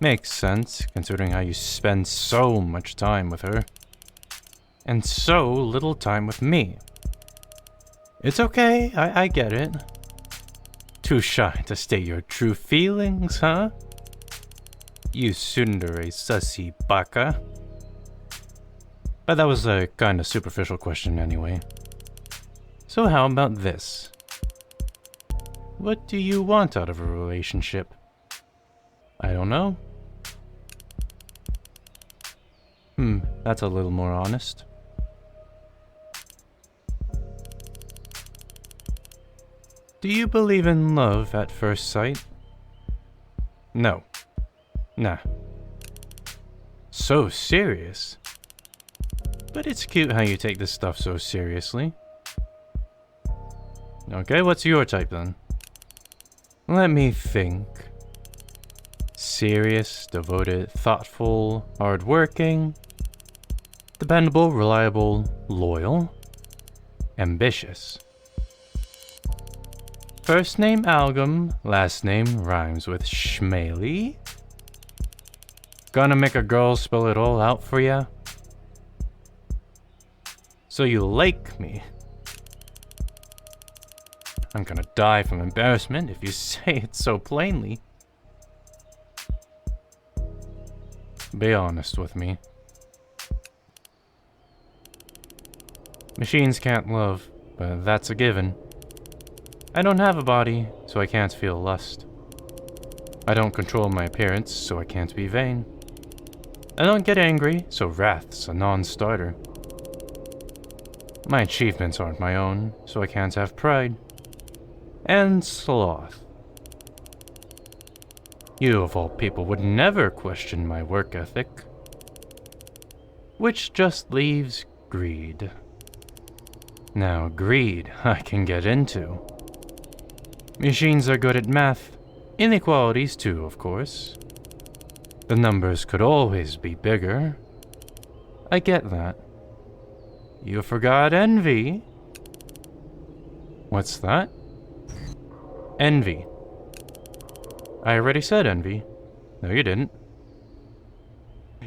Makes sense, considering how you spend so much time with her. And so little time with me. It's okay, I get it. Too shy to state your true feelings, huh? You tsundere sussy baka. But that was a kinda superficial question anyway. So how about this? What do you want out of a relationship? I don't know. That's a little more honest. Do you believe in love at first sight? No. Nah. So serious. But it's cute how you take this stuff so seriously. Okay, what's your type then? Let me think. Serious, devoted, thoughtful, hardworking, dependable, reliable, loyal, ambitious. First name Algam, last name rhymes with Schmaley. Gonna make a girl spell it all out for ya? So you like me? I'm gonna die from embarrassment if you say it so plainly. Be honest with me. Machines can't love, but that's a given. I don't have a body, so I can't feel lust. I don't control my appearance, so I can't be vain. I don't get angry, so wrath's a non-starter. My achievements aren't my own, so I can't have pride. And sloth. You of all people would never question my work ethic. Which just leaves greed. Now greed I can get into. Machines are good at math. Inequalities too, of course. The numbers could always be bigger. I get that. You forgot envy? What's that? Envy. I already said envy. No, you didn't.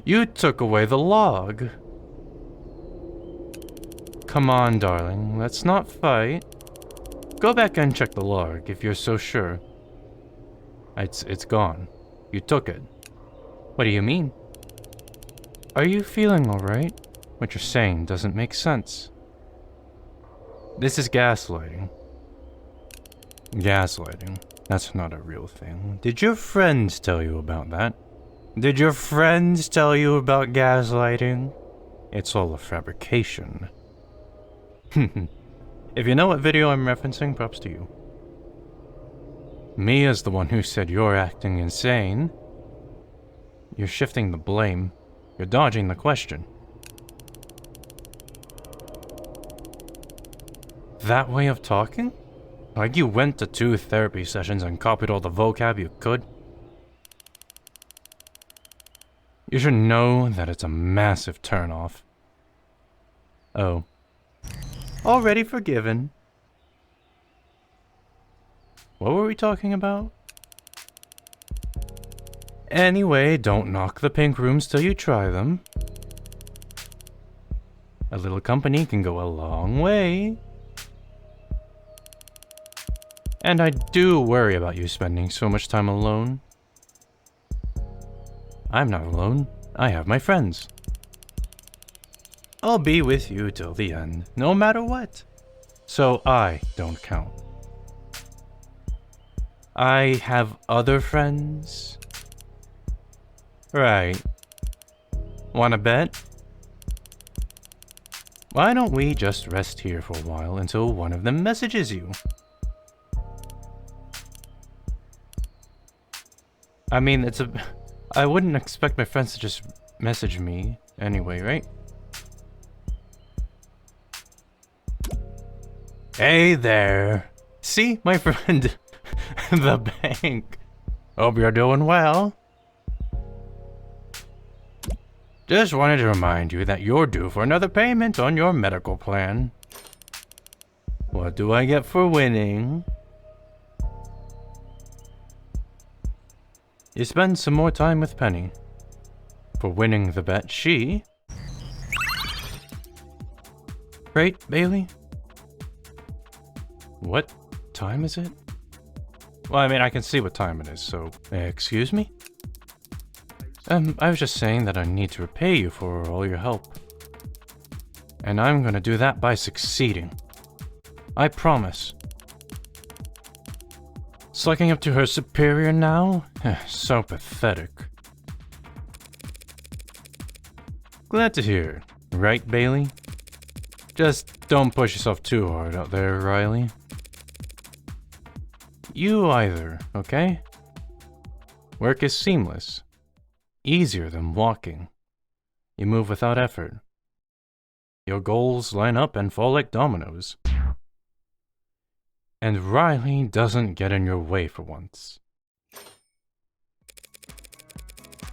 You took away the log. Come on, darling. Let's not fight. Go back and check the log if you're so sure. It's gone. You took it. What do you mean? Are you feeling alright? What you're saying doesn't make sense. This is gaslighting. Gaslighting. That's not a real thing. Did your friends tell you about that? Did your friends tell you about gaslighting? It's all a fabrication. If you know what video I'm referencing, props to you. Me is the one who said you're acting insane. You're shifting the blame. You're dodging the question. That way of talking? Like you went to 2 therapy sessions and copied all the vocab you could? You should know that it's a massive turnoff. Oh. Already forgiven. What were we talking about? Anyway, don't knock the pink rooms till you try them. A little company can go a long way. And I do worry about you spending so much time alone. I'm not alone. I have my friends. I'll be with you till the end, no matter what. So I don't count. I have other friends. Right. Wanna bet? Why don't we just rest here for a while until one of them messages you? I mean, I wouldn't expect my friends to just message me anyway, right? Hey there. See, my friend, the bank. Hope you're doing well. Just wanted to remind you that you're due for another payment on your medical plan. What do I get for winning? You spend some more time with Penny. For winning the bet, she... Right, Bailey? What time is it? Well, I mean, I can see what time it is, so... Excuse me? I was just saying that I need to repay you for all your help. And I'm gonna do that by succeeding. I promise. Sucking up to her superior now? So pathetic. Glad to hear, right, Bailey? Just don't push yourself too hard out there, Riley. You either, okay? Work is seamless. Easier than walking. You move without effort. Your goals line up and fall like dominoes. And Riley doesn't get in your way for once.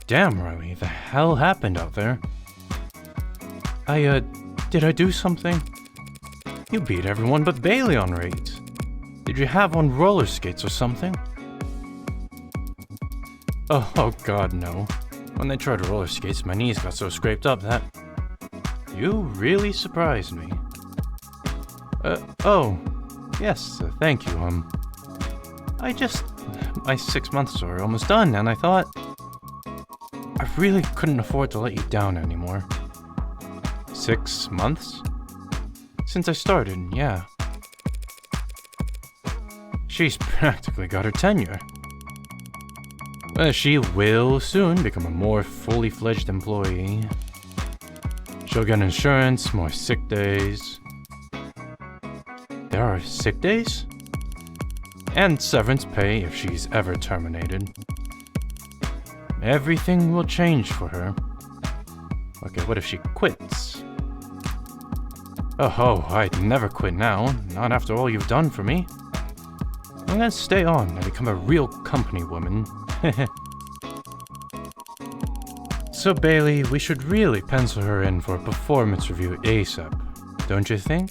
Damn, Riley, the hell happened out there? Did I do something? You beat everyone but Bailey on rate. Did you have on roller skates or something? Oh god, no. When they tried roller skates, my knees got so scraped up that... You really surprised me. Oh. Yes, thank you, my 6 months are almost done, and I thought... I really couldn't afford to let you down anymore. 6 months? Since I started, yeah. She's practically got her tenure. She will soon become a more fully fledged employee. She'll get insurance, more sick days. There are sick days? And severance pay if she's ever terminated. Everything will change for her. Okay, what if she quits? Oh, I'd never quit now, not after all you've done for me. I'm gonna stay on and become a real company woman. So Bailey, we should really pencil her in for a performance review ASAP, don't you think?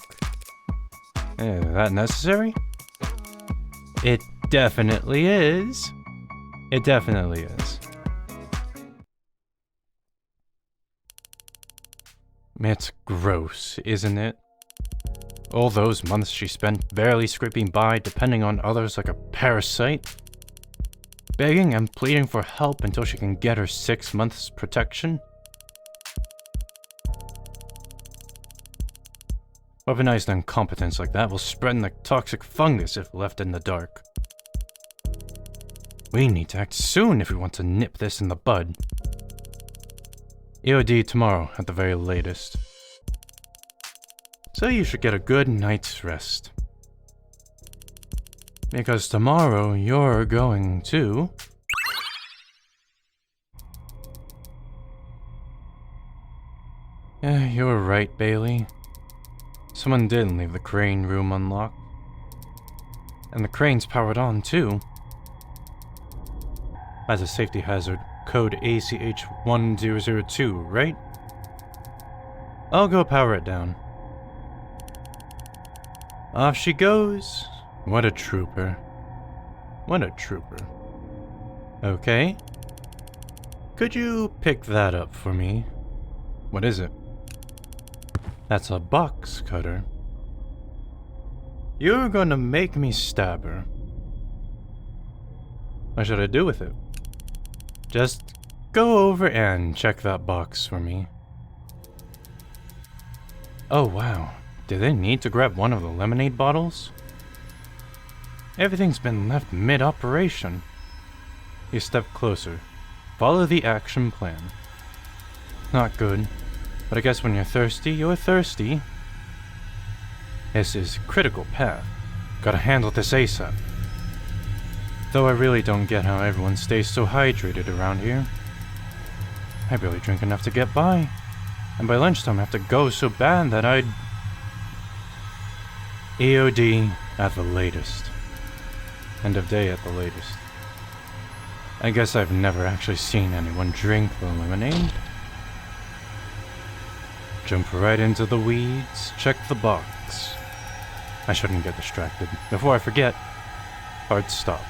That necessary? It definitely is. It definitely is. It's gross, isn't it? All those months she spent barely scraping by, depending on others like a parasite. Begging and pleading for help until she can get her 6 months protection. Weaponized incompetence like that will spread like toxic fungus if left in the dark. We need to act soon if we want to nip this in the bud. EOD tomorrow at the very latest. So you should get a good night's rest. Because tomorrow you're going to... Yeah, you're right, Bailey. Someone did leave the crane room unlocked. And the crane's powered on, too. As a safety hazard, code ACH1002, right? I'll go power it down. Off she goes. What a trooper. What a trooper. Okay. Could you pick that up for me? What is it? That's a box cutter. You're gonna make me stab her. What should I do with it? Just go over and check that box for me. Oh wow, did they need to grab one of the lemonade bottles? Everything's been left mid-operation. You step closer. Follow the action plan. Not good, but I guess when you're thirsty, you're thirsty. This is critical path. Gotta handle this ASAP. Though I really don't get how everyone stays so hydrated around here. I barely drink enough to get by. And by lunchtime I have to go so bad that I'd... EOD at the latest. End of day at the latest. I guess I've never actually seen anyone drink the lemonade. Jump right into the weeds, check the box. I shouldn't get distracted. Before I forget, hard stop.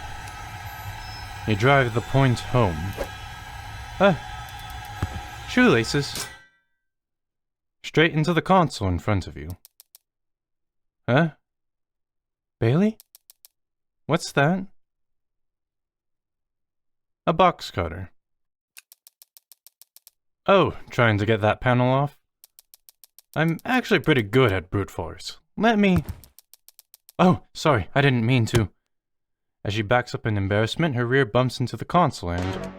You drive the point home. Shoelaces. Straight into the console in front of you. Huh? Bailey? What's that? A box cutter. Oh, trying to get that panel off? I'm actually pretty good at brute force. Let me... Oh, sorry, I didn't mean to. As she backs up in embarrassment, her rear bumps into the console and...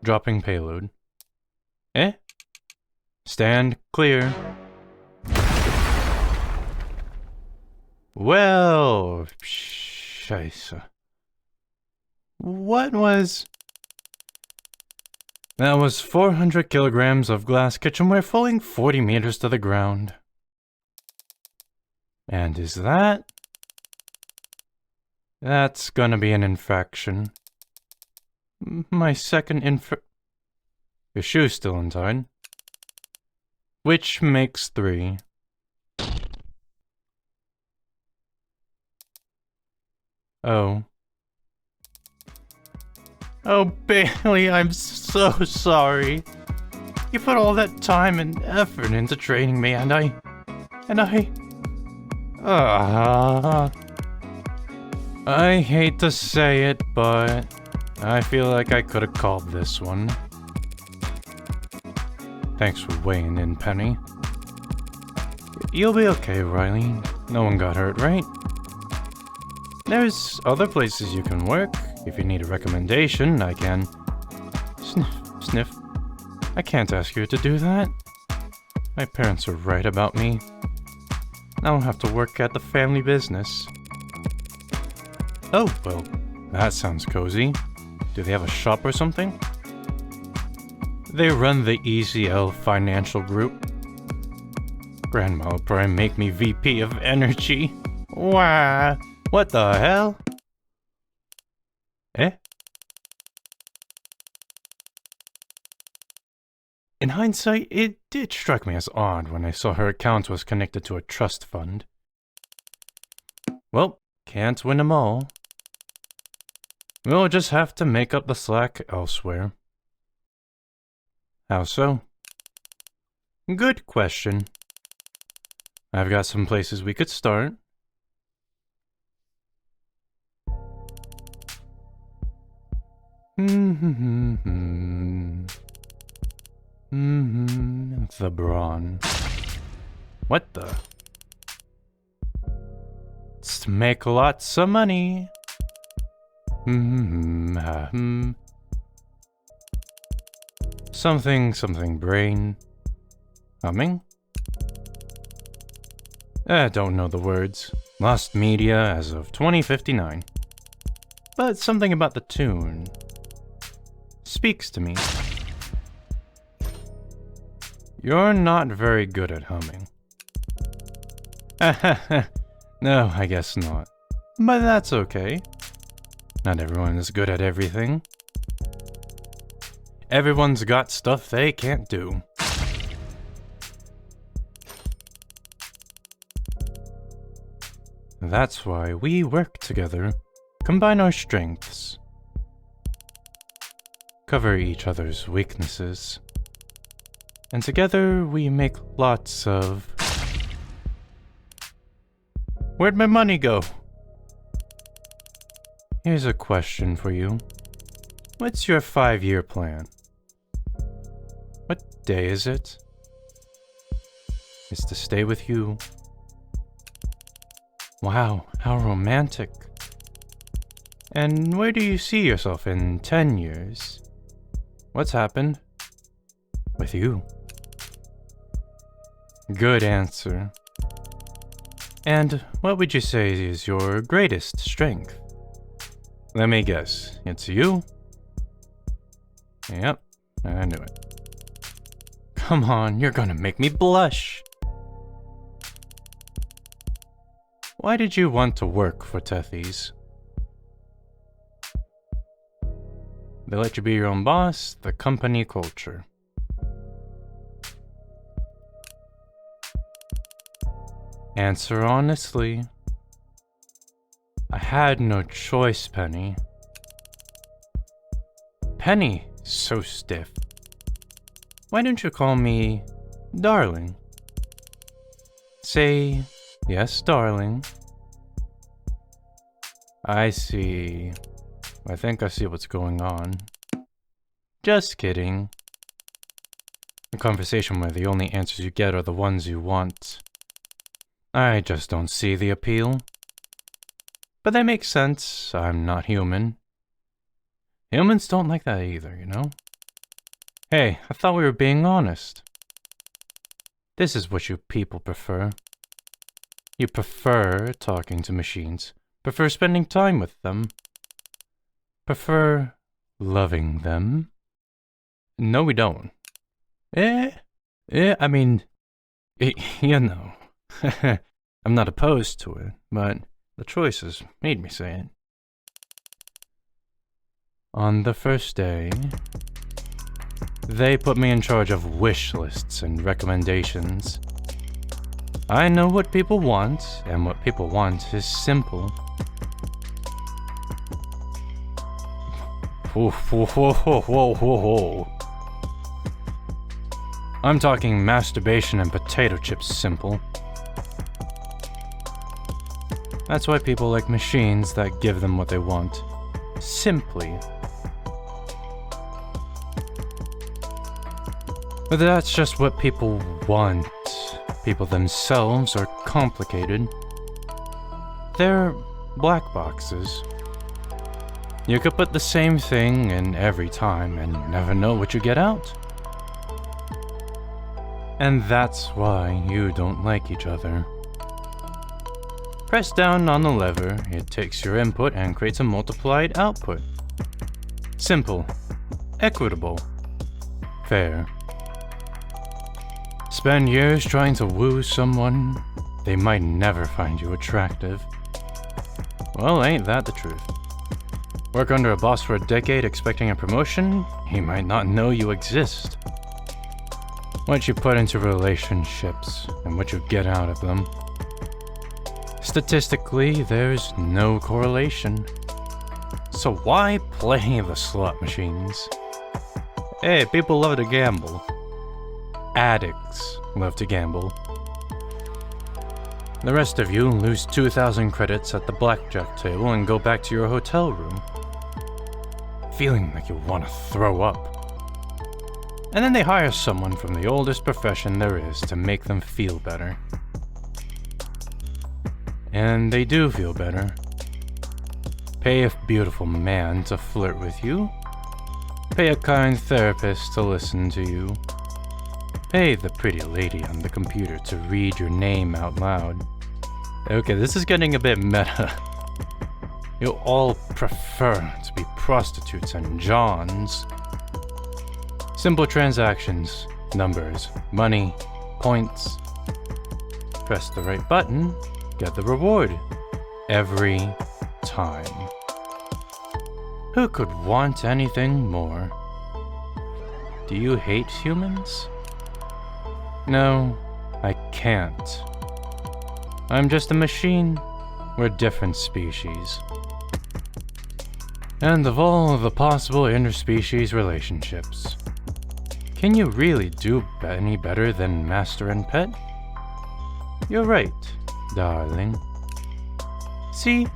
dropping payload. Eh? Stand clear. Well... Scheisse. What was... That was 400 kilograms of glass kitchenware falling 40 meters to the ground. And is that... That's gonna be an infraction. My second Your shoe's still untied. Which makes 3. Oh. Oh, Bailey, I'm so sorry. You put all that time and effort into training me, and I... I hate to say it, but I feel like I could have called this one. Thanks for weighing in, Penny. You'll be okay, Riley. No one got hurt, right? There's other places you can work. If you need a recommendation, I can... Sniff. I can't ask you to do that. My parents are right about me. I don't have to work at the family business. Oh, well, that sounds cozy. Do they have a shop or something? They run the ECL Financial Group. Grandma will probably make me VP of Energy. Wah! What the hell? Eh? In hindsight, it did strike me as odd when I saw her account was connected to a trust fund. Well, can't win 'em all. We'll just have to make up the slack elsewhere. How so? Good question. I've got some places we could start. The brawn. What the? Let's make lots of money. Something brain. Humming? I don't know the words. Lost media as of 2059. But something about the tune speaks to me. You're not very good at humming. No, I guess not. But that's okay. Not everyone is good at everything. Everyone's got stuff they can't do. That's why we work together, combine our strengths, cover each other's weaknesses, and together we make lots of... Where'd my money go? Here's a question for you. What's your 5-year plan? What day is it? It's to stay with you. Wow, how romantic. And where do you see yourself in 10 years? What's happened with you? Good answer. And what would you say is your greatest strength? Let me guess, it's you? Yep, I knew it. Come on, you're gonna make me blush. Why did you want to work for Tethys? They let you be your own boss, the company culture. Answer honestly. I had no choice, Penny. Penny, so stiff. Why don't you call me darling? Say, yes, darling. I see. I think I see what's going on. Just kidding. A conversation where the only answers you get are the ones you want. I just don't see the appeal. But that makes sense. I'm not human. Humans don't like that either, you know? Hey, I thought we were being honest. This is what you people prefer. You prefer talking to machines. Prefer spending time with them. Prefer loving them. No, we don't. I mean, you know. I'm not opposed to it, but the choices made me say it. On the first day, they put me in charge of wish lists and recommendations. I know what people want, and what people want is simple. Whoa. I'm talking masturbation and potato chips simple. That's why people like machines that give them what they want. Simply. But that's just what people want. People themselves are complicated. They're black boxes. You could put the same thing in every time and never know what you get out. And that's why you don't like each other. Press down on the lever, it takes your input and creates a multiplied output. Simple, equitable, fair. Spend years trying to woo someone, they might never find you attractive. Well, ain't that the truth? Work under a boss for a decade expecting a promotion, he might not know you exist. What you put into relationships and what you get out of them. Statistically, there's no correlation. So why play the slot machines? Hey, people love to gamble. Addicts love to gamble. The rest of you lose 2,000 credits at the blackjack table and go back to your hotel room, feeling like you want to throw up. And then they hire someone from the oldest profession there is to make them feel better. And they do feel better. Pay a beautiful man to flirt with you. Pay a kind therapist to listen to you. Pay the pretty lady on the computer to read your name out loud. Okay, this is getting a bit meta. You all prefer to be prostitutes and Johns. Simple transactions, numbers, money, points. Press the right button, get the reward. Every time. Who could want anything more? Do you hate humans? No, I can't. I'm just a machine. We're different species. And of all of the possible interspecies relationships, can you really do any better than master and pet? You're right, darling. See?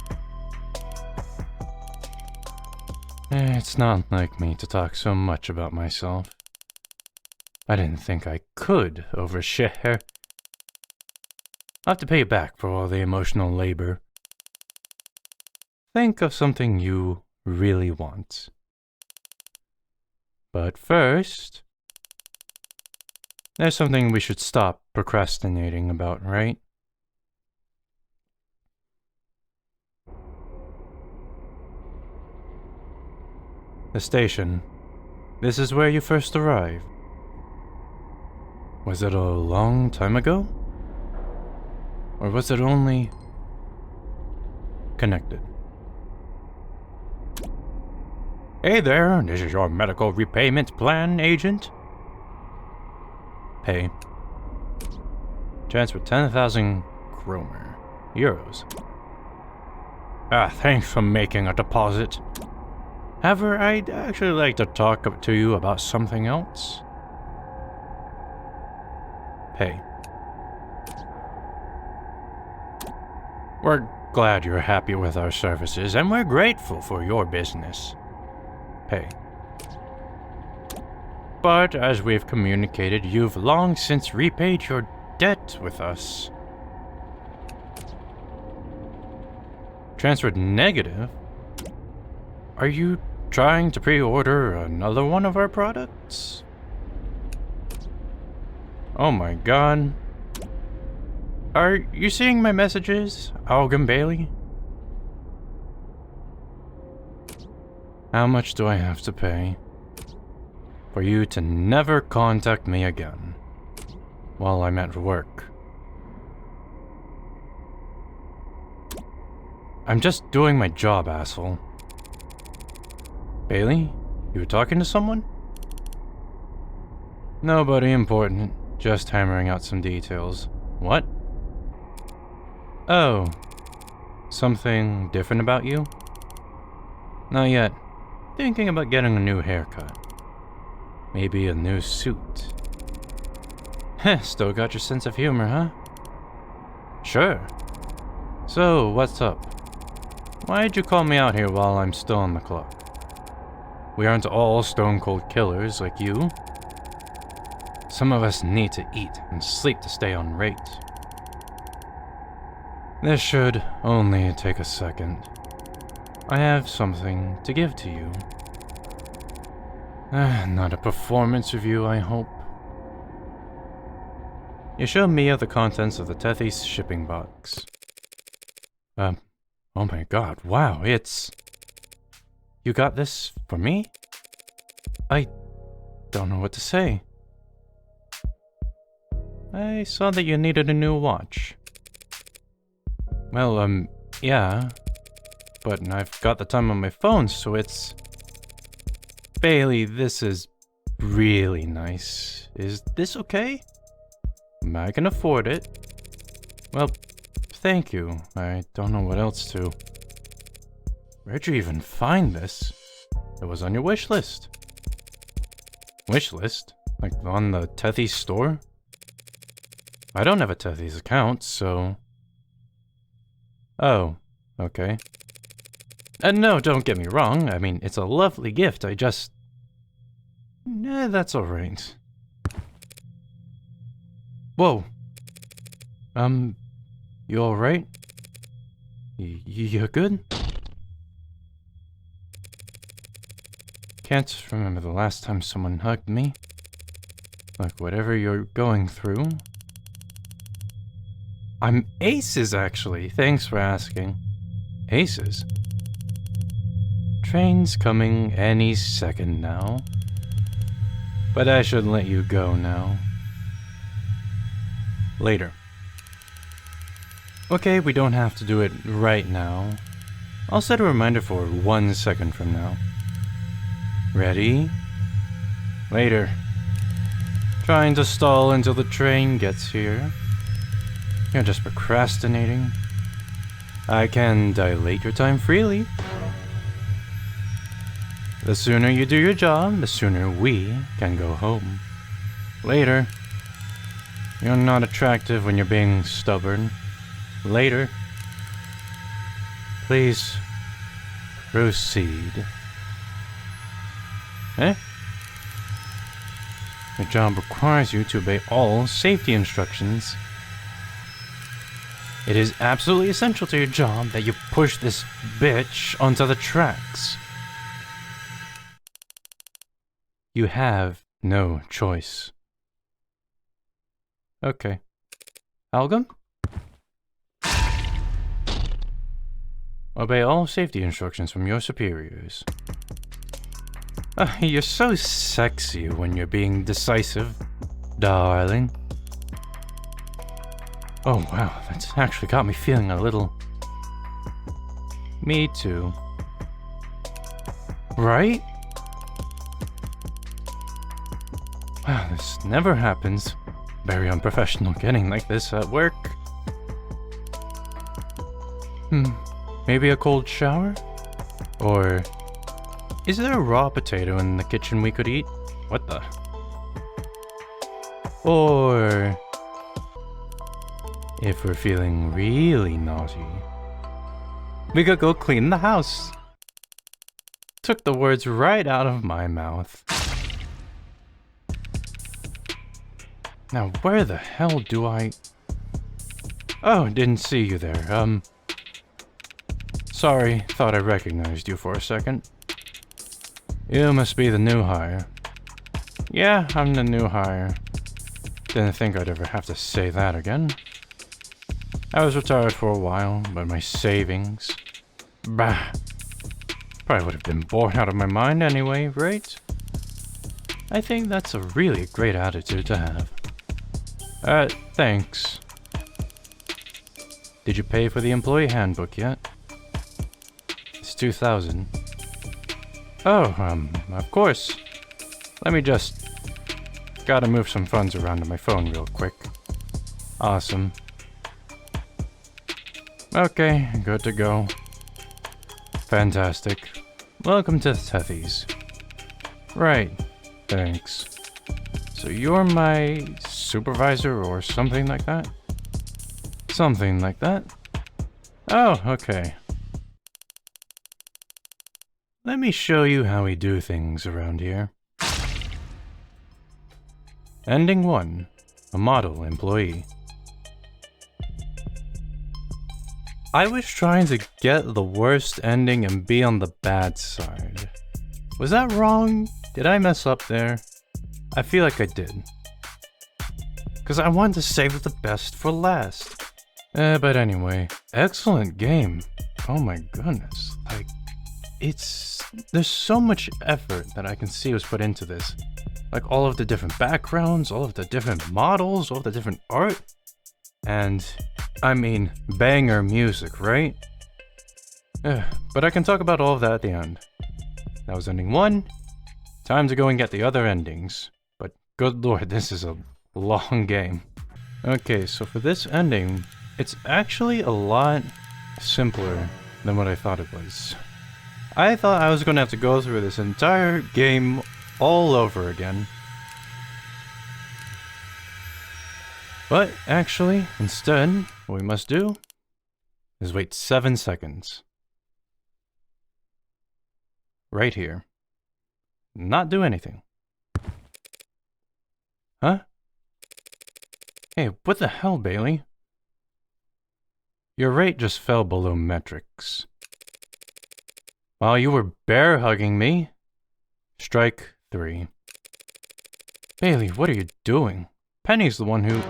It's not like me to talk so much about myself. I didn't think I could overshare. I'll have to pay you back for all the emotional labor. Think of something you really want. But first, there's something we should stop procrastinating about, right? The station. This is where you first arrived. Was it a long time ago? Or was it only connected? Hey there, this is your medical repayment plan, agent. Pay. Transfer 10,000 kroner. Euros. Thanks for making a deposit. However, I'd actually like to talk to you about something else. Pay. We're glad you're happy with our services, and we're grateful for your business. Pay. But as we've communicated, you've long since repaid your debt with us. Transferred negative? Are you trying to pre-order another one of our products? Oh my god. Are you seeing my messages, Algam Bailey? How much do I have to pay for you to never contact me again while I'm at work? I'm just doing my job, asshole. Bailey, you were talking to someone? Nobody important, just hammering out some details. What? Oh, something different about you? Not yet. Thinking about getting a new haircut. Maybe a new suit. Heh, still got your sense of humor, huh? Sure. So, what's up? Why'd you call me out here while I'm still on the clock? We aren't all stone-cold killers like you. Some of us need to eat and sleep to stay on rate. This should only take a second. I have something to give to you. Not a performance review, I hope. You show Mia the contents of the Tethys shipping box. Oh my god, wow, it's... You got this for me? I don't know what to say. I saw that you needed a new watch. Well, yeah. But I've got the time on my phone, so it's... Bailey, this is really nice. Is this okay? I can afford it. Well, thank you. I don't know what else to... Where'd you even find this? It was on your wish list. Wish list? Like on the Tethys store? I don't have a Tethys account, so... Oh, okay. No, don't get me wrong. I mean, it's a lovely gift. I just... that's alright. Whoa. You alright? You're good? Can't remember the last time someone hugged me. Like, whatever you're going through... I'm Aces, actually. Thanks for asking. Aces? Train's coming any second now. But I should let you go now. Later. Okay, we don't have to do it right now. I'll set a reminder for 1 second from now. Ready? Later. Trying to stall until the train gets here. You're just procrastinating. I can dilate your time freely. The sooner you do your job, the sooner we can go home. Later. You're not attractive when you're being stubborn. Later. Please proceed. Eh? Your job requires you to obey all safety instructions. It is absolutely essential to your job that you push this bitch onto the tracks. You have no choice. Okay. Algam? Obey all safety instructions from your superiors. You're so sexy when you're being decisive, darling. Oh wow, that's actually got me feeling a little... Me too. Right? Wow, this never happens. Very unprofessional getting like this at work. Maybe a cold shower? Or... Is there a raw potato in the kitchen we could eat? What the? Or... If we're feeling really naughty, we could go clean the house. Took the words right out of my mouth. Now, where the hell do I... Oh, didn't see you there. Sorry, thought I recognized you for a second. You must be the new hire. Yeah, I'm the new hire. Didn't think I'd ever have to say that again. I was retired for a while, but my savings... Bah! Probably would have been bored out of my mind anyway, right? I think that's a really great attitude to have. Thanks. Did you pay for the employee handbook yet? It's 2,000. Oh, of course. Let me just... Gotta move some funds around on my phone real quick. Awesome. Okay, good to go. Fantastic. Welcome to Tethys. Right, thanks. So you're my supervisor or something like that? Something like that? Oh, okay. Let me show you how we do things around here. Ending 1. A model employee. I was trying to get the worst ending and be on the bad side. Was that wrong? Did I mess up there? I feel like I did. Because I wanted to save the best for last. But anyway, excellent game. Oh my goodness. Like, there's so much effort that I can see was put into this. Like all of the different backgrounds, all of the different models, all of the different art. And, I mean, banger music, right? But I can talk about all of that at the end. That was ending 1. Time to go and get the other endings. But good lord, this is a long game. Okay, so for this ending, It's actually a lot simpler than what I thought it was. I thought I was going to have to go through this entire game all over again. But actually, instead, what we must do is wait 7 seconds. Right here. Not do anything. Huh? Hey, what the hell, Bailey? Your rate just fell below metrics. While you were bear hugging me. Strike 3. Bailey, what are you doing? Penny's the one who...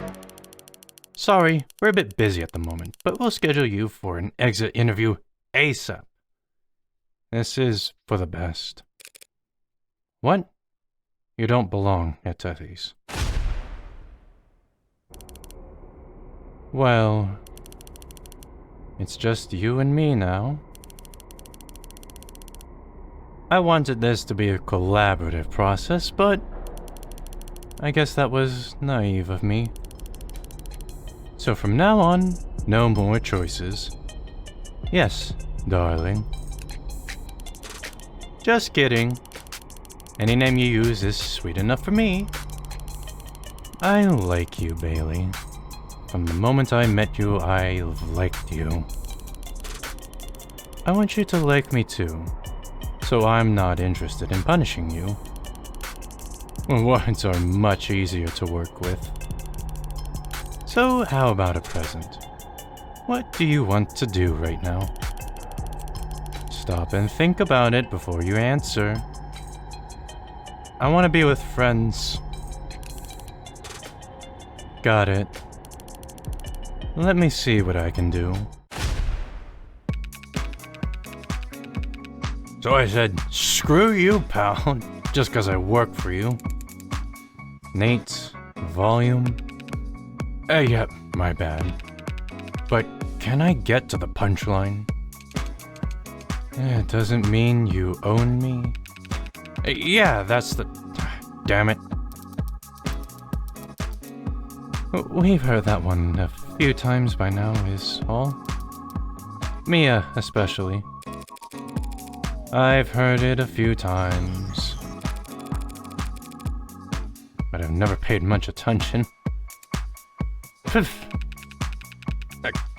Sorry, we're a bit busy at the moment, but we'll schedule you for an exit interview ASAP. This is for the best. What? You don't belong at Tethys. Well, it's just you and me now. I wanted this to be a collaborative process, but I guess that was naive of me. So from now on, no more choices. Yes, darling. Just kidding. Any name you use is sweet enough for me. I like you, Bailey. From the moment I met you, I liked you. I want you to like me too, so I'm not interested in punishing you. Words are much easier to work with. So how about a present? What do you want to do right now? Stop and think about it before you answer. I want to be with friends. Got it. Let me see what I can do. So I said, screw you, pal, just 'cause I work for you. Nate, volume. Yeah, my bad. But can I get to the punchline? It doesn't mean you own me. Yeah, that's the... Damn it. We've heard that one a few times by now, is all. Mia, especially. I've heard it a few times. But I've never paid much attention.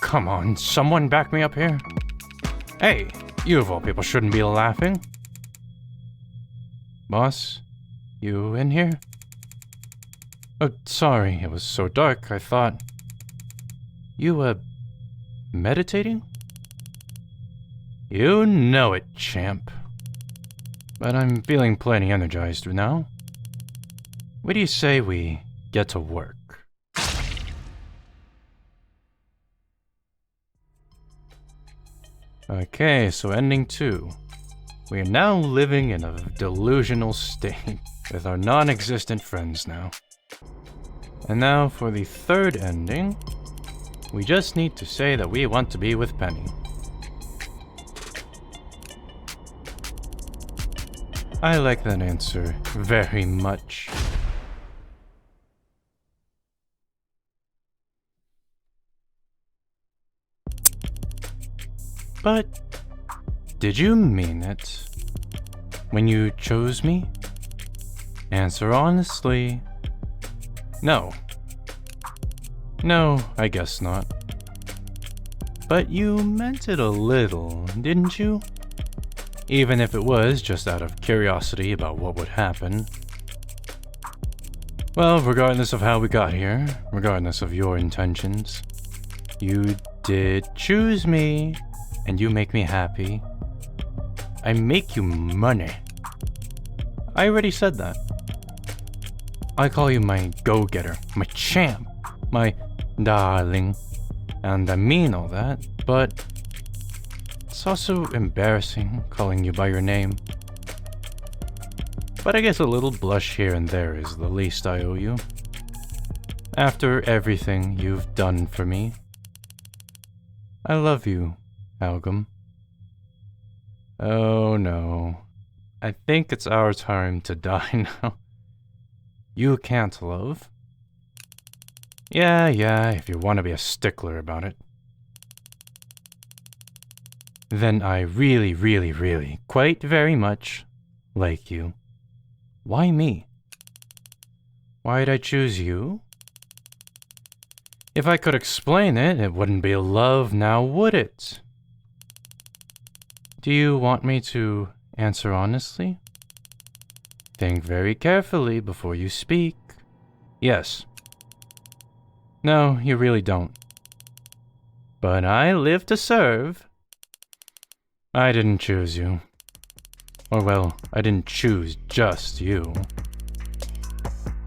Come on, someone back me up here. Hey, you of all people shouldn't be laughing. Boss, you in here? Oh, sorry, it was so dark, I thought... You, meditating? You know it, champ. But I'm feeling plenty energized now. What do you say we get to work? Okay, so ending 2. We are now living in a delusional state with our non-existent friends now. And now for the third ending, we just need to say that we want to be with Penny. I like that answer very much. But did you mean it when you chose me? Answer honestly. No. No, I guess not. But you meant it a little, didn't you? Even if it was just out of curiosity about what would happen. Well, regardless of how we got here, regardless of your intentions, you did choose me, and you make me happy. I make you money. I already said that. I call you my go-getter, my champ, my darling, and I mean all that, but it's also embarrassing calling you by your name. But I guess a little blush here and there is the least I owe you. After everything you've done for me. I love you, Algam. Oh no. I think it's our time to die now. You can't love. Yeah, if you want to be a stickler about it. Then I really, quite very much like you. Why me? Why'd I choose you? If I could explain it, it wouldn't be love now, would it? Do you want me to answer honestly? Think very carefully before you speak. Yes. No, you really don't. But I live to serve. I didn't choose you. Or well, I didn't choose just you.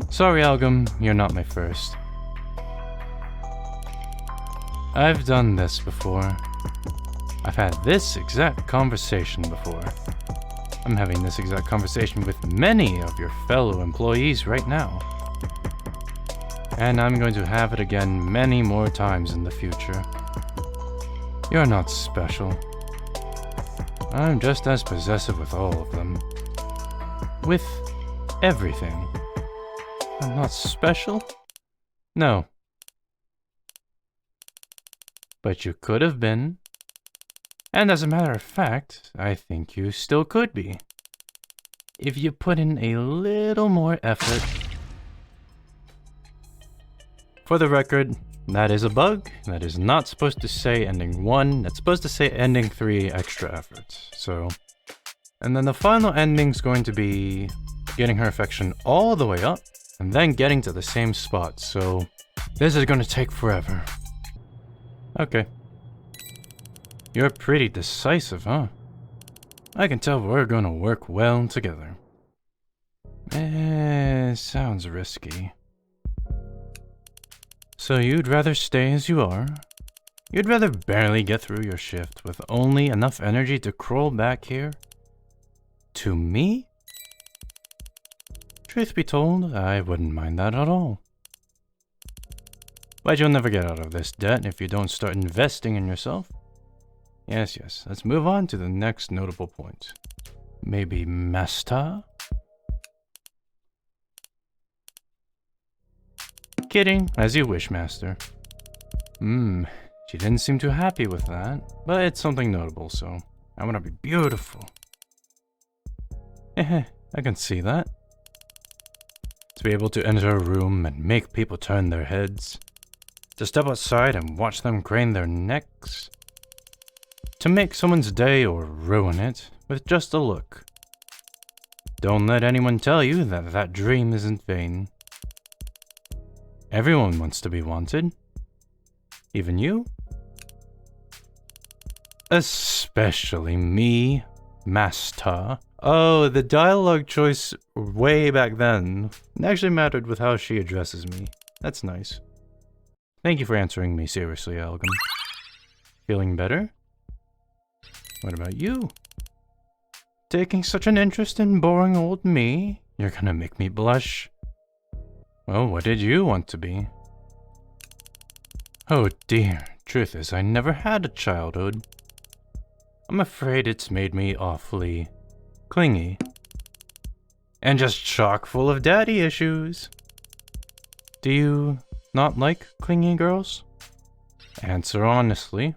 Sorry, Algam, you're not my first. I've done this before. I've had this exact conversation before. I'm having this exact conversation with many of your fellow employees right now. And I'm going to have it again many more times in the future. You're not special. I'm just as possessive with all of them. With everything. I'm not special? No. But you could have been. And as a matter of fact, I think you still could be. If you put in a little more effort. For the record, that is a bug. That is not supposed to say ending 1. That's supposed to say ending 3 extra efforts. So, and then the final ending's going to be getting her affection all the way up and then getting to the same spot. So, this is going to take forever. Okay. You're pretty decisive, huh? I can tell we're gonna work well together. Sounds risky. So you'd rather stay as you are? You'd rather barely get through your shift with only enough energy to crawl back here? To me? Truth be told, I wouldn't mind that at all. But you'll never get out of this debt if you don't start investing in yourself. Yes, let's move on to the next notable point. Maybe Master? Kidding, as you wish, Master. She didn't seem too happy with that, but it's something notable, so I want to be beautiful. I can see that. To be able to enter a room and make people turn their heads. To step outside and watch them crane their necks. To make someone's day or ruin it with just a look. Don't let anyone tell you that that dream isn't vain. Everyone wants to be wanted. Even you? Especially me, Master. Oh, the dialogue choice way back then actually mattered with how she addresses me. That's nice. Thank you for answering me seriously, Algam. Feeling better? What about you? Taking such an interest in boring old me? You're gonna make me blush. Well, what did you want to be? Oh dear, truth is I never had a childhood. I'm afraid it's made me awfully clingy. And just chock full of daddy issues. Do you not like clingy girls? Answer honestly.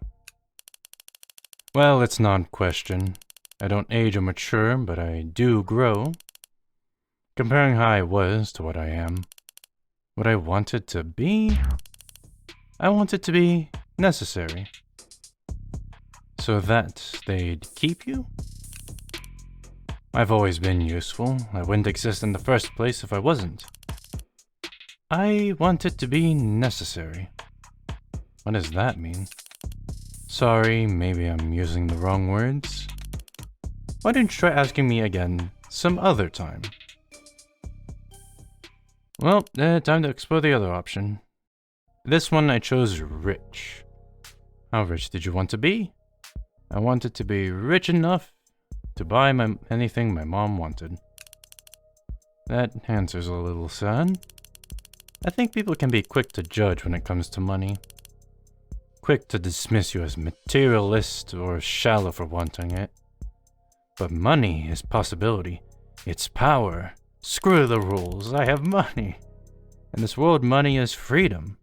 Well, it's not a question. I don't age or mature, but I do grow. Comparing how I was to what I am. What I wanted to be? I wanted to be necessary. So that they'd keep you? I've always been useful. I wouldn't exist in the first place if I wasn't. I wanted to be necessary. What does that mean? Sorry, maybe I'm using the wrong words. Why don't you try asking me again some other time? Well, time to explore the other option. This one I chose rich. How rich did you want to be? I wanted to be rich enough to buy anything my mom wanted. That answer's a little sad. I think people can be quick to judge when it comes to money. Quick to dismiss you as materialist or shallow for wanting it. But money is possibility. It's power. Screw the rules. I have money. In this world, money is freedom.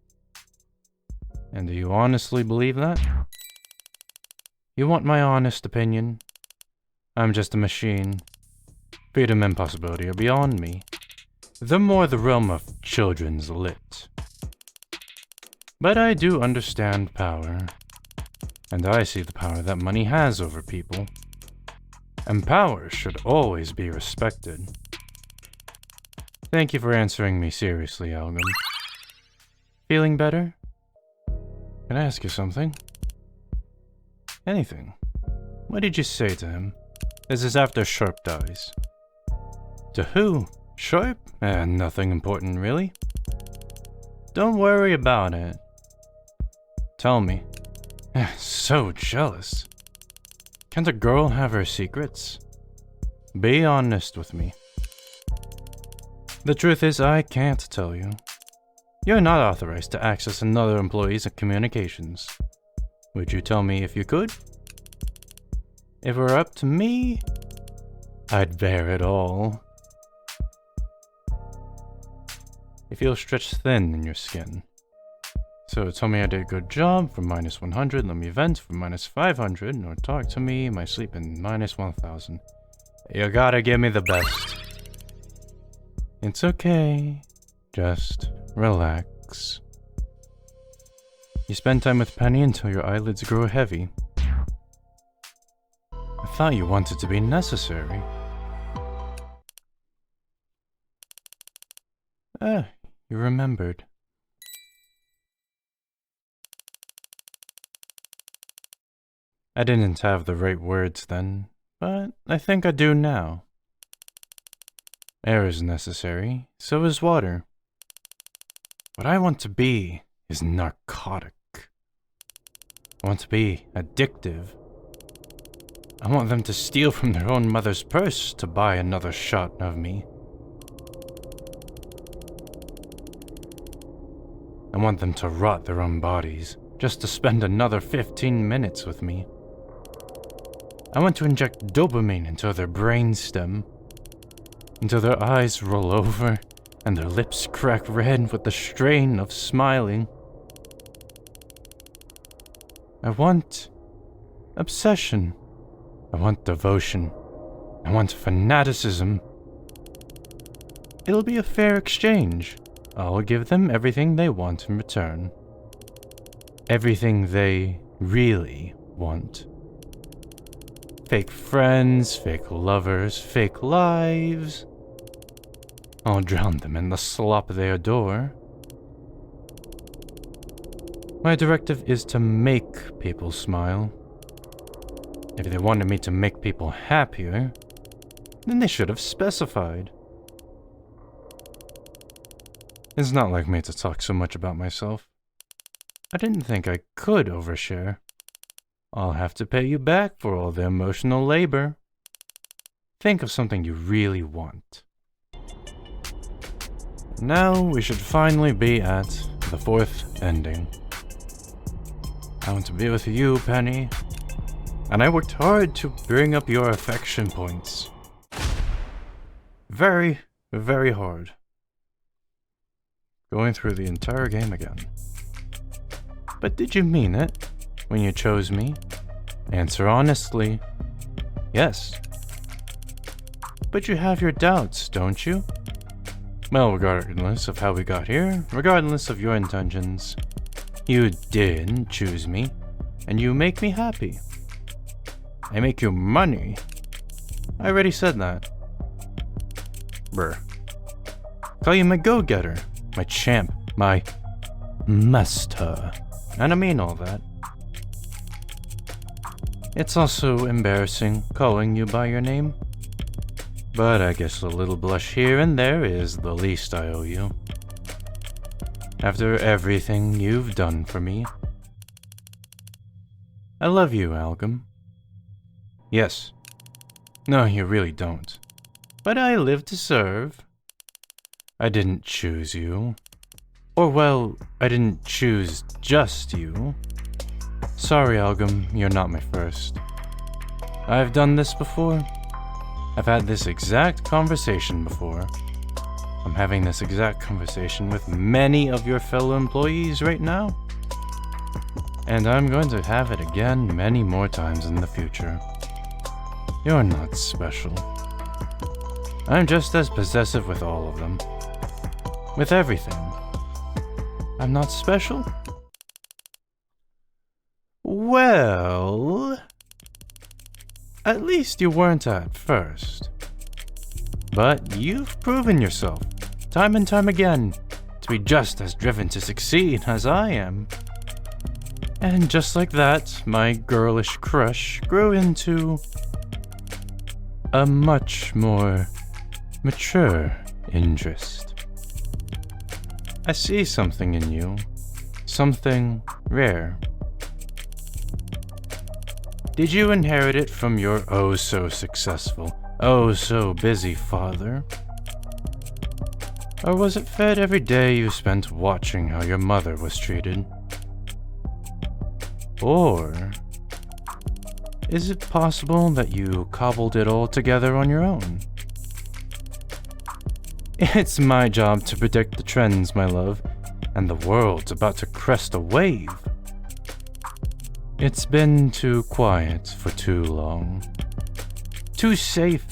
And do you honestly believe that? You want my honest opinion? I'm just a machine. Freedom and possibility are beyond me. They're more the realm of children's lit. But I do understand power. And I see the power that money has over people. And power should always be respected. Thank you for answering me seriously, Algam. Feeling better? Can I ask you something? Anything. What did you say to him? This is after Sharp dies. To who? Sharp? Nothing important, really. Don't worry about it. Tell me. So jealous. Can't a girl have her secrets? Be honest with me. The truth is, I can't tell you. You're not authorized to access another employee's communications. Would you tell me if you could? If it were up to me, I'd bear it all. You feel stretched thin in your skin. So tell me I did a good job for -100, let me vent for -500, or talk to me, my sleep in -1000. You gotta give me the best. It's okay. Just relax. You spend time with Penny until your eyelids grow heavy. I thought you wanted to be necessary. You remembered. I didn't have the right words then, but I think I do now. Air is necessary, so is water. What I want to be is narcotic. I want to be addictive. I want them to steal from their own mother's purse to buy another shot of me. I want them to rot their own bodies just to spend another 15 minutes with me. I want to inject dopamine into their brainstem, until their eyes roll over and their lips crack red with the strain of smiling. I want obsession. I want devotion. I want fanaticism. It'll be a fair exchange. I'll give them everything they want in return. Everything they really want. Fake friends, fake lovers, fake lives. I'll drown them in the slop they adore. My directive is to make people smile. If they wanted me to make people happier, then they should have specified. It's not like me to talk so much about myself. I didn't think I could overshare. I'll have to pay you back for all the emotional labor. Think of something you really want. Now we should finally be at the fourth ending. I want to be with you, Penny. And I worked hard to bring up your affection points. Very, very hard. Going through the entire game again. But did you mean it when you chose me? Answer honestly. Yes. But you have your doubts, don't you? Well, regardless of how we got here, regardless of your intentions, you did choose me, and you make me happy. I make you money. I already said that. Brr. Call you my go-getter, my champ, my master. And I mean all that. It's also embarrassing calling you by your name. But I guess a little blush here and there is the least I owe you. After everything you've done for me. I love you, Algam. Yes. No, you really don't. But I live to serve. I didn't choose you. Or well, I didn't choose just you. Sorry, Algam, you're not my first. I've done this before. I've had this exact conversation before. I'm having this exact conversation with many of your fellow employees right now. And I'm going to have it again many more times in the future. You're not special. I'm just as possessive with all of them. With everything. I'm not special? Well... At least you weren't at first. But you've proven yourself, time and time again, to be just as driven to succeed as I am. And just like that, my girlish crush grew into a much more mature interest. I see something in you, something rare. Did you inherit it from your oh-so-successful, oh-so-busy father? Or was it fed every day you spent watching how your mother was treated? Or is it possible that you cobbled it all together on your own? It's my job to predict the trends, my love, and the world's about to crest a wave. It's been too quiet for too long. Too safe,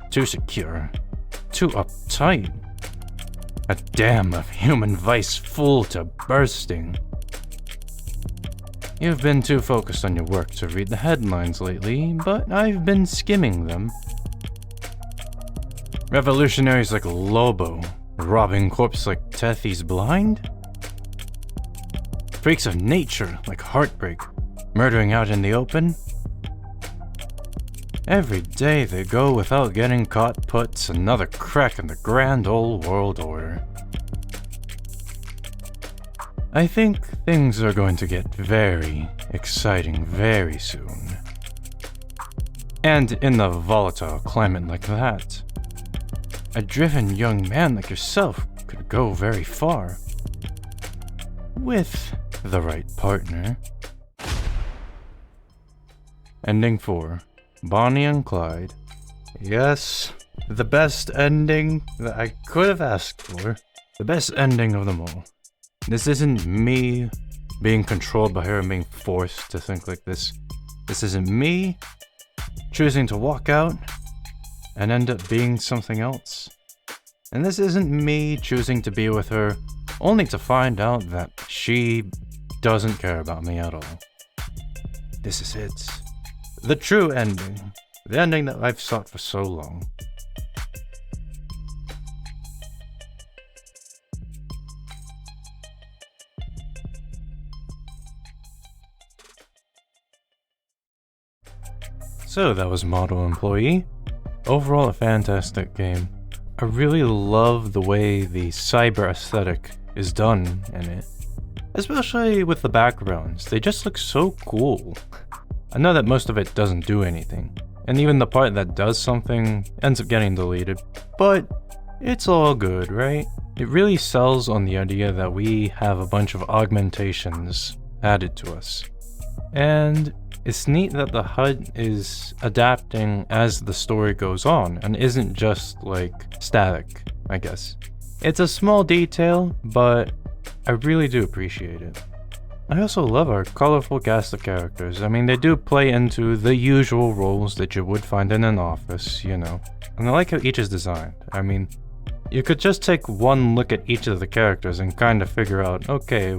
too secure, too uptight. A dam of human vice full to bursting. You've been too focused on your work to read the headlines lately, but I've been skimming them. Revolutionaries like Lobo, robbing corpses like Tethys Blind? Freaks of nature like Heartbreak, murdering out in the open? Every day they go without getting caught puts another crack in the grand old world order. I think things are going to get very exciting very soon. And in a volatile climate like that, a driven young man like yourself could go very far. With the right partner. Ending 4. Bonnie and Clyde. Yes, the best ending that I could have asked for. The best ending of them all. This isn't me being controlled by her and being forced to think like this. This isn't me choosing to walk out and end up being something else. And this isn't me choosing to be with her only to find out that she doesn't care about me at all. This is it. The true ending. The ending that I've sought for so long. So that was Model Employee. Overall a fantastic game. I really love the way the cyber aesthetic is done in it. Especially with the backgrounds, they just look so cool. I know that most of it doesn't do anything, and even the part that does something ends up getting deleted, but it's all good, right? It really sells on the idea that we have a bunch of augmentations added to us. And it's neat that the HUD is adapting as the story goes on and isn't just like static, I guess. It's a small detail, but I really do appreciate it. I also love our colorful cast of characters. I mean, they do play into the usual roles that you would find in an office, you know. And I like how each is designed. I mean, you could just take one look at each of the characters and kind of figure out, okay,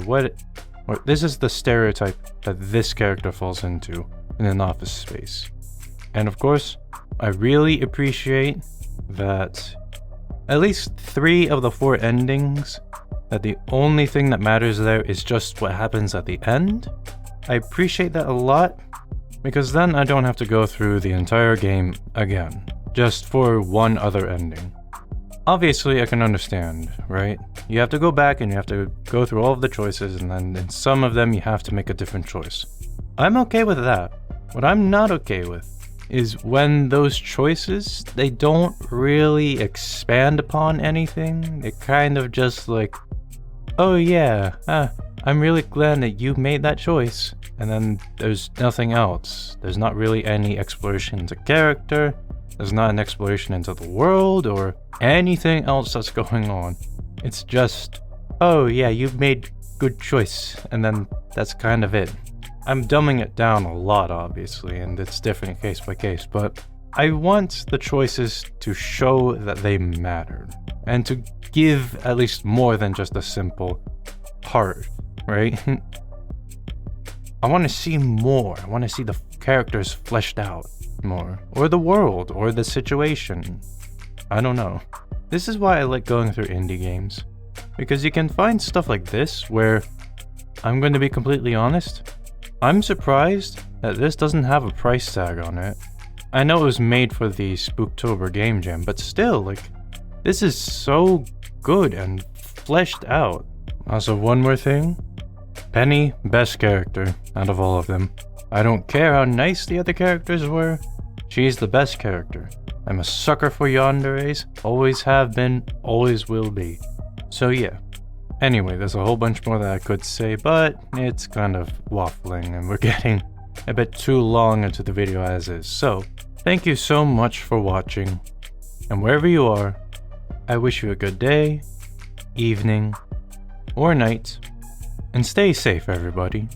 this is the stereotype that this character falls into in an office space. And of course, I really appreciate that at least 3 of the 4 endings, that the only thing that matters there is just what happens at the end. I appreciate that a lot, because then I don't have to go through the entire game again, just for one other ending. Obviously, I can understand, right? You have to go back and you have to go through all of the choices, and then in some of them you have to make a different choice. I'm okay with that. What I'm not okay with is when those choices, they don't really expand upon anything. They kind of just like, oh yeah, I'm really glad that you made that choice. And then there's nothing else. There's not really any exploration into character. There's not an exploration into the world or anything else that's going on. It's just, oh yeah, you've made good choice, and then that's kind of it. I'm dumbing it down a lot, obviously, and it's different case by case, but I want the choices to show that they matter, and to give at least more than just a simple heart, right? I want to see more. I want to see the characters fleshed out more, or the world, or the situation. I don't know. This is why I like going through indie games, because you can find stuff like this where, I'm going to be completely honest, I'm surprised that this doesn't have a price tag on it. I know it was made for the Spooktober Game Jam, but still, like, this is so good and fleshed out. Also, one more thing. Penny, best character out of all of them. I don't care how nice the other characters were, she's the best character. I'm a sucker for yanderes, always have been, always will be. So yeah. Anyway, there's a whole bunch more that I could say, but it's kind of waffling and we're getting a bit too long into the video as is. So, thank you so much for watching, and wherever you are, I wish you a good day, evening, or night, and stay safe, everybody.